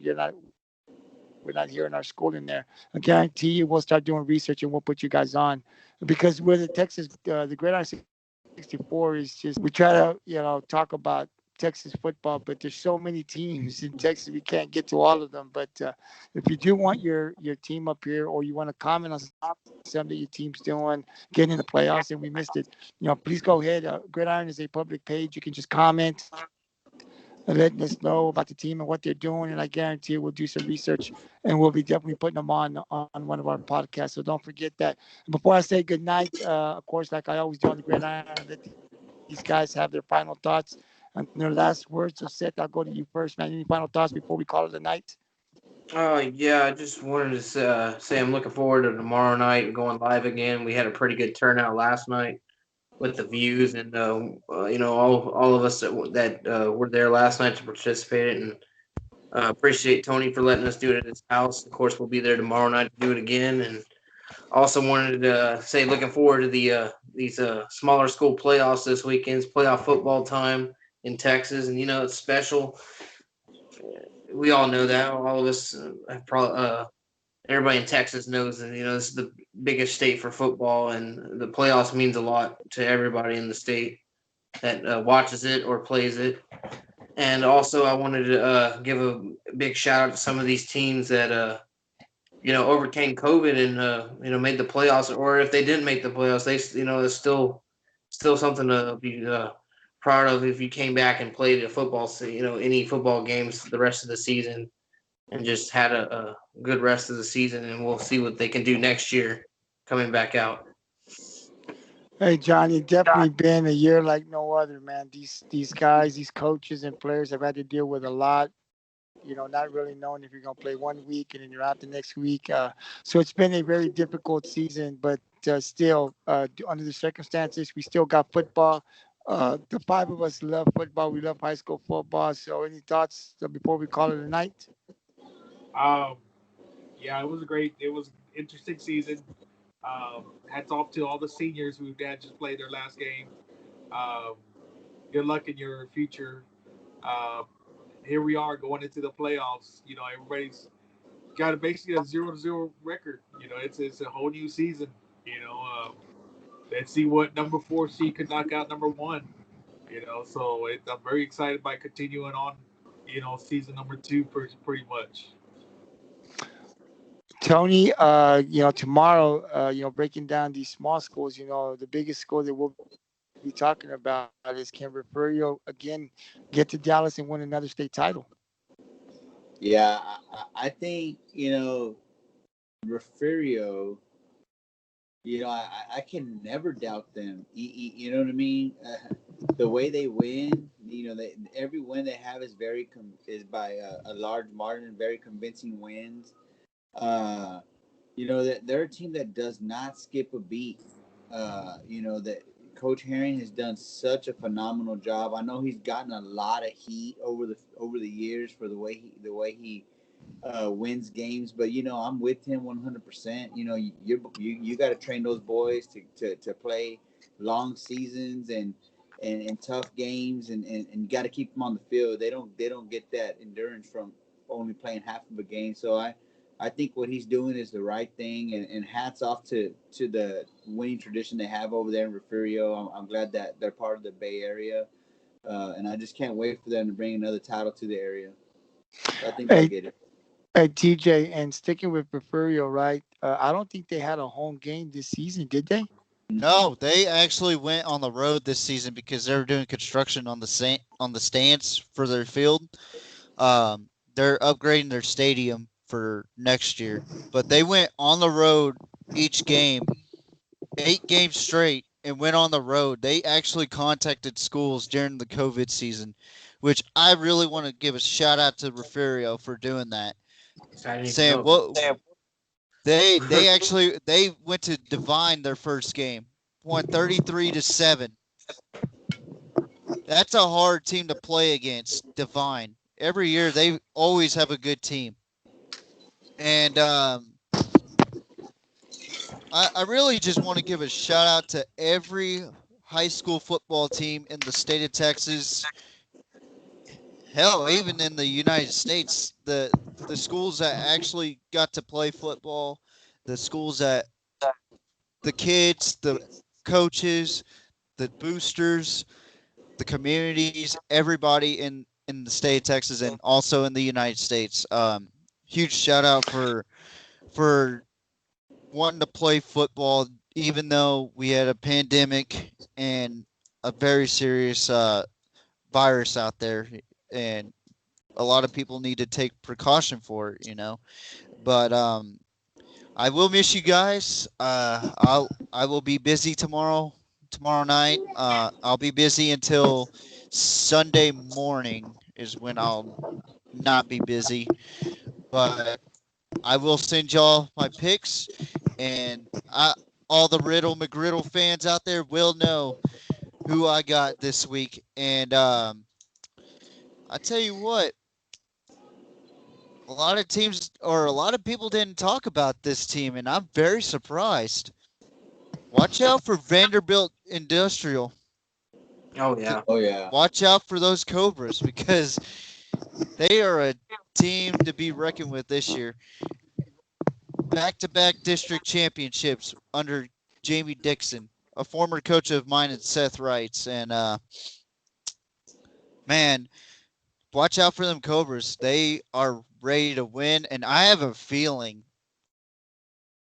[SPEAKER 1] not here in our school in there. I guarantee you, we'll start doing research and we'll put you guys on because we're the Gridiron 64 is just we try to talk about Texas football, but there's so many teams in Texas we can't get to all of them. But if you do want your team up here or you want to comment on something that your team's doing, getting in the playoffs and we missed it, please go ahead. Gridiron is a public page. You can just comment letting us know about the team and what they're doing, and I guarantee we'll do some research and we'll be definitely putting them on one of our podcasts. So don't forget that. Before I say good night, of course, like I always do on the Gridiron, let these guys have their final thoughts and their last words. So Seth, I'll go to you first, man. Any final thoughts before we call it a night?
[SPEAKER 5] Yeah, I just wanted to say I'm looking forward to tomorrow night going live again. We had a pretty good turnout last night. with the views, and all of us that were there last night to participate, and appreciate Tony for letting us do it at his house. Of course, we'll be there tomorrow night to do it again, and also wanted to say looking forward to these smaller school playoffs this weekend's playoff football time in Texas, and it's special. We all know that. All of us have probably. Everybody in Texas knows that this is the biggest state for football, and the playoffs means a lot to everybody in the state that watches it or plays it. And also, I wanted to give a big shout out to some of these teams that overcame COVID and made the playoffs, or if they didn't make the playoffs, it's still something to be proud of if you came back and played a football, any football games the rest of the season and just had a good rest of the season, and we'll see what they can do next year coming back out.
[SPEAKER 1] Hey, Johnny, definitely been a year like no other, man. These guys, these coaches and players have had to deal with a lot. Not really knowing if you're going to play 1 week and then you're out the next week. So it's been a very difficult season, but still, under the circumstances, we still got football. The five of us love football. We love high school football. So, any thoughts before we call it a night?
[SPEAKER 3] Um, yeah, it was an interesting season. Hats off to all the seniors who had just played their last game. Um, good luck in your future. Uh, Here we are going into the playoffs. Everybody's got basically a 0-0 record. It's a whole new season. Let's see what number 4 seed could knock out number 1. I'm very excited by continuing on. Season number 2 pretty much.
[SPEAKER 1] Tony, tomorrow, breaking down these small schools, the biggest school that we'll be talking about is can Refugio again get to Dallas and win another state title?
[SPEAKER 2] Yeah, I think Refugio. I can never doubt them. You know what I mean? The way they win, every win they have is is by a large margin, very convincing wins. Uh, that they're a team that does not skip a beat. That Coach Herring has done such a phenomenal job. I know he's gotten a lot of heat over the years for the way he wins games. But I'm with him 100%. You got to train those boys to play long seasons and tough games, and got to keep them on the field. They don't get that endurance from only playing half of a game. So I think what he's doing is the right thing, and hats off to the winning tradition they have over there in Refugio. I'm glad that they're part of the Bay Area, and I just can't wait for them to bring another title to the area. I think they'll
[SPEAKER 1] Hey,
[SPEAKER 2] get it.
[SPEAKER 1] hey, TJ, and sticking with Refugio, right? I don't think they had a home game this season, did they?
[SPEAKER 4] No, they actually went on the road this season because they were doing construction on the stands for their field. They're upgrading their stadium for next year, but they went on the road each game, 8 games straight, and went on the road. They actually contacted schools during the COVID season, which I really want to give a shout out to Refugio for doing that.
[SPEAKER 5] I need to
[SPEAKER 4] Saying
[SPEAKER 5] know.
[SPEAKER 4] what they went to Divine their first game, won 33-7. That's a hard team to play against, Divine. Every year they always have a good team, and I really just want to give a shout out to every high school football team in the state of Texas. Hell, even in the United States, the schools that actually got to play football, the schools that the kids, the coaches, the boosters, the communities, everybody in the state of Texas and also in the United States. Huge shout out for wanting to play football, even though we had a pandemic and a very serious virus out there, and a lot of people need to take precaution for it. But I will miss you guys. I will be busy tomorrow night. I'll be busy until Sunday morning is when I'll not be busy. But I will send y'all my picks, and all the Riddle McGriddle fans out there will know who I got this week. And I tell you what, a lot of teams or a lot of people didn't talk about this team, and I'm very surprised. Watch out for Vanderbilt Industrial.
[SPEAKER 5] Oh yeah.
[SPEAKER 2] Oh yeah.
[SPEAKER 4] Watch out for those Cobras because they are a team to be reckoned with this year. Back-to-back district championships under Jamie Dixon, a former coach of mine at Seth Wright's, and man, watch out for them Cobras. They are ready to win, and I have a feeling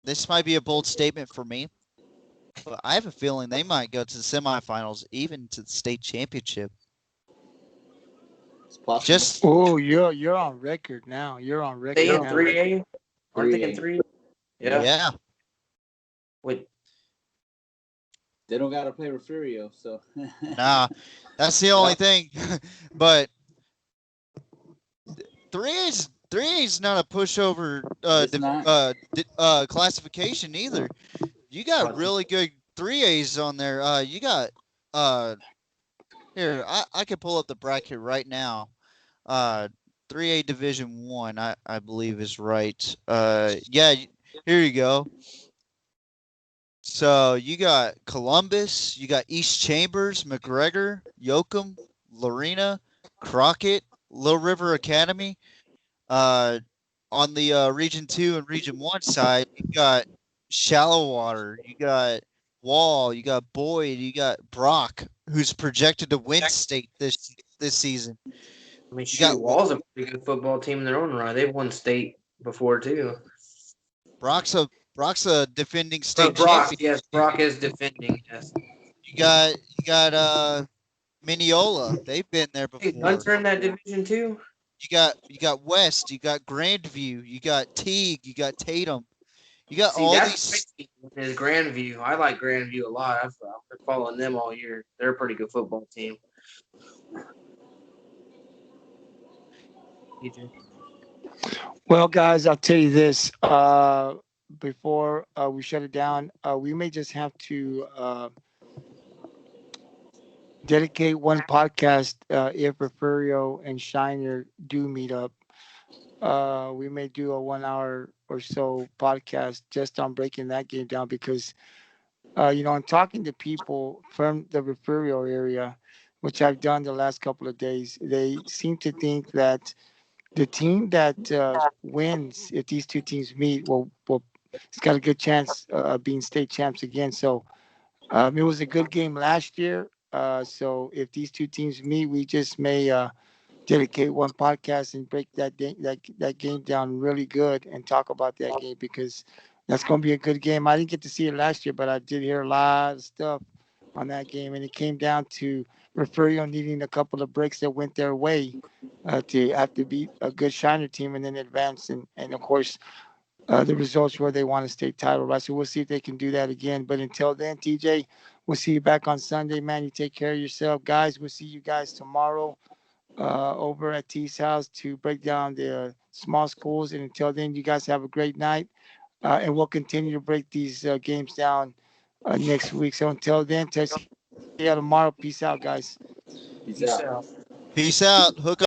[SPEAKER 4] this might be a bold statement for me, but I have a feeling they might go to the semifinals, even to the state championship.
[SPEAKER 2] It's possible.
[SPEAKER 4] Just
[SPEAKER 1] Oh, you're on record now. You're on
[SPEAKER 5] They
[SPEAKER 1] record
[SPEAKER 5] in
[SPEAKER 1] now.
[SPEAKER 5] 3A? Aren't they in
[SPEAKER 2] 3A.
[SPEAKER 5] 3? Yeah.
[SPEAKER 4] yeah,
[SPEAKER 5] Wait.
[SPEAKER 2] They don't gotta play Refugio, so
[SPEAKER 4] nah, that's the only thing. But 3A's not a pushover
[SPEAKER 2] It's not.
[SPEAKER 4] classification either. You got really good 3A's on there. You got uh here I can pull up the bracket right now. Uh 3A Division 1 I believe is right. Yeah, here you go. So you got Columbus, you got East Chambers, McGregor, Yoakum, Lorena, Crockett, Little River Academy. Uh, on the Region 2 and Region 1 side, you got Shallow Water, you got Wall, you got Boyd, you got Brock, who's projected to win state this season.
[SPEAKER 5] I mean,
[SPEAKER 4] You got
[SPEAKER 5] shoot, Wall's a pretty good football team in their own right. They've won state before too.
[SPEAKER 4] Brock's a defending state
[SPEAKER 5] Brock,
[SPEAKER 4] champion.
[SPEAKER 5] yes, Brock is defending. Yes.
[SPEAKER 4] You got Mineola. They've been there
[SPEAKER 5] Hey,
[SPEAKER 4] before.
[SPEAKER 5] Hunter in that division too.
[SPEAKER 4] You got West, you got Grandview, you got Teague, you got Tatum. You got
[SPEAKER 5] See,
[SPEAKER 4] all
[SPEAKER 5] that's
[SPEAKER 4] these.
[SPEAKER 5] is Grandview. I like Grandview a lot. I've been following them all year. They're a pretty good football team. TJ.
[SPEAKER 1] Well, guys, I'll tell you this. Before we shut it down, we may just have to dedicate one podcast if Refurio and Shiner do meet up. We may do a 1 hour or so podcast just on breaking that game down because, I'm talking to people from the Refurio area, which I've done the last couple of days. They seem to think that the team that wins, if these two teams meet, will it's got a good chance of being state champs again. So it was a good game last year. So if these two teams meet, we just may dedicate one podcast and break that game down really good and talk about that game because that's going to be a good game. I didn't get to see it last year, but I did hear a lot of stuff on that game, and it came down to Refurio needing a couple of breaks that went their way to have to beat a good Shiner team and then advance. And of course, the results where they won a state title, right? So we'll see if they can do that again. But until then, TJ, we'll see you back on Sunday, man. You take care of yourself, guys. We'll see you guys tomorrow over at T's house to break down the small schools. And until then, you guys have a great night. And we'll continue to break these games down next week. So until then, see you tomorrow. Peace out, guys.
[SPEAKER 2] Peace
[SPEAKER 5] Peace
[SPEAKER 2] out.
[SPEAKER 5] out.
[SPEAKER 4] Peace out. Hook